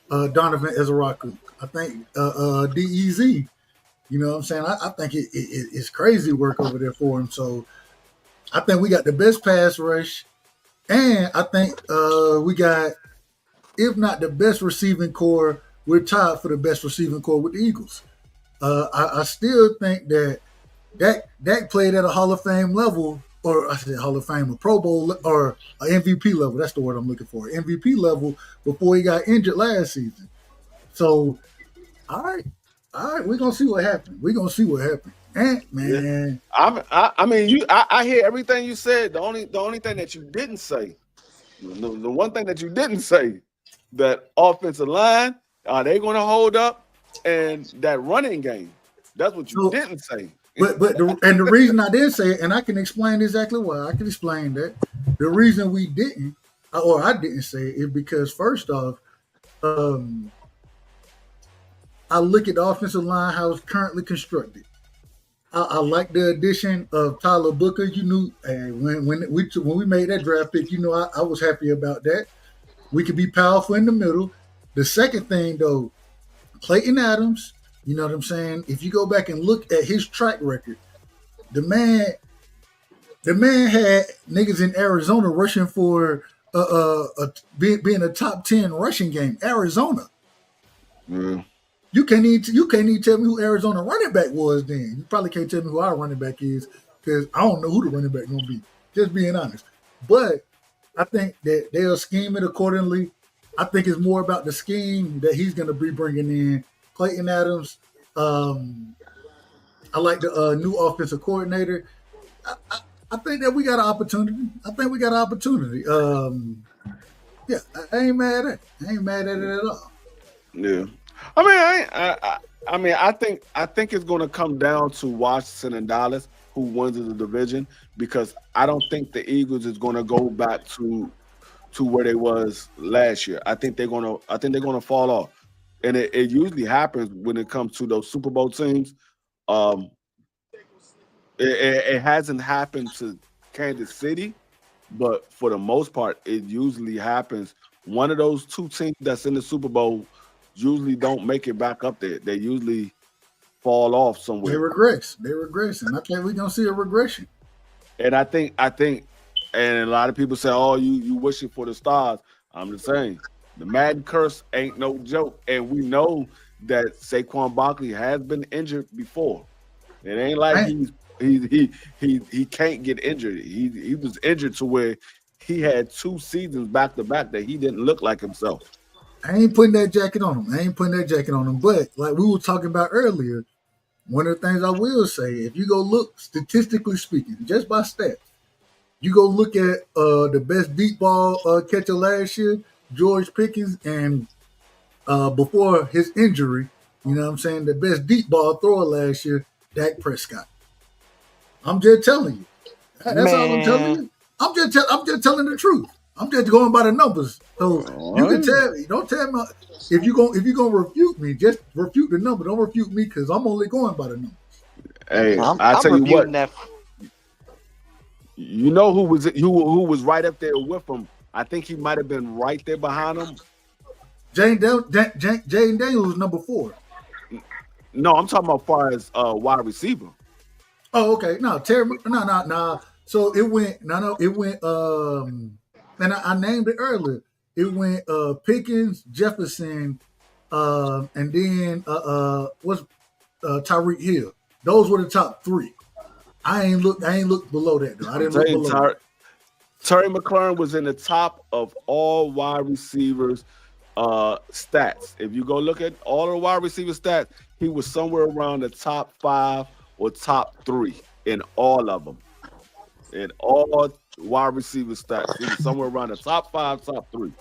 Donovan Ezaraku. I think DEZ, you know what I'm saying? I think it's crazy work over there for him. So I think we got the best pass rush, and I think we got, if not the best receiving core, we're tied for the best receiving core with the Eagles. I still think that Dak played at a Hall of Fame level, or I said Hall of Fame, a Pro Bowl, or an MVP level. That's the word I'm looking for. MVP level before he got injured last season. So, all right, we're gonna see what happens. And man, I hear everything you said. The only thing that you didn't say, the one thing that you didn't say, that offensive line, are they going to hold up? And that running game, that's what you didn't say. But the reason I didn't say it, and I can explain exactly why. I can explain that. The reason we didn't, or I didn't say it, is because first off, I look at the offensive line, how it's currently constructed. I like the addition of Tyler Booker. You knew when we made that draft pick, you know I was happy about that. We could be powerful in the middle. The second thing, though, Clayton Adams, you know what I'm saying? If you go back and look at his track record, the man had niggas in Arizona rushing for being a top 10 rushing game. Arizona. Mm. You can't even tell me who Arizona running back was then. You probably can't tell me who our running back is, because I don't know who the running back gonna be. Just being honest. But I think that they'll scheme it accordingly. I think it's more about the scheme that he's going to be bringing in Clayton Adams. I like the new offensive coordinator. I think that we got an opportunity. Yeah, I ain't mad at it. I ain't mad at it at all. Yeah, I mean, I think it's going to come down to Washington and Dallas who wins the division, because I don't think the Eagles is going to go back to where they was last year. I think they're gonna fall off, and it usually happens when it comes to those Super Bowl teams. Um, it hasn't happened to Kansas City, but for the most part, it usually happens. One of those two teams that's in the Super Bowl usually don't make it back up there. They usually fall off They somewhere. regress. And I think we're gonna see a regression. And I think, and a lot of people say, "Oh, you wishing for the stars." I'm just saying, the Madden curse ain't no joke, and we know that Saquon Barkley has been injured before. It ain't like Man, he can't get injured. He was injured to where he had 2 seasons back to back that he didn't look like himself. I ain't putting that jacket on him. But like we were talking about earlier, one of the things I will say, if you go look statistically speaking, just by stats, you go look at the best deep ball catcher last year, George Pickens, and before his injury, you know what I'm saying, the best deep ball thrower last year, Dak Prescott. I'm just telling you. That's all I'm telling Man, you. I'm just telling the truth. I'm just going by the numbers. So you can tell me. Don't tell me if you gonna refute me. Just refute the number. Don't refute me because I'm only going by the number. Hey, I'm I I'm tell you refuting what, that. you know who was right up there with him. I think he might have been right there behind him. Jaden Daniels was number 4. No, I'm talking about far as wide receiver. Oh, okay. No, Terry. No. So it went. No. It went. And I named it earlier. It went Pickens, Jefferson, and then what's Tyreek Hill. Those were the top 3. I ain't look below that though. I I'm didn't look telling you, below that. Terry McLaurin was in the top of all wide receivers stats. If you go look at all the wide receiver stats, he was somewhere around the top 5 or top 3 in all of them. In all wide receiver stats, he was somewhere around the top 5, top 3.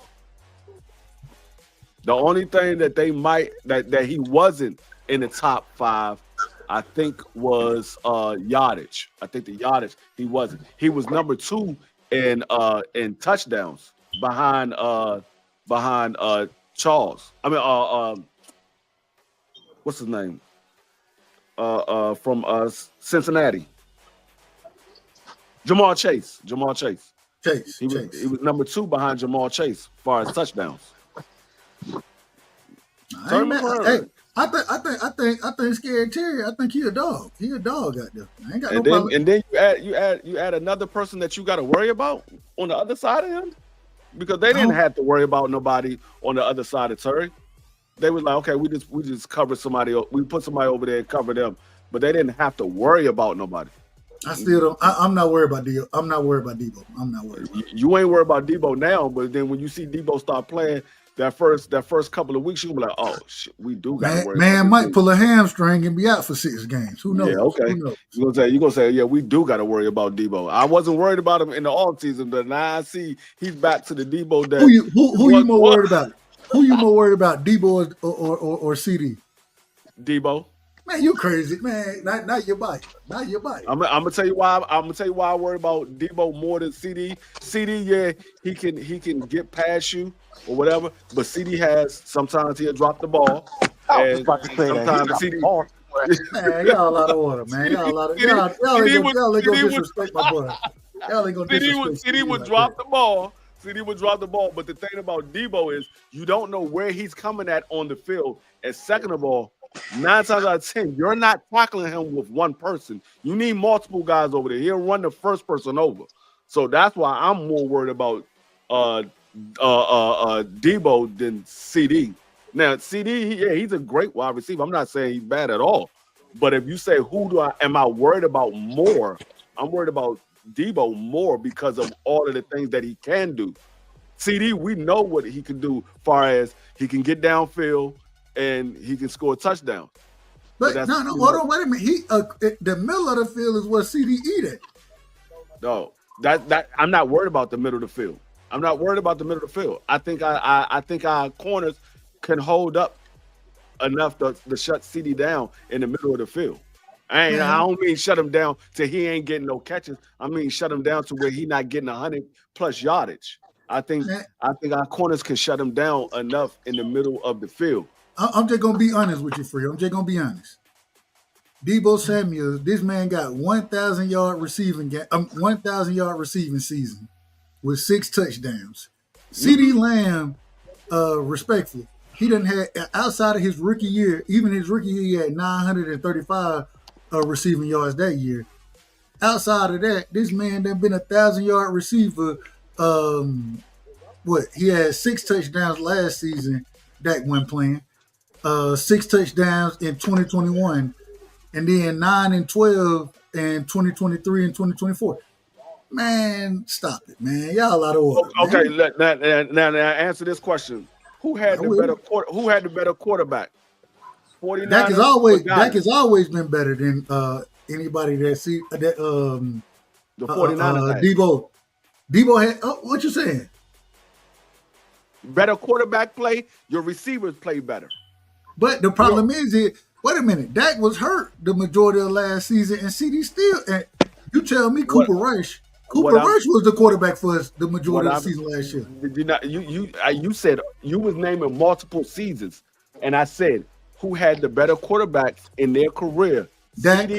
The only thing that they might that he wasn't in the top 5, I think, was yardage. I think the yardage he wasn't. He was number 2 in touchdowns behind Charles. I mean what's his name? From Cincinnati. Jamal Chase. Chase. He was number 2 behind Jamal Chase as far as touchdowns. I ain't mad. Hey, I think Scary Terry. I think he a dog. He a dog out there. I ain't got no problem. And then you add another person that you got to worry about on the other side of him, because they didn't have to worry about nobody on the other side of Terry. They was like, okay, we just cover somebody. We put somebody over there and cover them, but they didn't have to worry about nobody. I still don't. I'm not worried about Debo. I'm not worried about Debo. You ain't worried about Debo now, but then when you see Debo start playing that first couple of weeks, you're gonna be like, oh shit, we do got to worry. Man might pull a hamstring and be out for 6 games. Who knows? Yeah, okay. Who knows? You're gonna say, yeah, we do got to worry about Debo. I wasn't worried about him in the off season, but now I see he's back to the Debo that. Who you more worried about? Who you more worried about, Debo or CD? Debo. Man, you crazy, man. Not your bike. Not your bike. I'm gonna tell you why. I'm gonna tell you why I worry about Debo more than CD. CD, yeah, he can get past you or whatever, but CD sometimes he'll drop the ball. I was about to say that. Sometimes CD. Man, y'all out of order, man. Y'all ain't gonna disrespect my boy. Y'all ain't gonna disrespect. CD would drop the ball. CD would drop the ball, but the thing about Debo is you don't know where he's coming at on the field. And second of all, 9 times out of 10, you're not tackling him with one person. You need multiple guys over there. He'll run the first person over. So that's why I'm more worried about Debo than CD. Now, CD, he's a great wide receiver. I'm not saying he's bad at all. But if you say am I worried about more? I'm worried about Debo more because of all of the things that he can do. CD, we know what he can do as far as he can get downfield. and he can score touchdowns. But no, hold on, wait a minute. The middle of the field is what CDE at. No, that I'm not worried about the middle of the field. I'm not worried about the middle of the field. I think our corners can hold up enough to shut CD down in the middle of the field. I don't mean shut him down till he ain't getting no catches. I mean shut him down to where he not getting 100+ yardage. I think our corners can shut him down enough in the middle of the field. I'm just gonna be honest with you, Free. I'm just gonna be honest. Debo Samuel, this man got 1,000 yard receiving 1,000 yard receiving season with 6 touchdowns. CD Lamb, respectfully, he didn't have outside of his rookie year. Even his rookie year, he had 935 receiving yards that year. Outside of that, this man done been 1,000-yard receiver. He had 6 touchdowns last season. Dak went playing. 6 touchdowns in 2021, and then 9 and 12 in 2023 and 2024. Man, stop it, man. Y'all out of order. Okay, now answer this question. Who had the better quarterback? 49ers. Dak has always been better than anybody that see that the 49ers. Debo had what you saying? Better quarterback play, your receivers play better. But the problem is wait a minute, Dak was hurt the majority of last season, and CD still. And you tell me Cooper Rush was the quarterback for us the majority of the season last year. You said you was naming multiple seasons, and I said who had the better quarterbacks in their career? Dak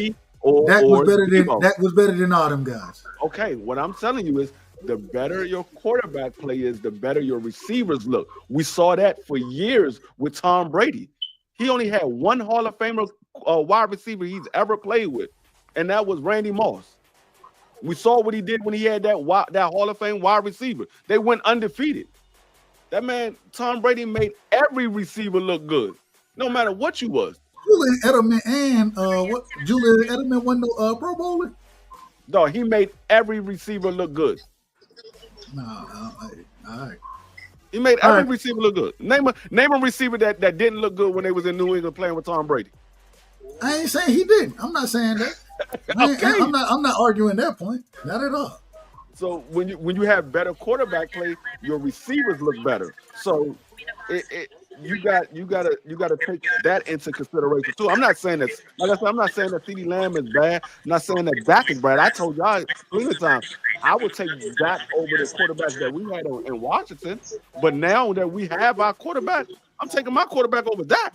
was better than all them guys. Okay, what I'm telling you is the better your quarterback play is, the better your receivers look. We saw that for years with Tom Brady. He only had one Hall of Famer wide receiver he's ever played with, and that was Randy Moss. We saw what he did when he had that Hall of Fame wide receiver. They went undefeated. That man, Tom Brady, made every receiver look good, no matter what you was. Julian Edelman won the Pro Bowler? No, he made every receiver look good. No, all right. He made every receiver look good. Name a receiver that didn't look good when they was in New England playing with Tom Brady. I ain't saying he didn't. I'm not saying that. Okay. I'm not arguing that point. Not at all. So when you have better quarterback play, your receivers look better. So you got to take that into consideration too. I'm not saying that. Like I said, I'm not saying that CeeDee Lamb is bad. I'm not saying that Dak is bad. I told y'all plenty of times I would take Dak over the quarterbacks that we had in Washington. But now that we have our quarterback, I'm taking my quarterback over Dak.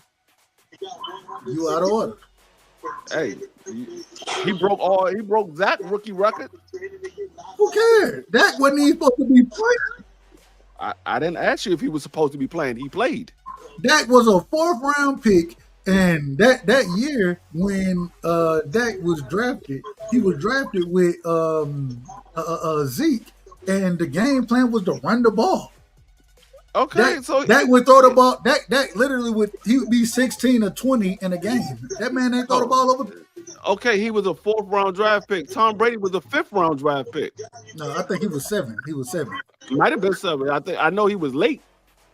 You out of order. Hey, he broke Zach's rookie record. Who cares? Dak wasn't even supposed to be playing. I didn't ask you if he was supposed to be playing. He played. Dak was a 4th round pick, and that year when Dak was drafted, he was drafted with Zeke, and the game plan was to run the ball. Okay, Dak would throw the ball. Dak literally he would be 16 or 20 in a game. That man ain't throw the ball over. Okay, he was a 4th round draft pick. Tom Brady was a 5th round draft pick. No, I think he was 7. He was 7. Might have been 7. I know he was late.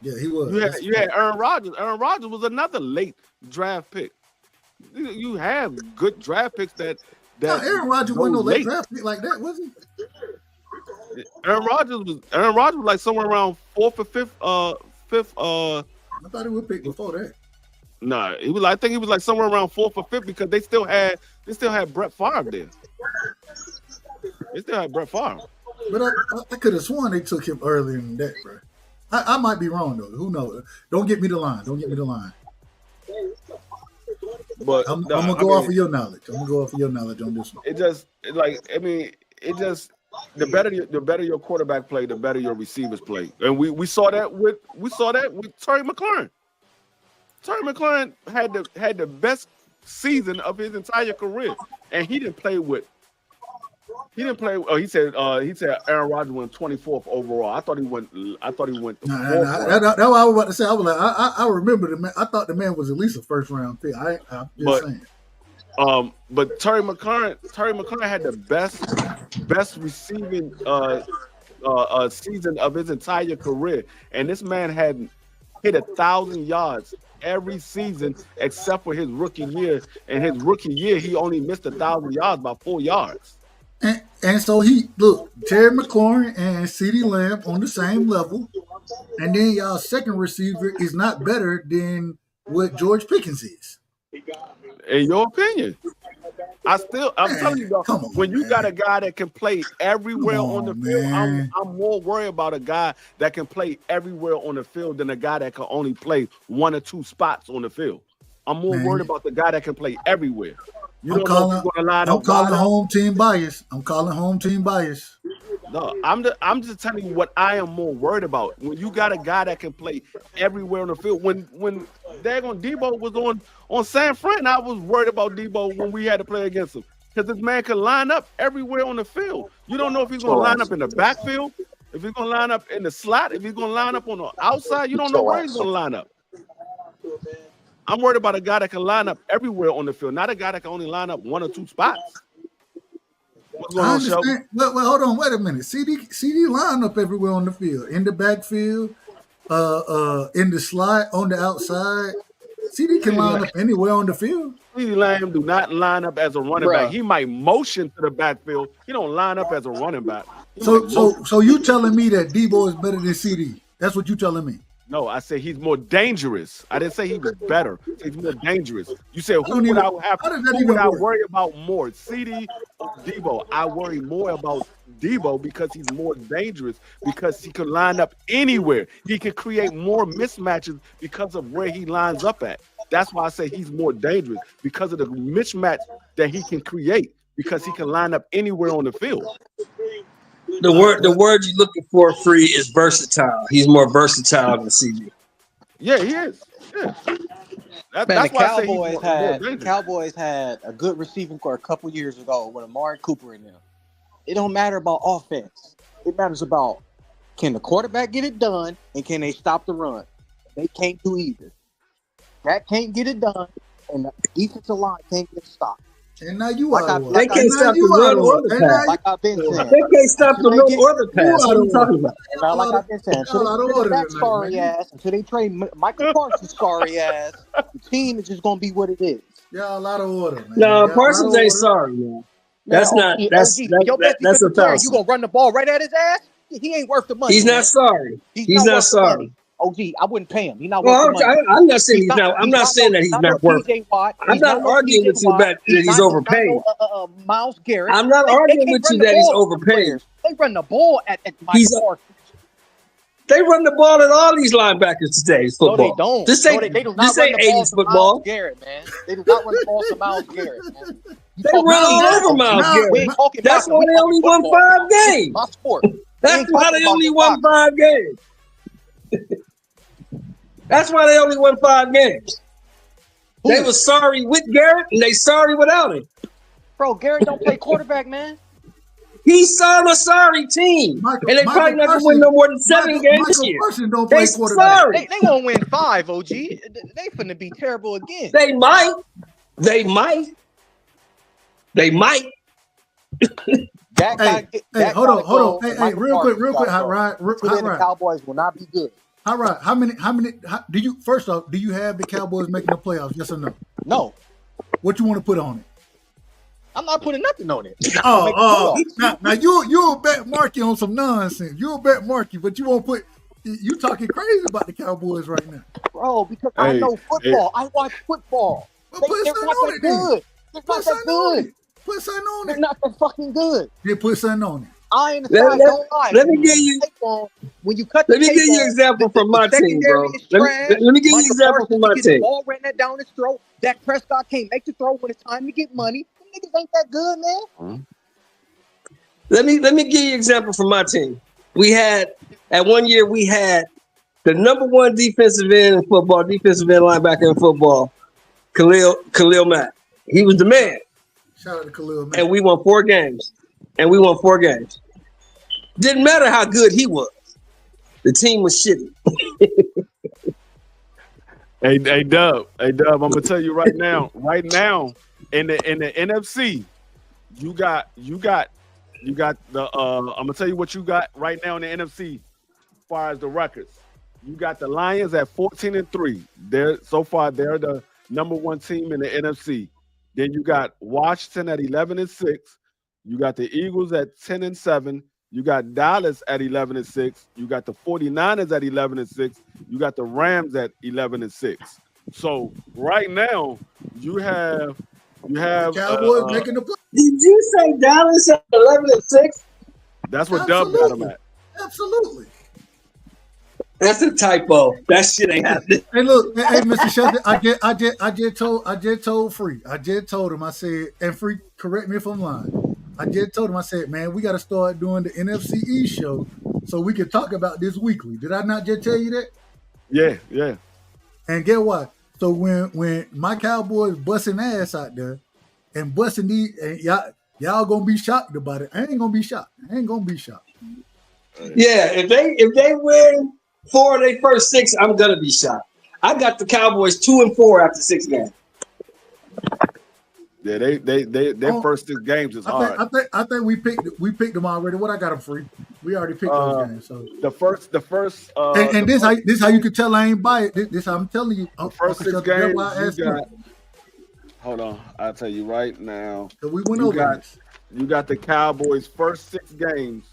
Yeah, he was. You had Aaron Rodgers. Aaron Rodgers was another late draft pick. You have good draft picks that Aaron Rodgers wasn't no late draft pick like that, was he? Aaron Rodgers was like somewhere around 4th or 5th. I thought he would pick before that. Nah, I think he was like somewhere around 4th or 5th because they still had Brett Favre there. They still had Brett Favre. But I could have sworn they took him earlier than that, bro. I might be wrong though. Who knows? Don't get me the line. But I'm gonna go off of your knowledge. I'm gonna go off of your knowledge on this one. The better your quarterback play, the better your receivers play, and we saw that with Terry McLaurin. Terry McLaurin had the best season of his entire career, and he didn't play. Oh, he said Aaron Rodgers went 24th overall. I thought he went. That's what I was about to say. I was like, I remember the man. I thought the man was at least a 1st round pick. I'm just saying. But Terry McLaurin had the best receiving season of his entire career, and this man had hit 1,000 yards every season except for his rookie year. And his rookie year, he only missed 1,000 yards by 4 yards. And so Terry McLaurin and CeeDee Lamb on the same level, and then y'all second receiver is not better than what George Pickens is. In your opinion? I'm telling you, come on, when you man. got a guy that can play everywhere on the field, man. I'm more worried about a guy that can play everywhere on the field than a guy that can only play 1 or 2 spots on the field. I'm more worried about the guy that can play everywhere. I'm calling home team bias. No, I'm just telling you what I am more worried about. When you got a guy that can play everywhere on the field, when daggone Debo was on San Fran, I was worried about Debo when we had to play against him. Because this man can line up everywhere on the field. You don't know if he's going to line up in the backfield, if he's going to line up in the slot, if he's going to line up on the outside. You don't know where he's going to line up. I'm worried about a guy that can line up everywhere on the field, not a guy that can only line up 1 or 2 spots. What's going on, Shelby? Well, hold on, wait a minute. CD line up everywhere on the field, in the backfield, in the slot, on the outside. CD can line up anywhere on the field. CeeDee Lamb do not line up as a running back. He might motion to the backfield. He don't line up as a running back. So you telling me that Debo is better than CD? That's what you telling me? No, I said he's more dangerous. I didn't say he was better. He's more dangerous. You said who would I worry about more, CD or Debo? I worry more about Debo because he's more dangerous, because he can line up anywhere. He can create more mismatches because of where he lines up at. That's why I say he's more dangerous, because of the mismatch that he can create, because he can line up anywhere on the field. The word you're looking for, Free, is versatile. He's more versatile than CD. Yeah, he is. Yeah. The Cowboys had a good receiving core a couple years ago with Amari Cooper in them. It don't matter about offense. It matters about, can the quarterback get it done, and can they stop the run? They can't do either. That can't get it done, and the defensive line can't get stopped. And now you they can't stop the run or the pass. Like I've been saying, they can't stop the run or the pass. What are you talking about? Like I've been saying, until they trade Michael Parsons' sorry ass, the team is just gonna be what it is. Yeah, a lot of order, man. No, Parsons ain't sorry, man. That's a fallacy. You gonna run the ball right at his ass? He ain't worth the money. He's not sorry. He's not sorry. OG, I wouldn't pay him. He's not worth the money. I'm not saying I'm not saying that he's not worth it. I'm not arguing with you about that he's overpaid. Miles Garrett. I'm not arguing with you that he's overpaid. They run the ball at Michael Parsons. They run the ball at all these linebackers today. Football. No, they don't. This ain't 80s football. Garrett, man. They do not run the ball to Miles Garrett, man. They run all over Miles Garrett. That's why they only won 5 games. My sport. That's why they only won 5 games. That's why they only won 5 games. They were sorry with Garrett, and they sorry without him. Bro, Garrett don't play quarterback, man. He's on a sorry team, and they probably not going to win no more than 7 games this year. They sorry. They won't win 5, OG. They finna be terrible again. They might. Hold on. Hey, real quick. Hot Rod. The Cowboys will not be good. All right. How many do you, first off, do you have the Cowboys making the playoffs? Yes or no? No. What you want to put on it? I'm not putting nothing on it. Now you'll bet Marky on some nonsense. You'll bet Marky, but you won't put, you talking crazy about the Cowboys right now. Bro, because I know football. I watch football. Well, they're not that good. They're not that good. Put something on it. They're not that fucking good. Yeah, put something on it. I understand. Don't lie. Let me give you. When you cut. Let me give you an example from my team, bro. Let me give you an example from my team. The ball ran that down his throat. Dak Prescott can't make the throw when it's time to get money. Them niggas ain't that good, man. Let me give you an example from my team. We had at one year we had the number 1 defensive end in football, defensive end linebacker in football, Khalil Mack. He was the man. Shout out to Khalil Mack. And we won 4 games. Didn't matter how good he was. The team was shitty. Hey Dub, I'm gonna tell you right now, in the NFC, you got the I'm gonna tell you what you got right now in the NFC as far as the records. You got the Lions at 14-3. They're the number one team in the NFC. Then you got Washington at 11-6. You got the Eagles at 10-7. You got Dallas at 11-6. You got the 49ers at 11-6. You got the Rams at 11-6. So right now you have Cowboys making the play. Did you say Dallas at 11-6? That's what Dub got them at. Absolutely. That's a typo. That shit ain't happening. Hey, look, hey, Mr. Shelton, I just told Free. I just told him. I said, and Free, correct me if I'm lying. I just told him. I said, man, we got to start doing the NFC East show so we can talk about this weekly. Did I not just tell you that? Yeah. And get what? So when my Cowboys busting ass out there and busting these, and y'all gonna be shocked about it. I ain't gonna be shocked. Yeah, if they win 4 of their first 6, I'm gonna be shocked. I got the Cowboys 2-4 after 6 games. Yeah, their first 6 games is hard. I think we picked them already. What I got them Free? We already picked those games. So the first and this how you can tell I ain't buy it. This how I'm telling you. The first 6 games you got. Hold on, I'll tell you right now. So we went over this. You got the Cowboys' first 6 games.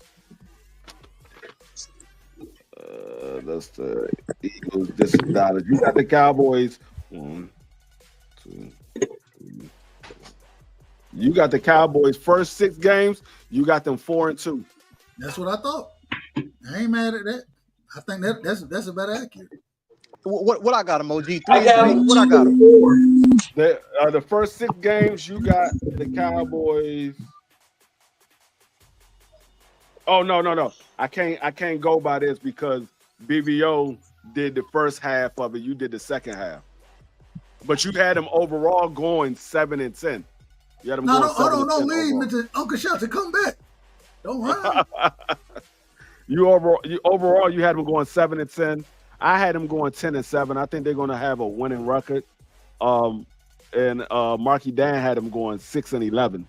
That's the Eagles. This is Dallas. You got the Cowboys. 1, 2, 3. You got the Cowboys' first 6 games. You got them 4-2. That's what I thought. I ain't mad at that. I think that's about accurate. What I got him, OG? 3 I got them what I got him? 2-4. The first 6 games, you got the Cowboys. Oh no! I can't go by this because BVO did the first half of it. You did the second half, but you had them overall going 7-10. You had them going 7-10. No, leave Mr. Uncle Shelton. Come back. Don't run. You overall you had them going 7-10. I had them going 10-7. I think they're going to have a winning record. And Marky Dan had them going 6-11.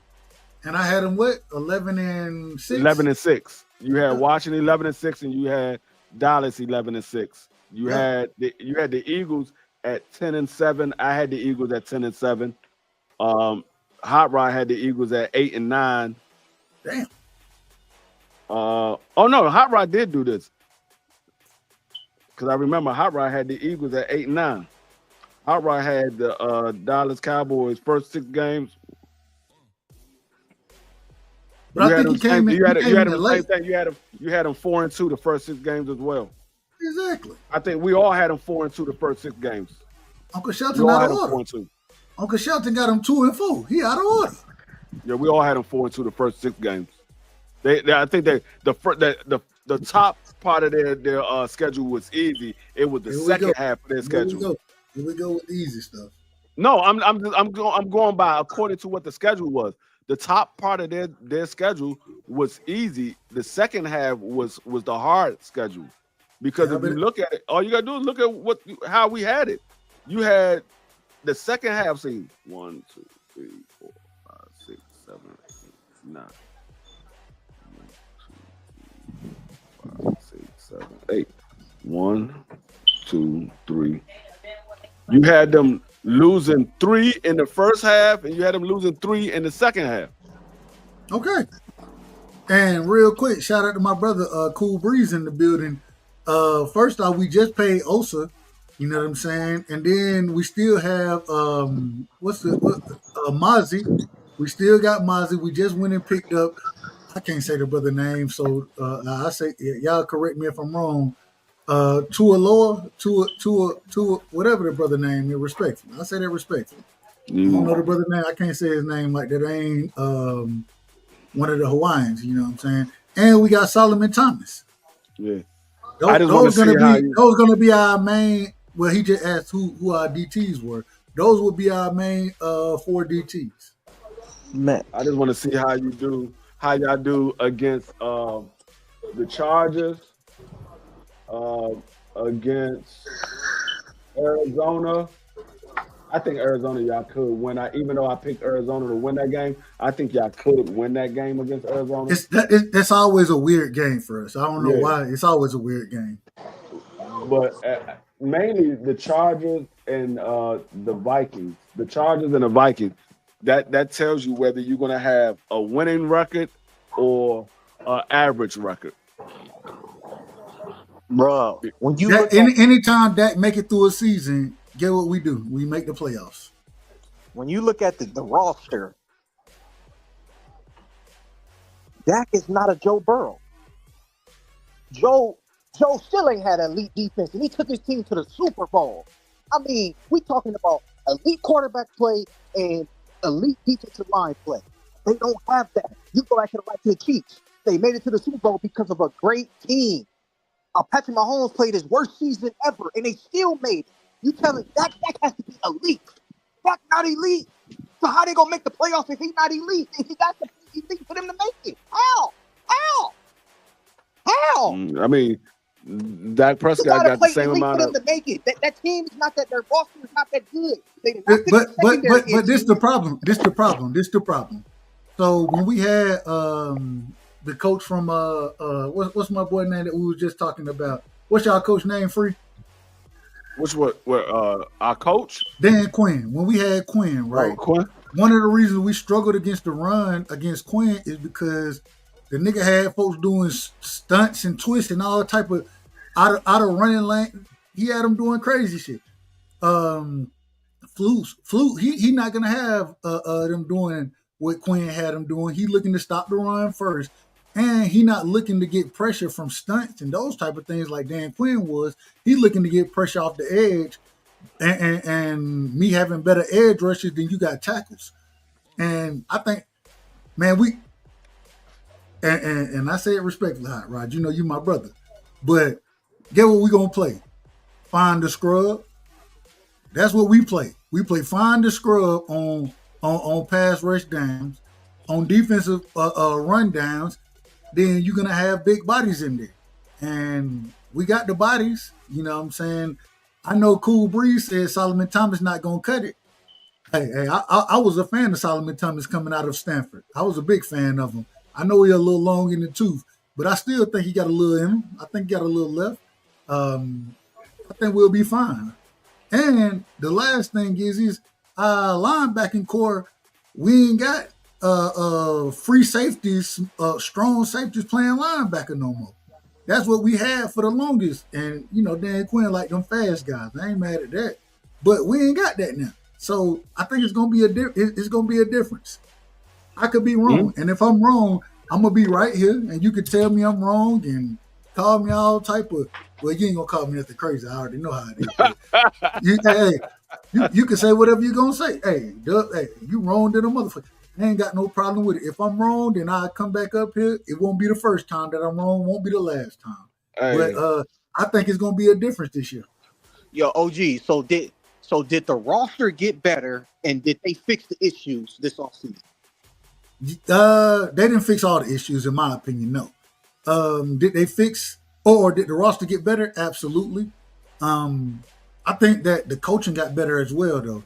And I had them what? 11-6. 11-6. You had Washington 11-6, and you had Dallas 11-6. You had the Eagles at 10-7. I had the Eagles at 10-7. Hot Rod had the Eagles at 8-9. Damn. Oh no, Hot Rod did do this. Because I remember Hot Rod had the Eagles at 8-9. Hot Rod had the Dallas Cowboys first 6 games. But I think he came in. You had them 4-2 the first 6 games as well. Exactly. I think we all had them 4-2 the first 6 games. Uncle Shelton out of order. 4-2. Uncle Shelton got them 2-4. He out of order. Yeah, we all had them 4-2 the first 6 games. I think the top part of their schedule was easy. It was the second half of their schedule. Here we go with the easy stuff. No, I'm going by according to what the schedule was. The top part of their schedule was easy. The second half was the hard schedule. Because if you look at it, all you gotta do is look at how we had it. You had the second half scene 1, 2, 3, 4, 5, 6, 7, 8, 9. 1, 2, 3, 4, 5, 6, 7, 8. 1, 2, 3. You had them losing 3 in the first half, and you had them losing 3 in the second half. Okay. And real quick, shout out to my brother, Cool Breeze in the building. First off, we just paid Osa, you know what I'm saying? And then we still have Mozzie. We still got Mozzie. We just went and picked up, I can't say the brother name, so I say y'all correct me if I'm wrong. Tua, whatever the brother name is, respectful. I say that respectful. I don't know the brother name. I can't say his name like that. I ain't one of the Hawaiians, you know what I'm saying? And we got Solomon Thomas. Yeah. Those gonna be our main. Well, he just asked who our DTs were. Those would be our main 4 DTs. Man, I just want to see how y'all do against the Chargers. Against Arizona, I think Arizona y'all could win. Even though I picked Arizona to win that game, I think y'all could win that game against Arizona. That's always a weird game for us. I don't know why. It's always a weird game. but mainly the Chargers and the Vikings. The Chargers and the Vikings. That tells you whether you're going to have a winning record or an average record. Bro, when you That look at anytime Dak make it through a season, get what we do? We make the playoffs. the roster, Dak is not a Joe Burrow. Joe still ain't had elite defense, and he took his team to the Super Bowl. I mean, we talking about elite quarterback play and elite defensive line play. They don't have that. You go back to the Chiefs. They made it to the Super Bowl because of a great team. Patrick Mahomes played his worst season ever, and they still made it. You telling Dak has to be elite. Dak not elite. So how they gonna make the playoffs if he's not elite? If he got to be elite for them to make it? How? I mean, Dak Prescott got the same amount of. To make it. That team is not that. Their roster is not that good. They did not pick But this the problem. This the problem. So when we had the coach from what's my boy name that we were just talking about? What's y'all coach name? Free? Our coach? Dan Quinn. When we had Quinn, right? Oh, Quinn. One of the reasons we struggled against the run against Quinn is because the nigga had folks doing stunts and twists and all type of out of running lane. He had them doing crazy shit. Flute. He not gonna have them doing what Quinn had him doing. He looking to stop the run first, and he not looking to get pressure from stunts and those type of things like Dan Quinn was. He looking to get pressure off the edge, and me having better edge rushes than you got tackles. And I think, man, and I say it respectfully, Hot Rod. You know you my brother, but get what we gonna play? Find the scrub. That's what we play. We play find the scrub on pass rush downs, on defensive run downs. Then you're gonna have big bodies in there, and we got the bodies. You know what I'm saying? I know Cool Breeze said Solomon Thomas not gonna cut it. Hey, I was a fan of Solomon Thomas coming out of Stanford. I was a big fan of him. I know he's a little long in the tooth, but I still think he got a little in him. I think he got a little left. I think we'll be fine. And the last thing is linebacking core. We ain't got free safeties, strong safeties playing linebacker no more. That's what we had for the longest. And you know, Dan Quinn like them fast guys. I ain't mad at that, but we ain't got that now. So I think it's gonna be a difference. I could be wrong, and if I'm wrong, I'm gonna be right here, and you could tell me I'm wrong and call me all type of. Well, you ain't gonna call me nothing crazy. I already know how it is. You can say whatever you gonna say. Hey, you wrong to the motherfucker. I ain't got no problem with it. If I'm wrong, then I come back up here. It won't be the first time that I'm wrong. Won't be the last time. Hey. But I think it's gonna be a difference this year. Yo, OG. So did the roster get better, and did they fix the issues this offseason? They didn't fix all the issues, in my opinion. No. Did they fix, or did the roster get better? Absolutely. I think that the coaching got better as well, though.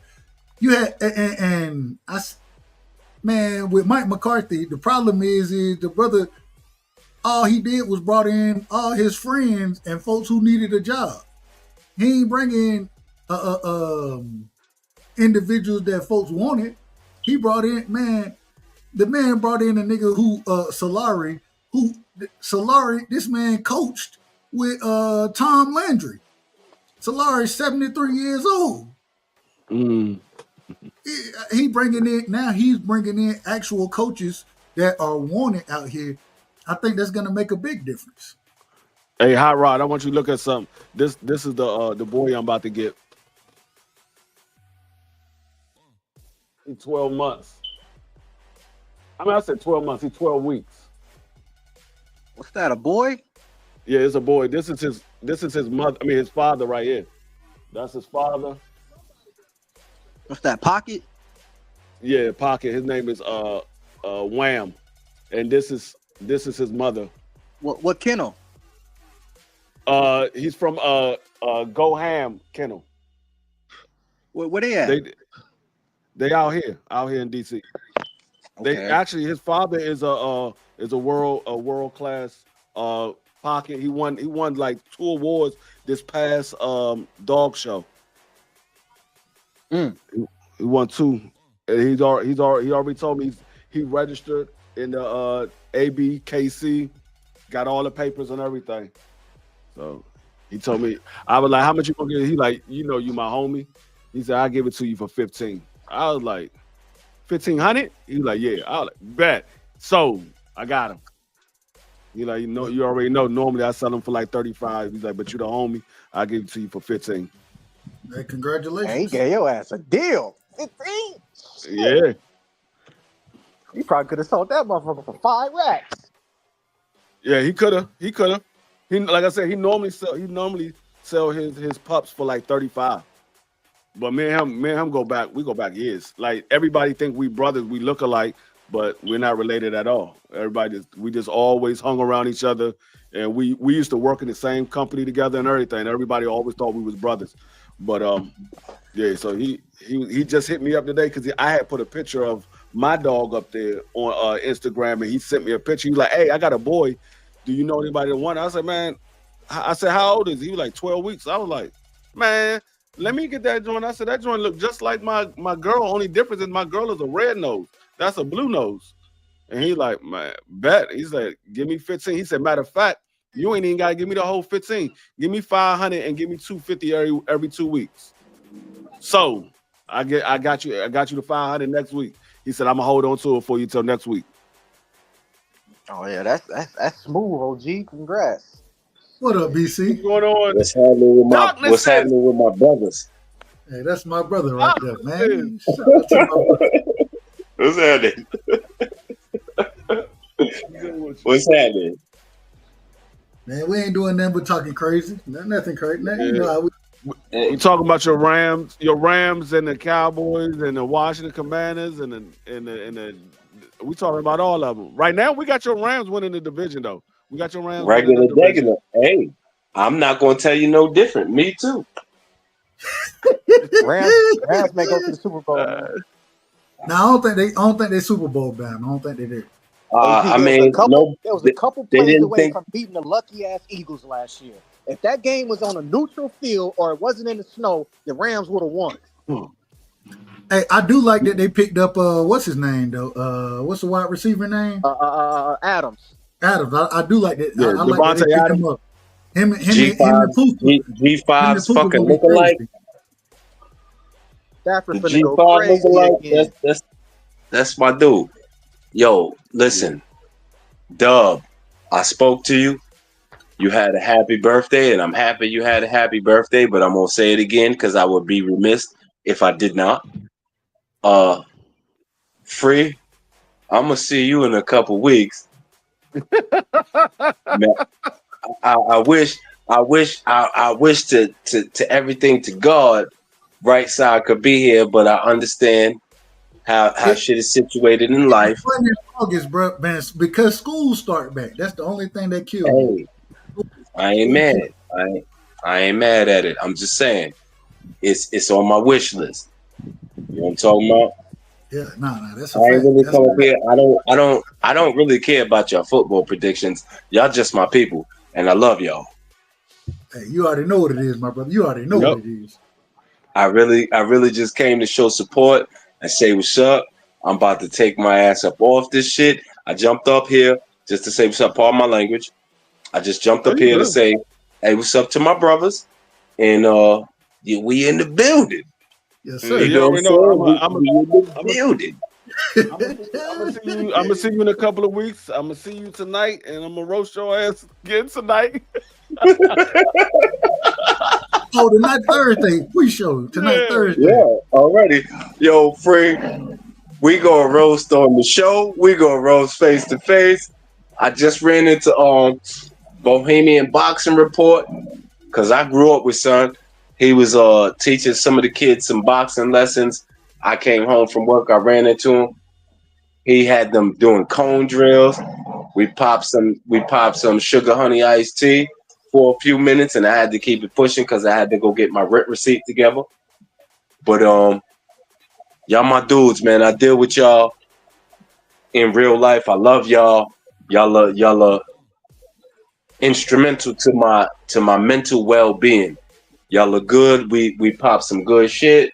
You had man, with Mike McCarthy, the problem is the brother. All he did was brought in all his friends and folks who needed a job. He ain't bringing individuals that folks wanted. He brought in the man brought in a nigga who Solari. This man coached with Tom Landry. Solari's 73 years old. He's bringing in actual coaches that are wanted out here. I think that's gonna make a big difference. Hey, Hot Rod, I want you to look at something. This is the boy I'm about to get. He's 12 months. I said 12 months. He's 12 weeks. What's that? A boy? Yeah, it's a boy. This is his mother. I mean, his father right here. That's his father. What's that? Pocket? Yeah, Pocket. His name is Wham, and this is his mother. What kennel? He's from Go Ham Kennel. Where they at? They out here in DC. Okay. They actually, his father is a world class pocket. He won like 2 awards this past dog show. Mm. He won 2. And he already told me he registered in the ABKC, got all the papers and everything. So he told me, I was like, how much you gonna get? He like, you my homie. He said, I'll give it to you for 15. I was like, 1,500? He was like, yeah. I was like, bet. So I got him. He like, you already know. Normally I sell them for like 35. He's like, but you the homie. I'll give it to you for 15. Hey, congratulations. Man, he gave your ass a deal. 15? Yeah. You probably could have sold that motherfucker for 5 racks. Yeah, he could have. He like I said, he normally sell his pups for like 35. But me and him go back years. Like everybody think we brothers, we look alike, but we're not related at all. We just always hung around each other, and we used to work in the same company together and everything. Everybody always thought we was brothers. But yeah, so he just hit me up today because I had put a picture of my dog up there on Instagram, and he sent me a picture. He was like, hey, I got a boy. Do you know anybody that want it? I said, man, I said, how old is he? He was like 12 weeks. I was like, man, let me get that joint. I said, that joint look just like my girl. Only difference is my girl is a red nose. That's a blue nose. And he like, man, bet. He's like, give me 15. He said, matter of fact, you ain't even got to give me the whole 15. Give me 500 and give me 250 every 2 weeks. So I got you the 500 next week. He said, I'm gonna hold on to it for you till next week. Oh yeah, that's smooth, OG. Congrats. What up, BC? What's going on? What's happening with my brothers? Hey, that's my brother right there, man. Shout out to my brother. What's happening? What's happening? Man, we ain't doing nothing but talking crazy. Nothing crazy. You know how we talking about your Rams and the Cowboys and the Washington Commanders and the we talking about all of them. Right now, we got your Rams winning the division, though. We got your Rams regular. Hey, I'm not gonna tell you no different. Me too. Rams may go to the Super Bowl. No, I don't think they Super Bowl bound. I don't think they did. There was a couple plays away from beating the lucky ass Eagles last year. If that game was on a neutral field or it wasn't in the snow, the Rams would have won. Hey, I do like that they picked up what's his name though? What's the wide receiver name? Adams. I do like that. Yeah, I like that they picked him up. Him G5's fucking lookalike. Stafford The finna go G5 crazy again. lookalike. That's my dude. Yo, listen, Dub, I spoke to you. You had a happy birthday, and I'm happy you had a happy birthday, but I'm going to say it again because I would be remiss if I did not. Free, I'm going to see you in a couple weeks. Man, I wish to everything to God, right side could be here, but I understand how shit is situated in life. In August, bro, man, because school start back. That's the only thing that kills me. I ain't mad. I ain't mad at it. I'm just saying, it's on my wish list. You know what I'm talking about? Yeah, no, that's I ain't really come up here. I don't really care about your football predictions. Y'all just my people, and I love y'all. Hey, you already know what it is, my brother. You already know what it is. I really just came to show support and say what's up. I'm about to take my ass up off this shit. I jumped up here just to say what's up. Pardon my language. I just jumped up here to say, hey, what's up to my brothers? And we in the building. Yes, sir. You already know. I'm in the building. I'm gonna see you in a couple of weeks. I'm gonna see you tonight, and I'm gonna roast your ass again tonight. Oh, tonight Thursday, pre-show. Thursday. Yeah, already. Yo, Free, we gonna roast on the show. We gonna roast face to face. I just ran into Bohemian Boxing Report because I grew up with son. He was teaching some of the kids some boxing lessons. I came home from work. I ran into him. He had them doing cone drills. We popped some sugar honey iced tea for a few minutes, and I had to keep it pushing because I had to go get my rent receipt together. But y'all my dudes, man. I deal with y'all in real life. I love y'all. Y'all instrumental to my mental well-being. Y'all look good. We pop some good shit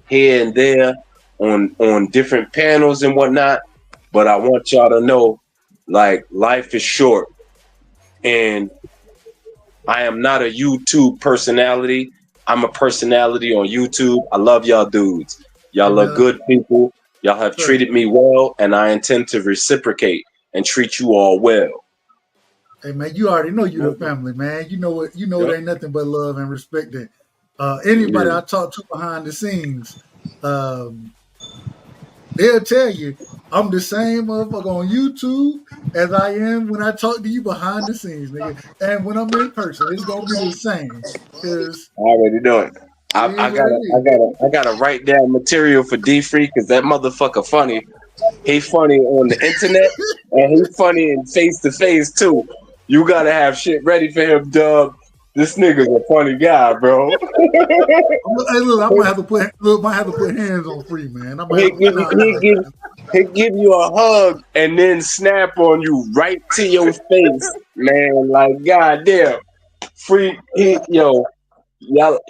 here and there on different panels and whatnot. But I want y'all to know, like, life is short, and I am not a YouTube personality. I'm a personality on YouTube. I love y'all dudes. Y'all look good people. Y'all have treated me well, and I intend to reciprocate and treat you all well. Hey man, you already know you the family, man. You know what? You know it ain't nothing but love and respect. That anybody I talk to behind the scenes, they'll tell you I'm the same motherfucker on YouTube as I am when I talk to you behind the scenes, nigga. And when I'm in person, it's gonna be the same. Cause I already know it. I gotta write down material for D Free because that motherfucker funny. He funny on the internet and he funny in face to face too. You gotta have shit ready for him, Dub. This nigga's a funny guy, bro. Hey, look, I might have to put hands on Free, man. He give you a hug and then snap on you right to your face, man. Like, goddamn. Free, y'all.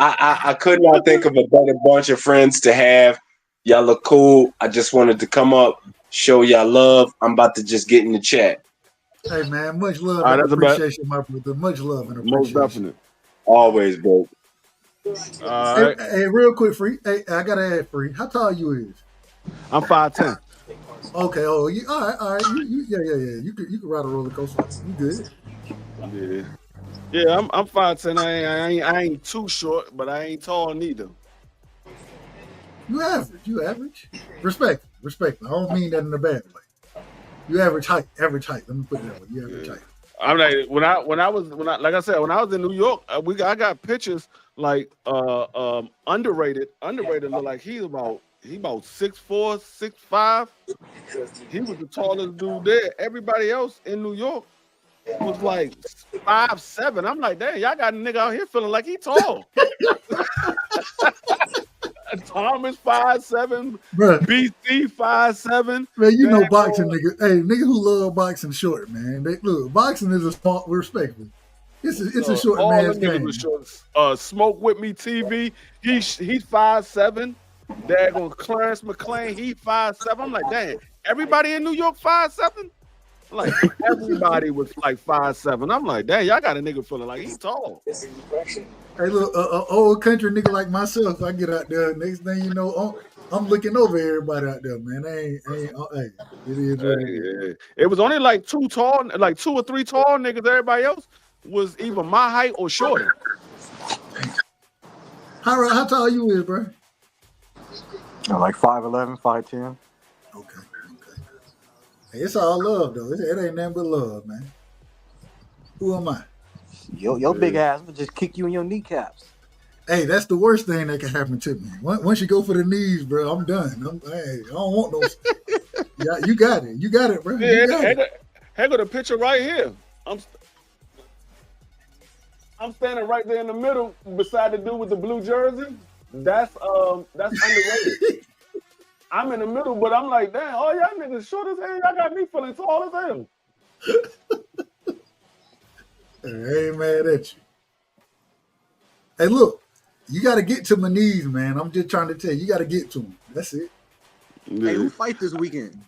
I could not think of a better bunch of friends to have. Y'all look cool. I just wanted to come up, show y'all love. I'm about to just get in the chat. Hey man, much love and appreciation, my brother. Much love and appreciation. Most definite. Always, bro. Hey, real quick, Free. Hey, I gotta add, Free. How tall you is? I'm 5'10". Okay. Oh, you all right. Yeah. You could ride a roller coaster. You good? Yeah. I'm 5'10". I ain't too short, but I ain't tall neither. You average. Respect. I don't mean that in a bad way. You average height. Let me put it that way. You average height. I'm like when I like I said, when I was in New York, I got pictures like underrated look like he about 6'4", 6'5". He was the tallest dude there. Everybody else in New York was like 5'7". I'm like, damn, y'all got a nigga out here feeling like he tall. Thomas 5'7", BC 5'7". Man, you know boxing niggas. Hey, niggas who love boxing short, man. Look, boxing is a sport respectful. It's a short man's game. Smoke with me, TV. He's 5'7". Daggone Clarence McClain, he 5'7". I'm like, damn, everybody in New York 5'7". Like everybody was like 5'7". I'm like, damn, y'all got a nigga feeling like he's tall. Hey, look, old country nigga like myself, I get out there. Next thing you know, I'm looking over everybody out there, man. Hey, it is what it is. It was only like two or three tall niggas. Everybody else was either my height or shorter. How tall you is, bro? Like 5'11", 5'10". Okay. Hey, it's all love though. It ain't nothing but love, man. Who am I? Your big ass would just kick you in your kneecaps. Hey, that's the worst thing that can happen to me. Once you go for the knees, bro, I'm done. I don't want those. Yeah, you got it, bro. Yeah, I got a picture right here. I'm standing right there in the middle beside the dude with the blue jersey. That's underrated. I'm in the middle, but I'm like, damn, all y'all niggas short as hell. Y'all got me feeling tall as hell. I ain't mad at you. Hey, look, you got to get to my knees, man. I'm just trying to tell you, you got to get to them. That's it. Yeah. Hey, who fight this weekend?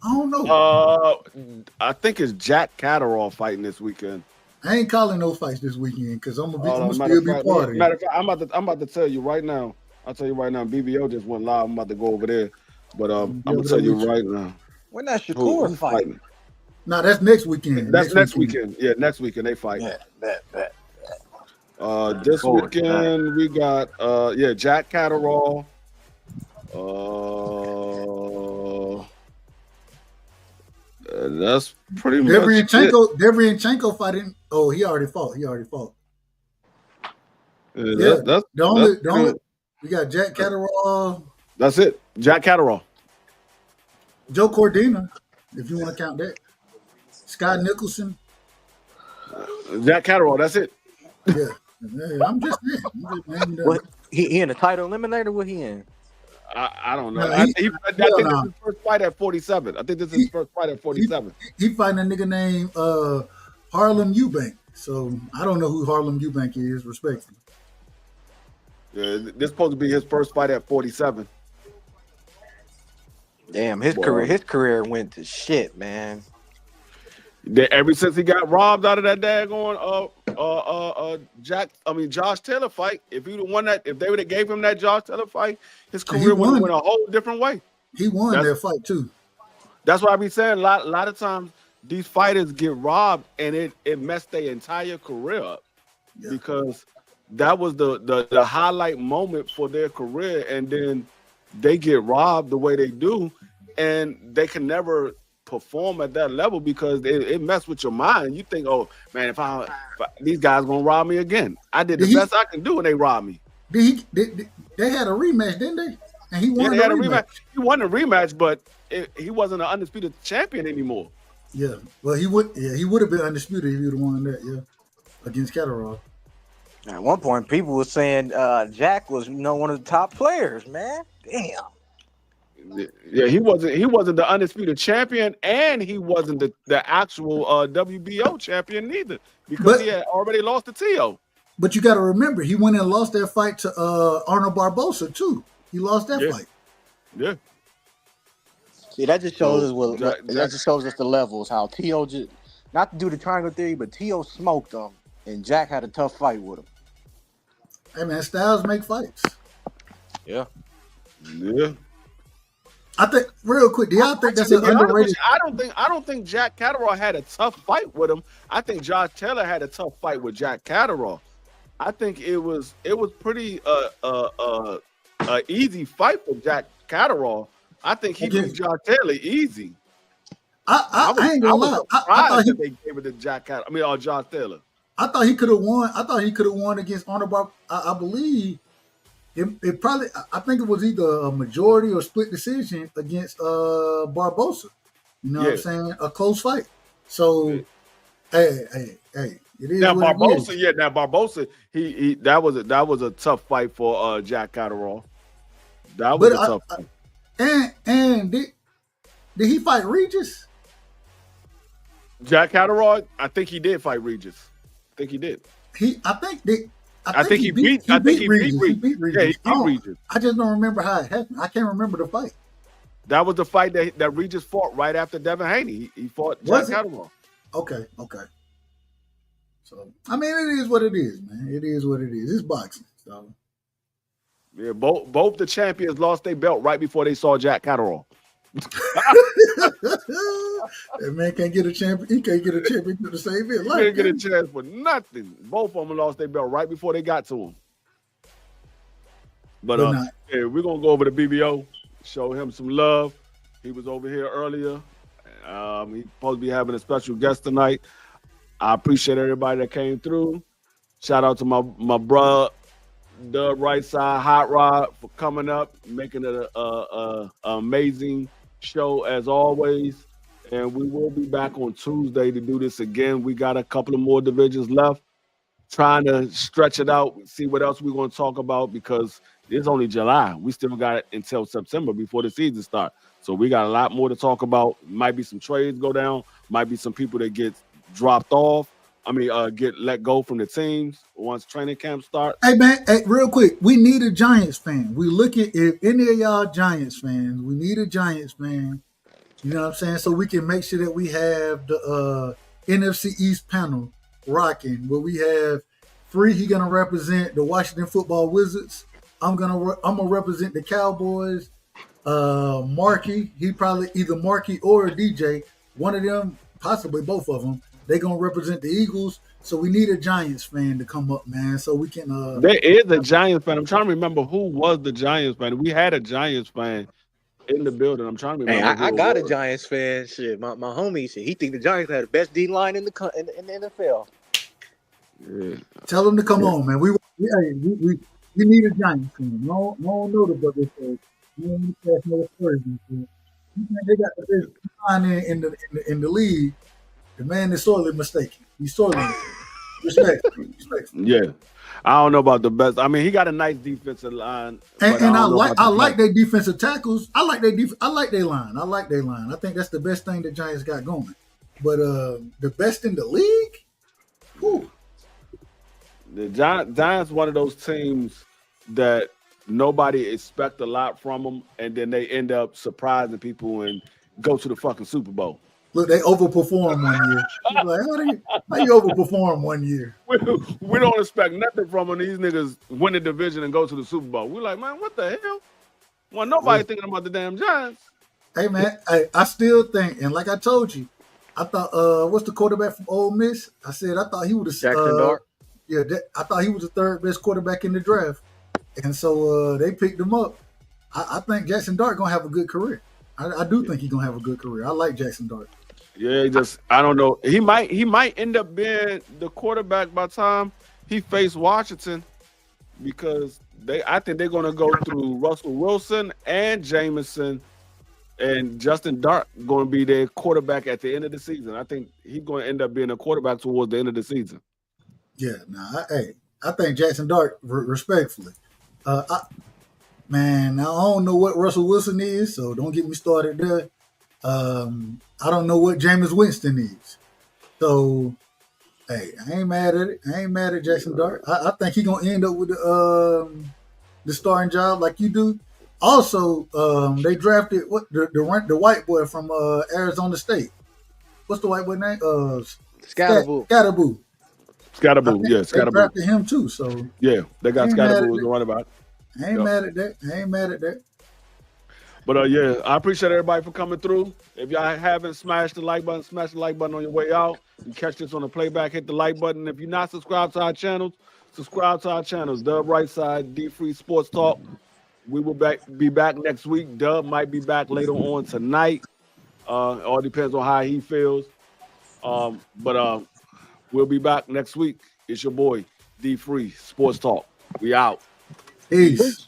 I don't know. I think it's Jack Catterall fighting this weekend. I ain't calling no fights this weekend because I'm gonna still be part of it. Matter of fact, I'm about to tell you right now. I'll tell you right now. BBO just went live. I'm about to go over there, but I'm gonna tell you right now. When that Shakur fighting? No, that's next weekend. That's next weekend. Yeah, next weekend they fight. Yeah, bet. This weekend we got Jack Catterall. That's pretty much it. Debrianchenko fighting. Oh, he already fought. The only we got Jack Catterall. That's it. Jack Catterall. Joe Cordina, if you want to count that. Scott Nicholson. Jack Catterall, that's it. Yeah. I'm just saying. What, he in the title eliminator? What he in? I don't know. I think this is his first fight at 47. I think this is his first fight at 47. He fighting a nigga named Harlem Eubank. So I don't know who Harlem Eubank is, respectfully. Yeah, this supposed to be his first fight at 47. Damn, his career went to shit, man. Ever since he got robbed out of that daggone Josh Taylor fight, if he won that, if they would have gave him that Josh Taylor fight, his career would have went a whole different way. He won that fight too. That's what I be saying. A lot of times these fighters get robbed and it messed their entire career up because that was the highlight moment for their career, and then they get robbed the way they do, and they can never perform at that level because it messed with your mind. You think, oh man, if these guys gonna rob me again, I did the best I can do, and they robbed me. They had a rematch, didn't they? And he won the rematch. He won the rematch, but he wasn't an undisputed champion anymore. Yeah, well, he would have been undisputed if he would have won that, against Catterall. At one point, people were saying Jack was, one of the top players, man. Damn. Yeah, he wasn't the undisputed champion, and he wasn't the actual WBO champion neither, because he had already lost to Tio. But you got to remember, he went and lost that fight to Arnold Barbosa too. He lost that fight. Yeah. See, that just shows us that just shows us the levels. How Tio just, not to do the triangle theory, but Tio smoked him, and Jack had a tough fight with him. Hey man, styles make fights. Yeah. I think real quick, do y'all think that's an underrated? I don't think Jack Catterall had a tough fight with him. I think Josh Taylor had a tough fight with Jack Catterall. I think it was pretty easy fight for Jack Catterall. I think he beat Josh Taylor easy. I ain't gonna lie. I thought they gave it to Josh Taylor. I thought he could have won. I thought he could have won against Arnold Bar. I believe it probably. I think it was either a majority or split decision against Barbosa. You know what I'm saying? A close fight. So, hey, it is now what Barbosa. it is. Yeah, now Barbosa. He that was a tough fight for Jack Catterall. That was a tough fight. And did he fight Regis? Jack Catterall, I think he did fight Regis. I think he did. I think he beat Regis. Yeah, he beat Regis. I just don't remember how it happened. I can't remember the fight. That was the fight that Regis fought right after Devin Haney. He fought Jack Catterall. Okay. So I mean, it is what it is, man. It is what it is. It's boxing. So yeah, both the champions lost their belt right before they saw Jack Catterall. That man can't get a champion. He can't get a champion to the same event. He can't get a chance for nothing. Both of them lost their belt right before they got to him. But yeah, we're gonna go over to BBO, show him some love. He was over here earlier. He's supposed to be having a special guest tonight. I appreciate everybody that came through. Shout out to my brother, the Right Side Hot Rod, for coming up, making it a amazing show as always. And we will be back on Tuesday to do this again. We got a couple of more divisions left, trying to stretch it out, see what else we're going to talk about, because it's only July. We still got it until September before the season starts. So we got a lot more to talk about. Might be some trades go down. Might be some people that get dropped off. Get let go from the teams once training camp starts. Hey, man, real quick, we need a Giants fan. We look at, if any of y'all Giants fans, we need a Giants fan. You know what I'm saying? So we can make sure that we have the NFC East panel rocking, where we have Free. He gonna represent the Washington Football Wizards. I'm gonna represent the Cowboys. Marky, he probably either Marky or DJ. One of them, possibly both of them. They're gonna represent the Eagles. So we need a Giants fan to come up, man, so we can. There is a Giants fan. I'm trying to remember who was the Giants fan. We had a Giants fan in the building. I'm trying to remember. Hey, I got a Giants fan. Shit, my homie said he think the Giants had the best D line in the NFL. Yeah. Tell them to come on, man. We need a Giants fan. No know the brother says they got the best line in the league. The man is sorely mistaken. He's sorely mistaken. Respect. Yeah. I don't know about the best. I mean, he got a nice defensive line. And I like their defensive tackles. I like their line. I think that's the best thing the Giants got going. But the best in the league? The Giants one of those teams that nobody expect a lot from them, and then they end up surprising people and go to the fucking Super Bowl. Look, they overperform 1 year. Like, how you overperform 1 year? We don't expect nothing from them. These niggas win the division and go to the Super Bowl. We're like, man, what the hell? Well, nobody thinking about the damn Giants. Hey, man, I still think, and like I told you, I thought, what's the quarterback from Ole Miss? I said I thought he was Jackson Dart. Yeah, I thought he was the third best quarterback in the draft, and so they picked him up. I think Jackson Dart gonna have a good career. I do think he's gonna have a good career. I like Jackson Dart. Yeah, I don't know. He might end up being the quarterback by the time he faced Washington, because I think they're gonna go through Russell Wilson and Jameson, and Justin Dart going to be their quarterback at the end of the season. I think he's going to end up being a quarterback towards the end of the season. Yeah, I think Jackson Dart, respectfully. Man, I don't know what Russell Wilson is, so don't get me started there. I don't know what Jameis Winston is. So, hey, I ain't mad at it. I ain't mad at Jackson Dart. I think he's going to end up with the starting job like you do. Also, they drafted the white boy from Arizona State. What's the white boy name? Scatterboo. Scatterboo. Scatterboo, yeah, Scatterboo. They drafted him too, so yeah, they got Scatterboo as a running back. I ain't mad at that. But yeah, I appreciate everybody for coming through. If y'all haven't smashed the like button, smash the like button on your way out. You catch this on the playback, hit the like button. If you're not subscribed to our channels, subscribe to our channels. Dub Right Side, D Free Sports Talk. We will be back next week. Dub might be back later on tonight. All depends on how he feels. But we'll be back next week. It's your boy, D Free Sports Talk. We out. Peace.